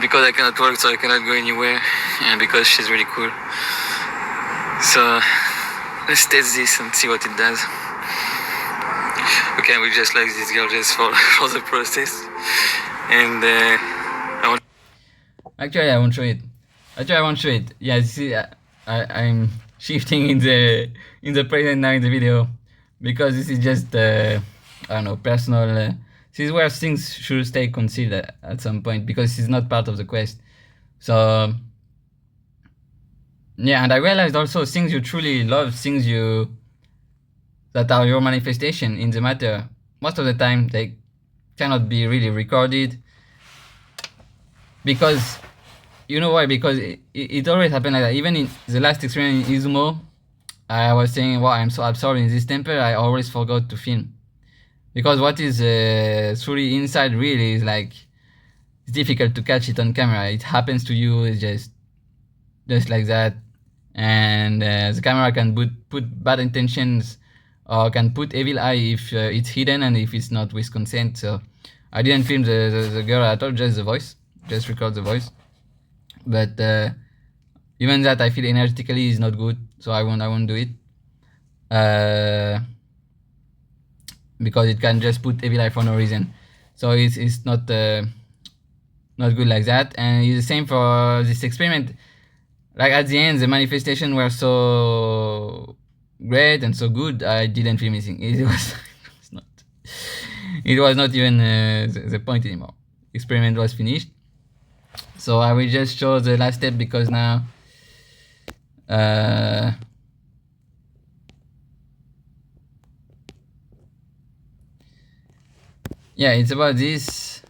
Because I cannot work, so I cannot go anywhere, and because she's really cool. So let's test this and see what it does. Okay, we just like this girl just for the process, and Actually, I won't show it. Yeah, see, I'm shifting in the present now in the video, because this is just I don't know, personal. This is where things should stay concealed at some point, because it's not part of the quest. So yeah, and I realized also things you truly love, things that are your manifestation in the matter, most of the time they cannot be really recorded, because you know why? Because it always happened like that. Even in the last experiment in Izumo, I was saying, wow, I'm so absorbed in this temple, I always forgot to film. Because what is truly inside really is like, it's difficult to catch it on camera. It happens to you, it's just like that. And the camera can put bad intentions, or can put evil eye if it's hidden and if it's not with consent. So I didn't film the girl at all, just the voice, just record the voice. But even that, I feel energetically is not good, so I won't do it. Because it can just put evil eye for no reason. So it's not good like that. And it's the same for this experiment. Like at the end, the manifestation were so great and so good, I didn't feel anything. It was not even the point anymore. Experiment was finished. So I will just show the last step, because now yeah, it's about this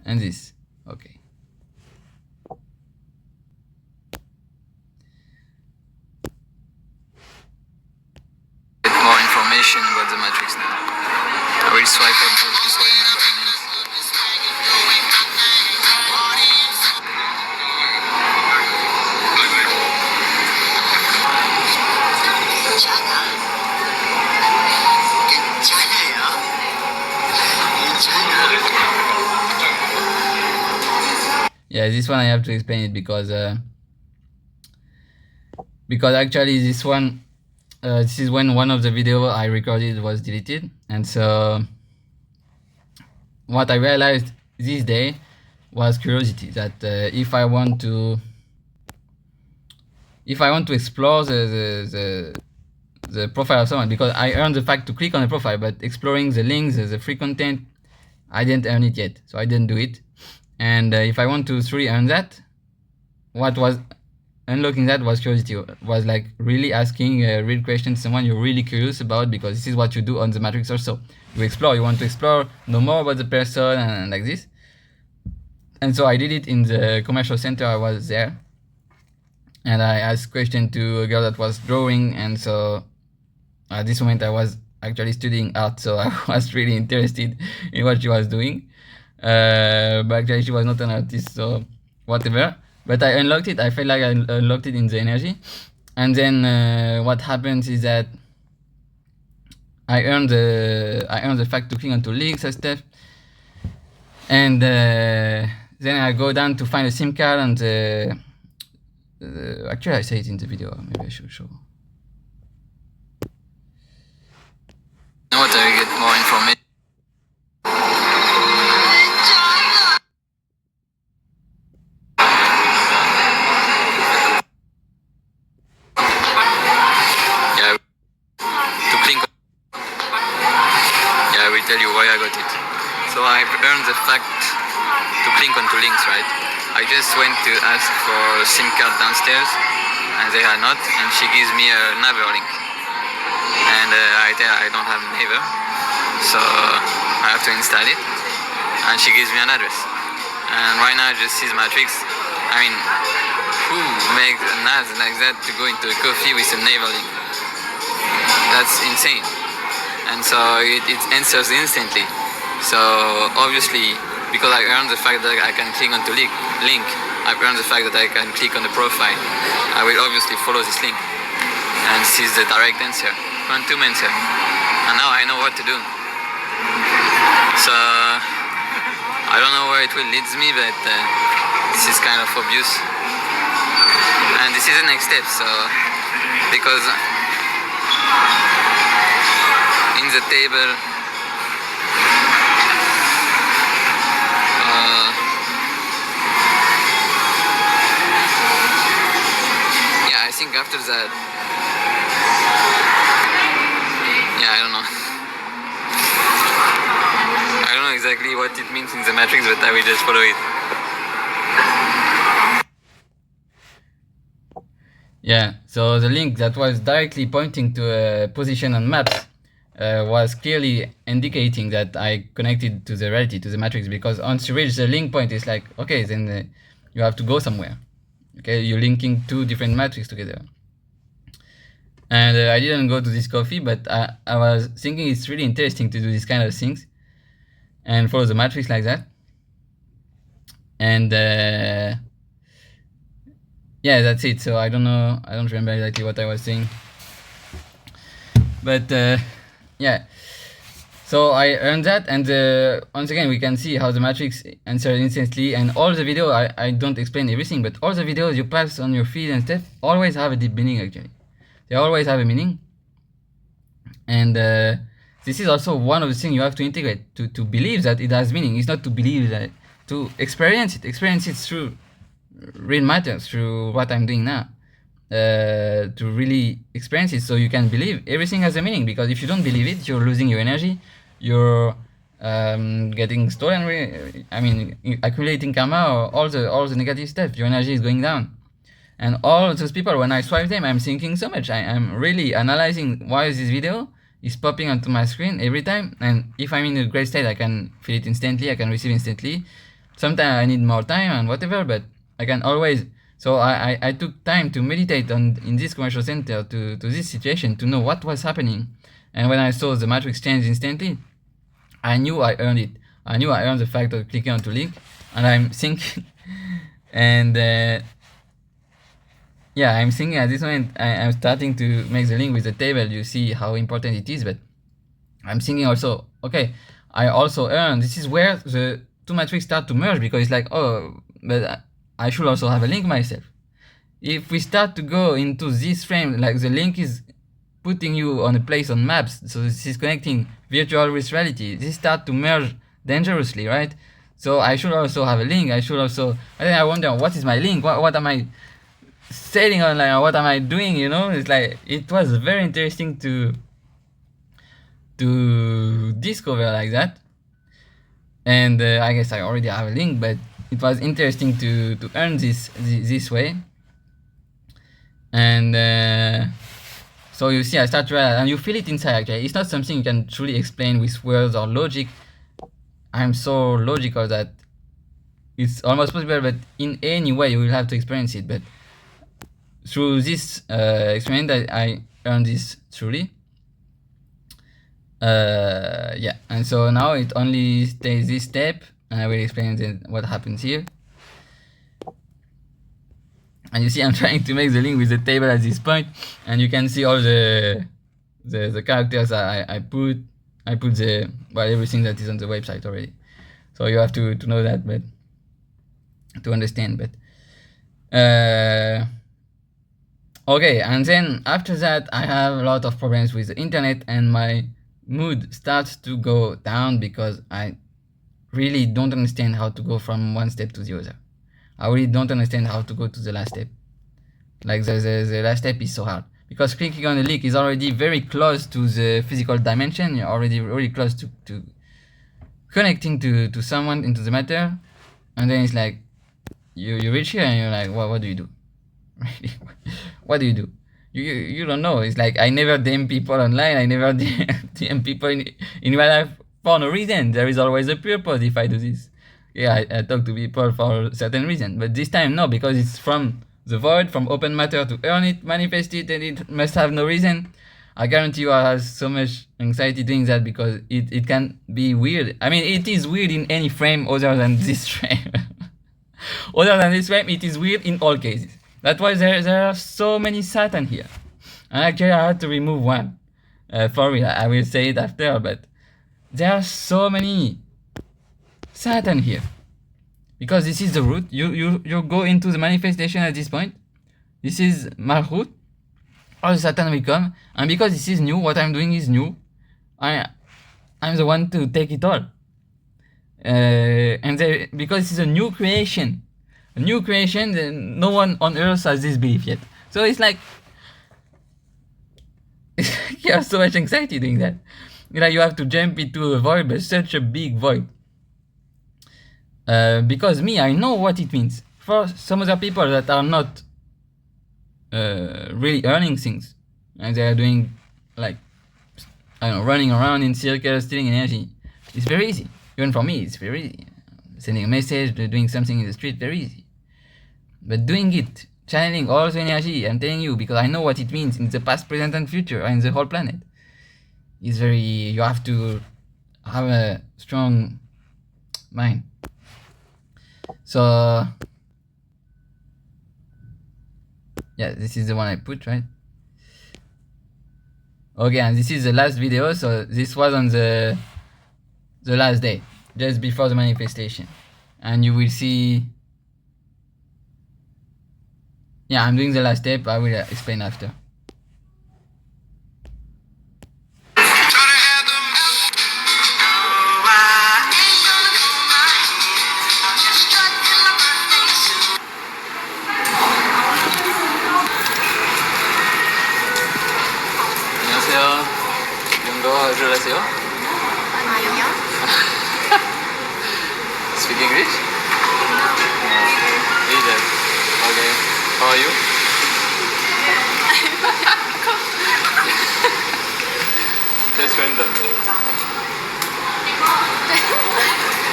and this. Okay. get more information about the matrix now. I will swipe up this way my names. Yeah, this one I have to explain it, because actually this one, this is when one of the video I recorded was deleted, and so what I realized this day was curiosity, that if I want to explore the profile of someone, because I earned the fact to click on the profile, but exploring the links, the free content, I didn't earn it yet, so I didn't do it. And if I want to truly earn that, what was unlocking that was curiosity, was like really asking real questions to someone you're really curious about, because this is what you do on the matrix also. You explore, you want to explore, know more about the person, and like this. And so I did it in the commercial center. I was there, and I asked question to a girl that was drawing, and so at this moment I was actually studying art, so I was really interested in what she was doing. But actually she was not an artist, so whatever. But I unlocked it. I felt like I unlocked it in the energy. And then what happens is that I earned the fact to click onto links and stuff. And then I go down to find a SIM card, and actually I say it in the video. Maybe I should show. Now what, I get more information. Tell you why I got it. So I've earned the fact to click onto links, right? I just went to ask for a SIM card downstairs, and they had not, and she gives me a Naver link. And I tell her I don't have Naver, so I have to install it, and she gives me an address. And right now I just see the matrix. I mean, who makes an ad like that to go into a coffee with a Naver link? That's insane. And so it answers instantly. So obviously, because I earned the fact that I can click onto link, I've earned the fact that I can click on the profile. I will obviously follow this link. And this is the direct answer, quantum answer. And now I know what to do. So I don't know where it will lead me, but this is kind of obvious. And this is the next step. So because in the table, yeah, I think after that, yeah, I don't know. I don't know exactly what it means in the matrix, but I will just follow it. Yeah, so the link that was directly pointing to a position on maps was clearly indicating that I connected to the reality, to the matrix, because once you reach the link point, it's like, okay, then you have to go somewhere. Okay, you're linking two different matrices together. And I didn't go to this coffee, but I was thinking it's really interesting to do these kind of things and follow the matrix like that. And yeah, that's it. So I don't know, I don't remember exactly what I was saying, but yeah, so I earned that. And once again, we can see how the matrix answered instantly. And all the video, I don't explain everything, but all the videos you pass on your feed and stuff always have a deep meaning. Actually, they always have a meaning. And this is also one of the things you have to integrate, to believe that it has meaning. It's not to believe that, to experience it through real matter, through what I'm doing now, to really experience it, so you can believe everything has a meaning. Because if you don't believe it, you're losing your energy, you're getting stolen, I mean, accumulating karma, or all the negative stuff. Your energy is going down. And all those people, when I swipe them, I'm thinking so much. I'm really analyzing why this video is popping onto my screen every time. And if I'm in a great state, I can feel it instantly, I can receive instantly. Sometimes I need more time and whatever, but I can always. So I took time to meditate in this commercial center, to this situation, to know what was happening. And when I saw the matrix change instantly, I knew I earned it. I knew I earned the fact of clicking onto link. And I'm thinking, and yeah, I'm thinking at this moment, I'm starting to make the link with the table. You see how important it is, but I'm thinking also, okay, I also earned. This is where the two matrix start to merge, because it's like, oh, but I should also have a link myself. If we start to go into this frame, like the link is putting you on a place on maps, so this is connecting virtual with reality. This start to merge dangerously, right? So I should also have a link. I should also. And then I wonder, what is my link? What am I selling online? Or what am I doing? You know, it's like, it was very interesting to discover like that. And I guess I already have a link, but it was interesting to earn this way. And so you see, I start to realize, and you feel it inside. Actually, it's not something you can truly explain with words or logic. I'm so logical that it's almost possible, but in any way you will have to experience it. But through this experience, I earned this truly. Yeah, and so now it only stays this step, and I will explain what happens here. And you see, I'm trying to make the link with the table at this point, and you can see all the characters I put the, well, everything that is on the website already. So you have to know that, but to understand. But okay, and then after that, I have a lot of problems with the internet, and my mood starts to go down because I really don't understand how to go from one step to the other. I really don't understand how to go to the last step. Like the last step is so hard, because clicking on the link is already very close to the physical dimension. You're already really close to connecting to someone, into the matter. And then it's like you reach here and you're like, what do you do? What do you do? You don't know. It's like, I never DM people online. I never DM people in my life for no reason. There is always a purpose if I do this. Yeah, I talk to people for a certain reason, but this time no, because it's from the void, from open matter, to earn it, manifest it, and it must have no reason. I guarantee you I have so much anxiety doing that, because it can be weird. I mean, it is weird in any frame other than this frame. Other than this frame, it is weird in all cases. That's why there are so many Satan here. And actually, I had to remove one. For real, I will say it after, but there are so many Satan here. Because this is the root. You go into the manifestation at this point. This is my root. All Satan will come. And because this is new, what I'm doing is new. I'm the one to take it all. Because it's a new creation. A new creation, then no one on earth has this belief yet. So it's like you have so much anxiety doing that. Like you have to jump into a void, but such a big void. Because me, I know what it means. For some other people that are not really earning things, and they are doing like, I don't know, running around in circles, stealing energy, it's very easy. Even for me, it's very easy. Sending a message, doing something in the street, very easy. But doing it, channeling all the energy, I'm telling you, because I know what it means in the past, present, and future, and the whole planet. It's very, you have to have a strong mind. So, yeah, this is the one I put, right? Okay, and this is the last video, so this was on the last day, just before the manifestation. And you will see, yeah, I'm doing the last step, I will explain after. Realisation. Speak English? Either. Okay. How are you? Just random.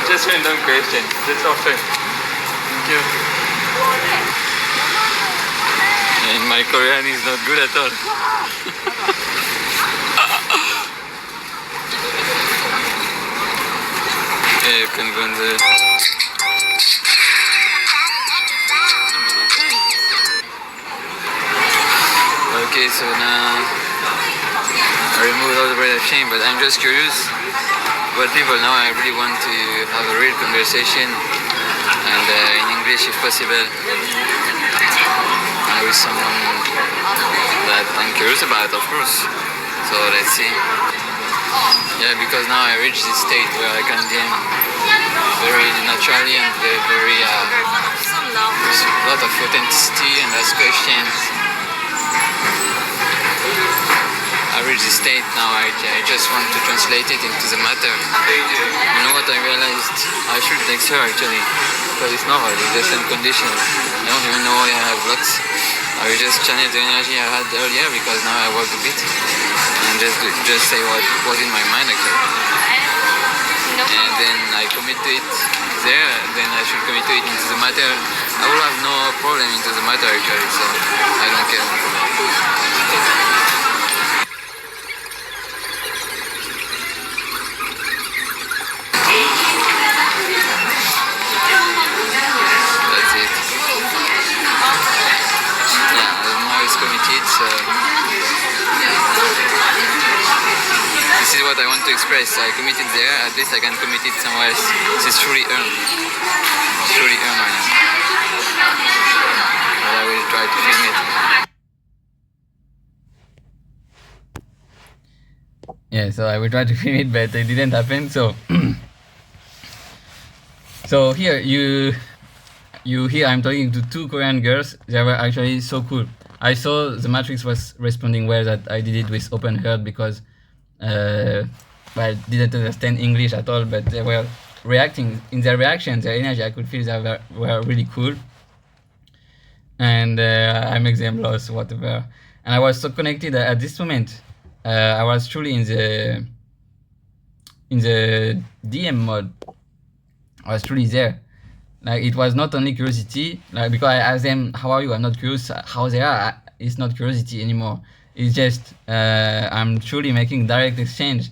Just random question. That's all fine. Thank you. And my Korean is not good at all. Yeah, you can go in the... Okay, so now I removed all the breath of shame, but I'm just curious about people now. I really want to have a real conversation, and in English if possible, with someone that I'm curious about, of course. So let's see. Yeah, because now I reach this state where I can DM very naturally and very with a lot of authenticity and ask questions. I reach this state now, I just want to translate it into the matter. You know what I realized? I should text her actually, because it's normal, it's just unconditional. I don't even know why I have blocks. I will just channel the energy I had earlier, because now I work a bit and just say what was in my mind actually. And then I commit to it there, then I should commit to it into the matter. I will have no problem into the matter actually, so I don't care. That's it. Yeah, now it's committed, so this is what I want to express. I committed there, at least I can commit it somewhere else. This is truly earned. It's truly earned right now. But I will try to film it. Yeah, so I will try to film it, but it didn't happen, so... So here, you hear I'm talking to two Korean girls. They were actually so cool. I saw the Matrix was responding well, that I did it with open heart, because I didn't understand English at all, but they were reacting. In their reactions, their energy, I could feel they were really cool. And I make them lost, whatever. And I was so connected at this moment. I was truly in the DM mode. I was truly there. Like, it was not only curiosity, like, because I asked them, how are you? I'm not curious how they are. It's not curiosity anymore. It's just, I'm truly making direct exchange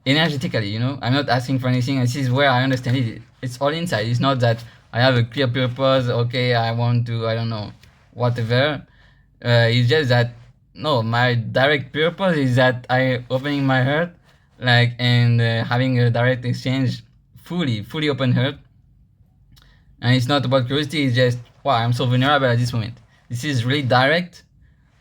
energetically, you know? I'm not asking for anything. This is where I understand it. It's all inside. It's not that I have a clear purpose, okay, I want to, I don't know, whatever. It's just that no, my direct purpose is that I opening my heart, like, and having a direct exchange, fully open heart. And it's not about curiosity, it's just, wow, I'm so vulnerable at this moment. This is really direct.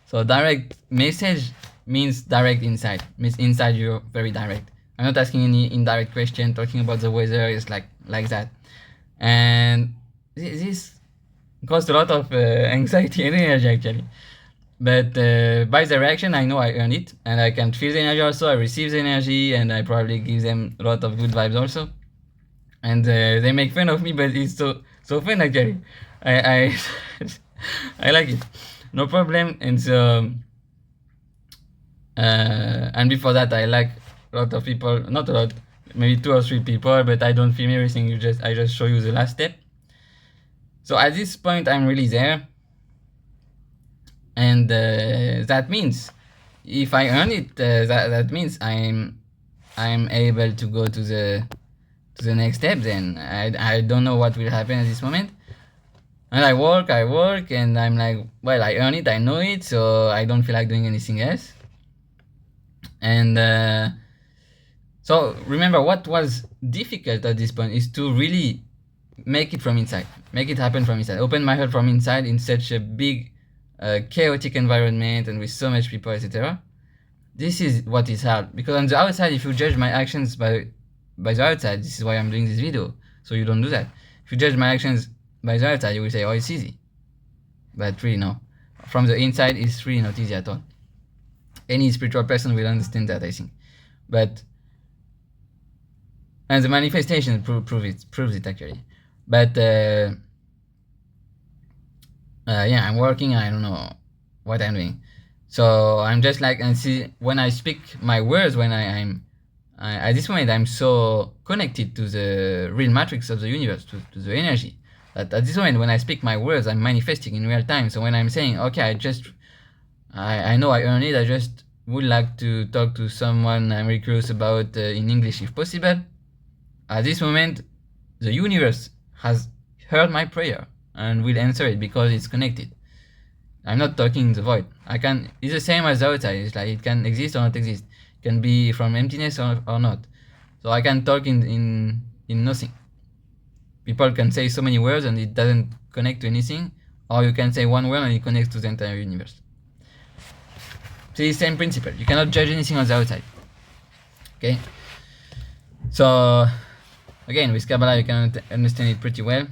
So direct message means direct inside. Means inside you're very direct. I'm not asking any indirect question, talking about the weather, it's like that. And this caused a lot of anxiety and energy actually. But by the reaction, I know I earn it, and I can feel the energy also. I receive the energy, and I probably give them a lot of good vibes also. And they make fun of me, but it's so fun actually. I I like it, no problem. And so and before that, I like a lot of people, not a lot, maybe 2 or 3 people, but I don't film everything. I just show you the last step. So at this point, I'm really there. And that means if I earn it, that means I'm able to go to the next step. Then I don't know what will happen at this moment. And I work, and I'm like, well, I earn it, I know it, so I don't feel like doing anything else. And so remember, what was difficult at this point is to really make it from inside, make it happen from inside, open my heart from inside in such a big chaotic environment and with so much people, etc. This is what is hard, because on the outside, if you judge my actions by the outside, this is why I'm doing this video, so you don't do that. If you judge my actions by the outside, you will say, oh, it's easy. But really, no. From the inside, it's really not easy at all. Any spiritual person will understand that, I think. But and the manifestation proves it actually. But yeah, I'm working. I don't know what I'm doing. So I'm just like, and see, when I speak my words, when I'm at this moment, I'm so connected to the real matrix of the universe, to the energy, that at this moment, when I speak my words, I'm manifesting in real time. So when I'm saying, okay, I know I earn it, I just would like to talk to someone I'm really curious about in English if possible. At this moment, the universe has heard my prayer and will answer it because it's connected. I'm not talking in the void. It's the same as the outside. It's like it can exist or not exist. It can be from emptiness or not. So I can talk in nothing. People can say so many words and it doesn't connect to anything, or you can say one word and it connects to the entire universe. So it's the same principle. You cannot judge anything on the outside. Okay? So again, with Kabbalah, you can understand it pretty well.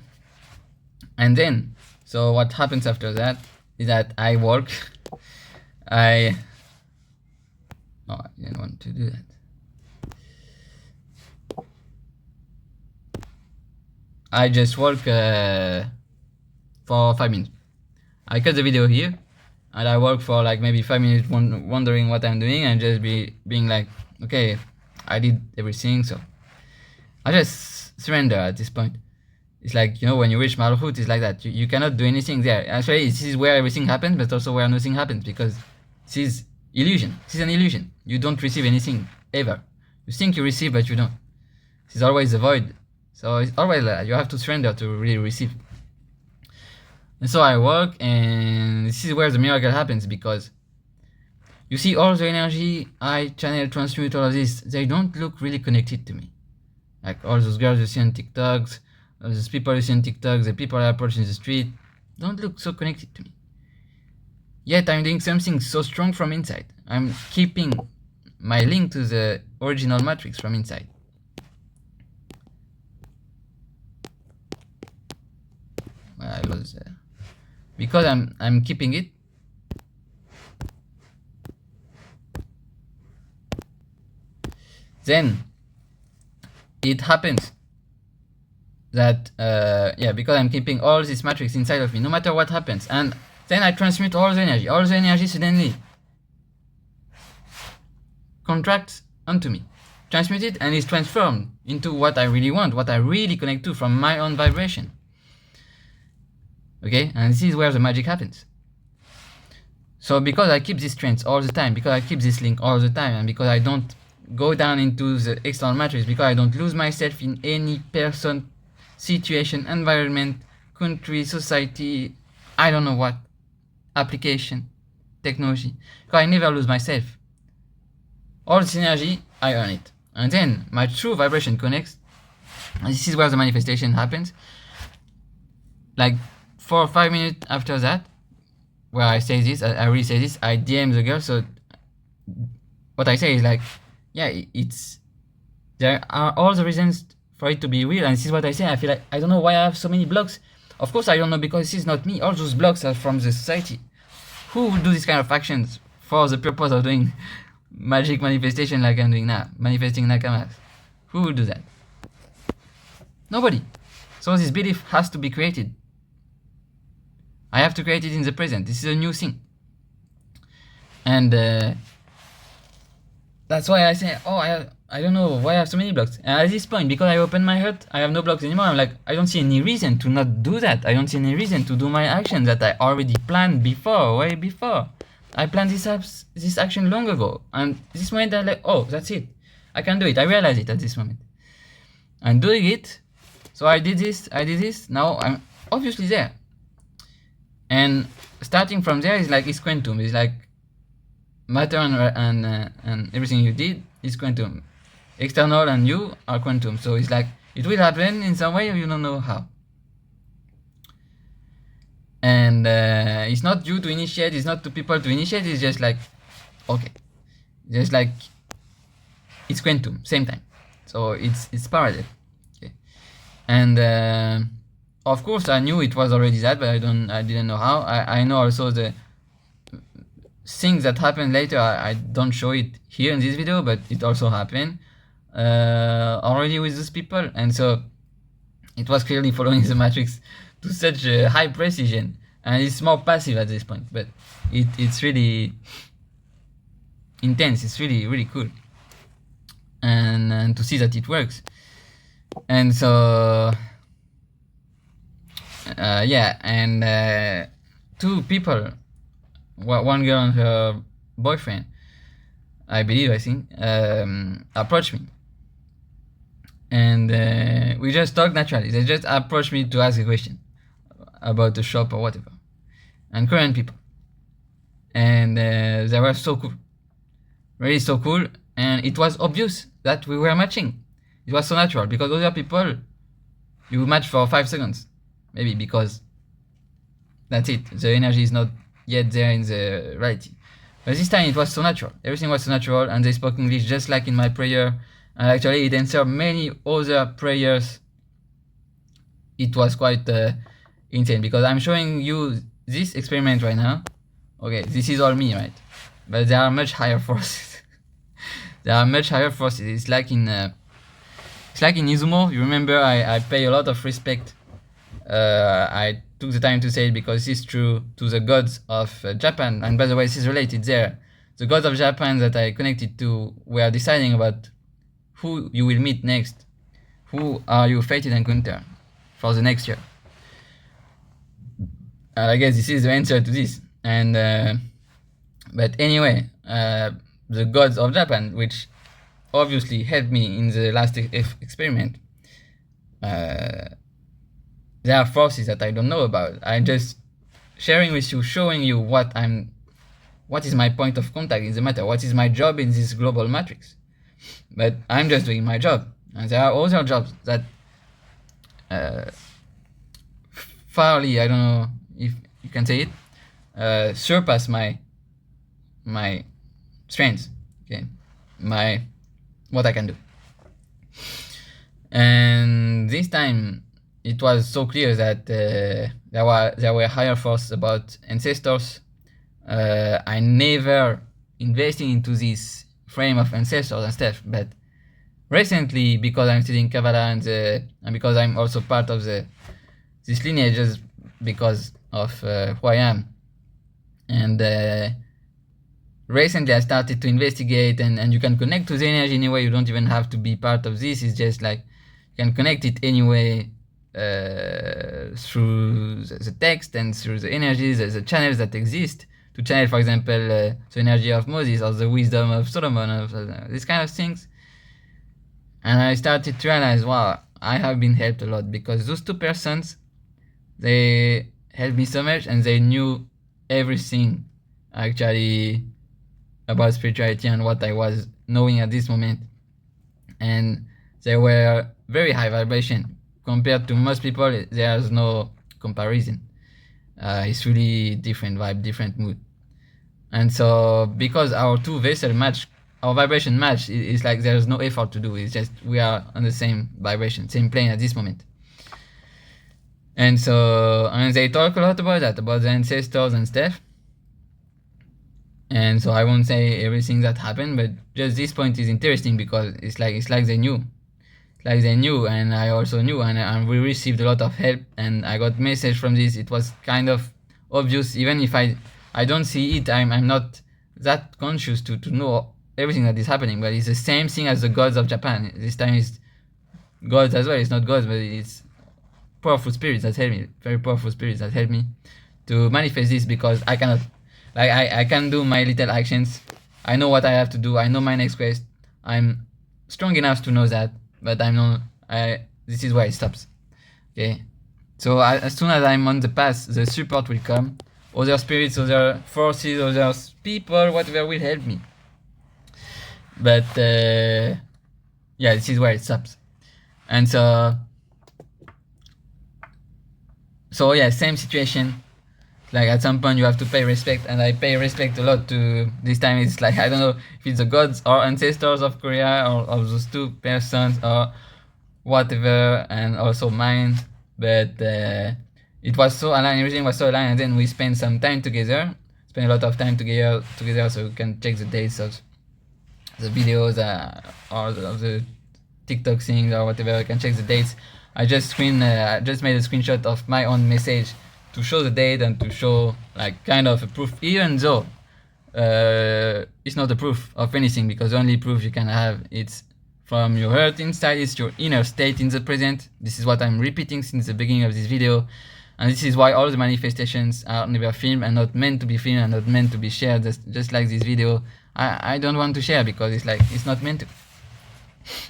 And then, so what happens after that is that I work. I didn't want to do that. I just work for 5 minutes. I cut the video here, and I work for like maybe 5 minutes, wondering what I'm doing, and just being like, okay, I did everything, so I just surrender at this point. It's like, when you reach Malchut, it's like that. You cannot do anything there. Actually, this is where everything happens, but also where nothing happens, because this is illusion. This is an illusion. You don't receive anything, ever. You think you receive, but you don't. This is always the void. So it's always like that. You have to surrender to really receive. And so I work, and this is where the miracle happens, because you see all the energy I channel, transmute, all of this, they don't look really connected to me. Like all those girls you see on TikToks, those people you see on TikTok, the people I approach in the street, don't look so connected to me. Yet I'm doing something so strong from inside. I'm keeping my link to the original matrix from inside. Well, I was because I'm keeping it. Then it happens that because I'm keeping all this matrix inside of me, no matter what happens, and then I transmute all the energy suddenly contracts onto me, transmute it, and is transformed into what I really want, what I really connect to from my own vibration. Okay, and this is where the magic happens. So because I keep this trance all the time, because I keep this link all the time, and because I don't go down into the external matrix, because I don't lose myself in any person, situation, environment, country, society, I don't know what, application, technology, because I never lose myself. All this energy, I earn it. And then my true vibration connects, and this is where the manifestation happens. Like 4 or 5 minutes after that, where I say this, I really say this, I DM the girl. So what I say is like, yeah, there are all the reasons for it to be real, and this is what I say. I feel like I don't know why I have so many blocks. Of course I don't know, because this is not me. All those blocks are from the society. Who would do this kind of actions for the purpose of doing magic manifestation like I'm doing now, manifesting Nakamas? Who would do that? Nobody. So this belief has to be created. I have to create it in the present. This is a new thing. And that's why I say, oh, I don't know why I have so many blocks. And at this point, because I open my heart, I have no blocks anymore. I'm like, I don't see any reason to not do that. I don't see any reason to do my action that I already planned before, way before. I planned this action long ago. And this moment I'm like, oh, that's it. I can do it. I realize it at this moment. I'm doing it. So I did this. Now I'm obviously there. And starting from there is like, it's quantum. It's like matter and everything you did is quantum. External and you are quantum. So it's like, it will happen in some way, you don't know how. And it's not you to initiate, it's not to people to initiate, it's just like, okay. Just like, it's quantum, same time. So it's parallel. Okay. And of course I knew it was already that, but I didn't know how. I know also the things that happen later. I don't show it here in this video, but it also happened already with those people. And so it was clearly following the matrix to such a high precision, and it's more passive at this point, but it's really intense. It's really cool, and to see that it works. And so yeah, and two people, one girl and her boyfriend, I think, approached me. And we just talked naturally. They just approached me to ask a question about the shop or whatever. And Korean people. And they were so cool. Really so cool. And it was obvious that we were matching. It was so natural, because other people, you match for 5 seconds. Maybe because that's it. The energy is not yet there in the reality. But this time it was so natural. Everything was so natural, and they spoke English just like in my prayer. And actually it answered many other prayers. It was quite insane, because I'm showing you this experiment right now. Okay, this is all me, right? But there are much higher forces. There are much higher forces. It's like in Izumo. You remember I pay a lot of respect. I took the time to say it because it's true to the gods of Japan. And by the way, this is related there. The gods of Japan that I connected to were deciding about who you will meet next. Who are you fated encounter for the next year? I guess this is the answer to this. And but anyway, the gods of Japan, which obviously helped me in the last experiment, there are forces that I don't know about. I'm just sharing with you, showing you what is my point of contact in the matter, what is my job in this global matrix. But I'm just doing my job, and there are other jobs that fairly, I don't know if you can say it, surpass my strengths, okay, what I can do. And this time it was so clear that there were higher forces about ancestors. I never invested into this frame of ancestors and stuff, but recently, because I'm studying Kabbalah and because I'm also part of this lineage, just because of who I am, and recently I started to investigate, and you can connect to the energy anyway. You don't even have to be part of this. It's just like you can connect it anyway through the text and through the energies, the channels that exist. To channel, for example, the energy of Moses or the wisdom of Solomon, of these kind of things. And I started to realize, wow, I have been helped a lot, because those two persons, they helped me so much, and they knew everything actually about spirituality and what I was knowing at this moment. And they were very high vibration. Compared to most people, there's no comparison. It's really different vibe, different mood. And so because our two vessels match, our vibration match, it's like there's no effort to do. It's just we are on the same vibration, same plane at this moment. And so, and they talk a lot about that, about the ancestors and stuff. And so I won't say everything that happened, but just this point is interesting because it's like they knew. Like they knew, and I also knew, and we received a lot of help, and I got message from this. It was kind of obvious, even if I don't see it, I'm not that conscious to know everything that is happening, but it's the same thing as the gods of Japan. This time it's gods as well. It's not gods, but it's powerful spirits that help me, very powerful spirits that help me to manifest this, because I cannot, like I can do my little actions. I know what I have to do. I know my next quest. I'm strong enough to know that, but I'm not. This is where it stops. Okay, so as soon as I'm on the path, the support will come. Other spirits, other forces, other people, whatever will help me. But yeah, this is where it stops. And so yeah, same situation. Like at some point you have to pay respect, and I pay respect a lot to, this time it's like, I don't know if it's the gods or ancestors of Korea or of those two persons or whatever, and also mine, but it was so aligned, everything was so aligned, and then we spent some time together, spent a lot of time together so we can check the dates of the videos or of the TikTok things or whatever. We can check the dates. I just made a screenshot of my own message to show the date and to show like kind of a proof, even though it's not a proof of anything, because the only proof you can have, it's from your heart inside, it's your inner state in the present. This is what I'm repeating since the beginning of this video, and this is why all the manifestations are never filmed and not meant to be filmed and not meant to be shared. Just like this video, I don't want to share because it's like, it's not meant to.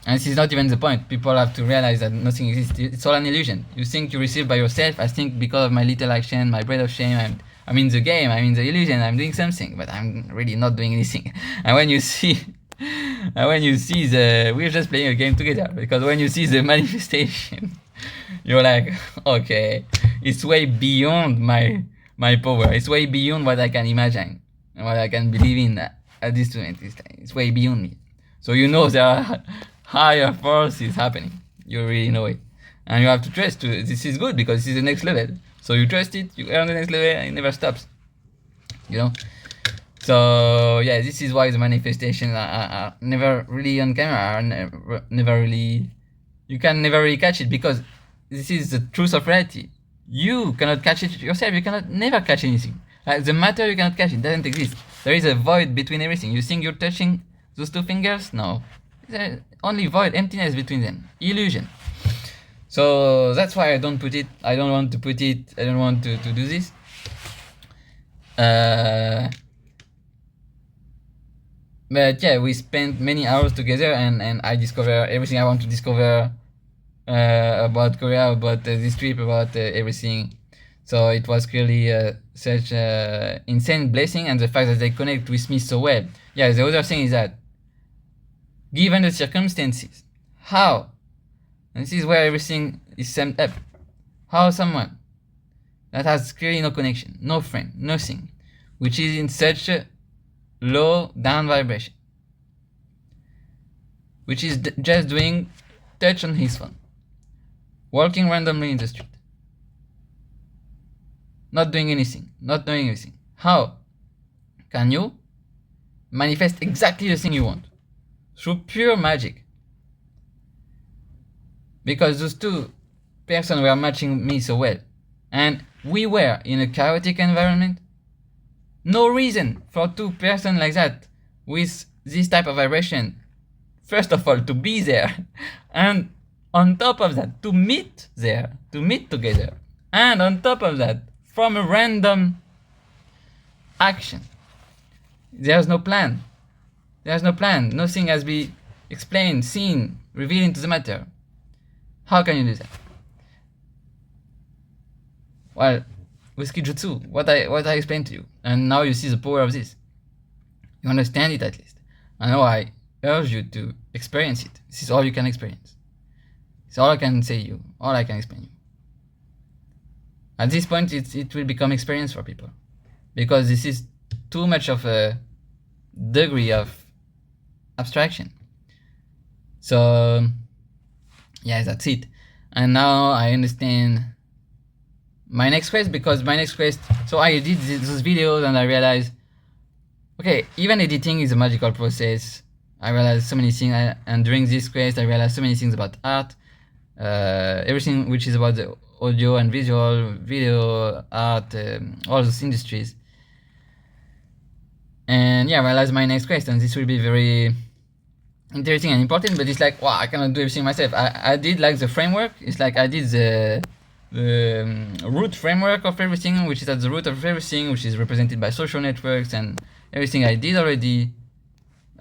And this is not even the point. People have to realize that nothing exists. It's all an illusion. You think you receive by yourself. I think because of my little action, my breath of shame, I'm in the game, I'm in the illusion, I'm doing something, but I'm really not doing anything. And when you see we're just playing a game together, because when you see the manifestation, you're like, okay, it's way beyond my power. It's way beyond what I can imagine and what I can believe in at this moment. It's way beyond me. So you know there are higher forces happening. You really know it. And you have to trust to it. This is good because this is the next level. So you trust it, you earn the next level, and it never stops. You know? So yeah, this is why the manifestations are never really on camera, are never really, you can never really catch it, because this is the truth of reality. You cannot catch it yourself. You cannot never catch anything. Like the matter, you cannot catch it. It doesn't exist. There is a void between everything. You think you're touching those two fingers? No. There's only void, emptiness between them. Illusion. So that's why I don't put it. I don't want to put it. I don't want to do this. But yeah, we spent many hours together, and I discovered everything I want to discover about Korea, about this trip, about everything. So it was clearly such an insane blessing, and the fact that they connect with me so well. Yeah, the other thing is that, given the circumstances, how, and this is where everything is summed up, how someone that has clearly no connection, no friend, nothing, which is in such a low down vibration, which is just doing touch on his phone, walking randomly in the street, not doing anything, not knowing anything, how can you manifest exactly the thing you want through pure magic? Because those two persons were matching me so well, and we were in a chaotic environment. No reason for two persons like that with this type of vibration, first of all, to be there, and on top of that, to meet there, to meet together, and on top of that, from a random action. There's no plan. There's no plan. Nothing has been explained, seen, revealed into the matter. How can you do that? Well, with Kijutsu, what I explained to you, and now you see the power of this. You understand it at least. And now I urge you to experience it. This is all you can experience. It's all I can say you, all I can explain you. At this point, it will become experience for people, because this is too much of a degree of abstraction. So yeah, that's it. And now I understand my next quest, because my next quest, so I did those videos and I realized, okay, even editing is a magical process. I realized so many things, and during this quest I realized so many things about art, everything which is about the audio and visual, video, art, all those industries. And yeah, I realized my next quest, and this will be very interesting and important, but it's like, wow, I cannot do everything myself. I did like the framework. It's like I did the root framework of everything, which is at the root of everything, which is represented by social networks and everything I did already.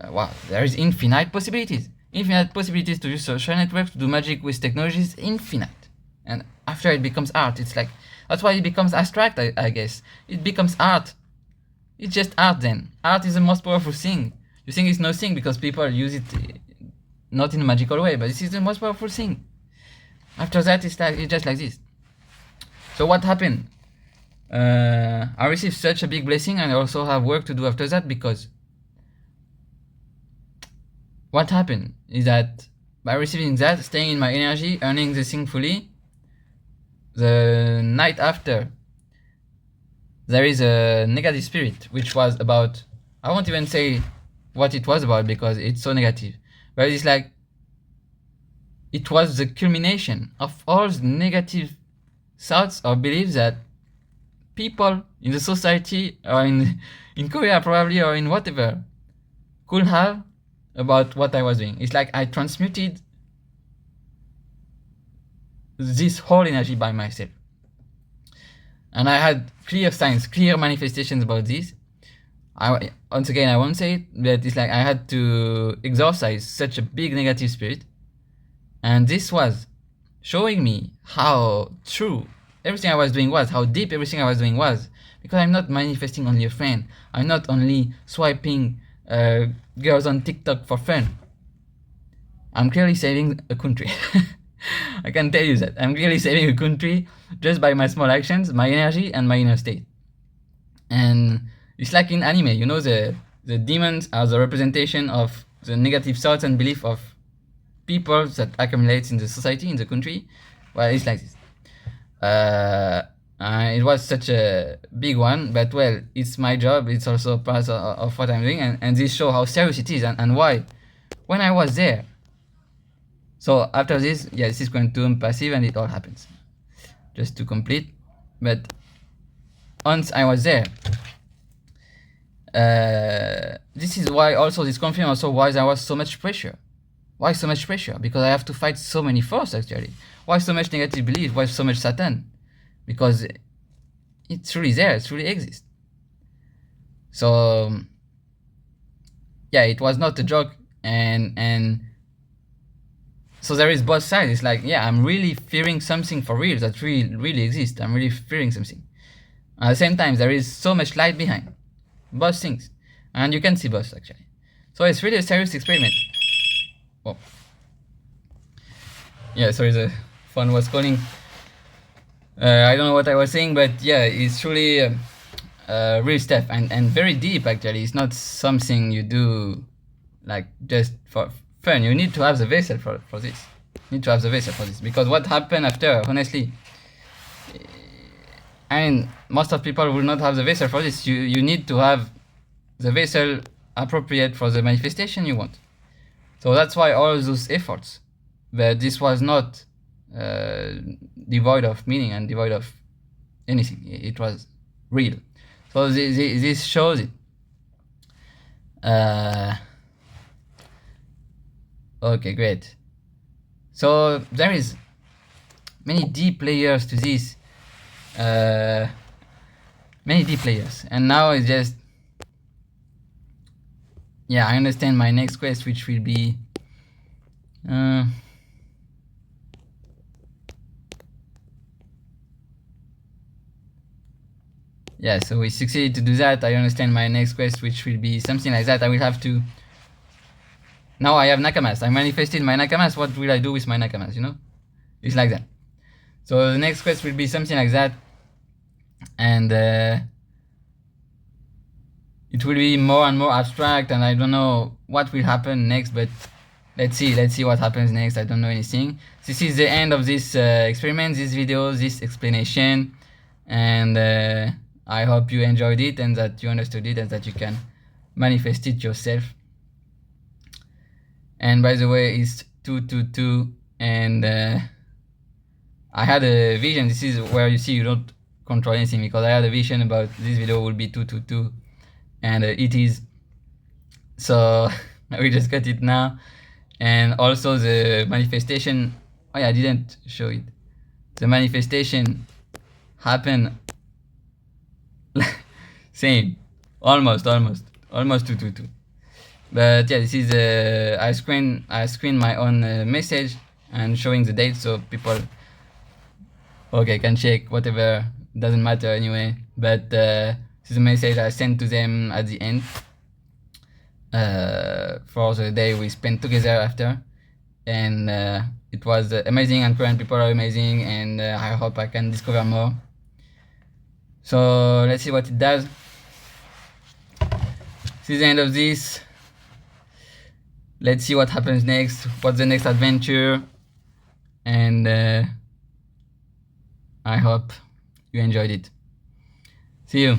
Wow, there is infinite possibilities. Infinite possibilities to use social networks to do magic with technologies, infinite. And after it becomes art, it's like, that's why it becomes abstract, I guess. It becomes art. It's just art then. Art is the most powerful thing. You think it's nothing because people use it not in a magical way, but this is the most powerful thing. After that, it's just like this. So what happened? I received such a big blessing, and I also have work to do after that, because what happened is that by receiving that, staying in my energy, earning the thing fully, the night after, there is a negative spirit, which was about, I won't even say what it was about because it's so negative, but it's like, it was the culmination of all the negative thoughts or beliefs that people in the society, or in Korea probably, or in whatever, could have about what I was doing. It's like I transmuted this whole energy by myself. And I had clear signs, clear manifestations about this. Once again, I won't say it, but it's like I had to exorcise such a big negative spirit. And this was showing me how true everything I was doing was, how deep everything I was doing was. Because I'm not manifesting only a friend. I'm not only swiping girls on TikTok for fun. I'm clearly saving a country. I can tell you that. I'm clearly saving a country just by my small actions, my energy, and my inner state. And it's like in anime, you know, the demons are the representation of the negative thoughts and belief of people that accumulates in the society, in the country. Well, it's like this. It was such a big one, but well, it's my job. It's also part of what I'm doing, and this shows how serious it is, and why. When I was there, so after this, yeah, this is quantum passive, and it all happens. Just to complete, but once I was there, this is why also this confirms also why there was so much pressure. Why so much pressure? Because I have to fight so many forces actually. Why so much negative belief? Why so much Satan? Because it's really there, it really exists. So yeah, it was not a joke, and so there is both sides. It's like, yeah, I'm really fearing something for real that really exists. I'm really fearing something. At the same time, there is so much light behind both things, and you can see both actually. So it's really a serious experiment. Oh, yeah, sorry, the phone was calling. I don't know what I was saying, but yeah, it's truly real stuff, and very deep actually. It's not something you do like just for fun. You need to have the vessel for this. You need to have the vessel for this, because what happened after, honestly, I mean, most of people will not have the vessel for this. You need to have the vessel appropriate for the manifestation you want. So that's why all those efforts. But this was not devoid of meaning and devoid of anything. It was real. So this shows it. Okay, great. So there is many deep layers to this. Many deep layers. And now it's just, yeah, I understand my next quest, which will be yeah, so we succeeded to do that. I understand my next quest, which will be something like that. I will have to. Now I have Nakamas. I manifested my Nakamas. What will I do with my Nakamas? You know, it's like that. So the next quest will be something like that, and it will be more and more abstract, and I don't know what will happen next, but let's see what happens next. I don't know anything. This is the end of this experiment, this video, this explanation, and I hope you enjoyed it and that you understood it and that you can manifest it yourself. And by the way, it's 222, and I had a vision. This is where you see you don't control anything, because I had a vision about this video will be 222, and it is. So we just got it now. And also the manifestation, oh yeah, I didn't show it. The manifestation happened same, almost 222. But yeah, this is I screen my own message and showing the date, so people can check whatever, doesn't matter anyway. But this is a message I sent to them at the end for the day we spent together after, and it was amazing, and Korean people are amazing, and I hope I can discover more. So let's see what it does. This is the end of this. Let's see what happens next, what's the next adventure, and I hope you enjoyed it. See you.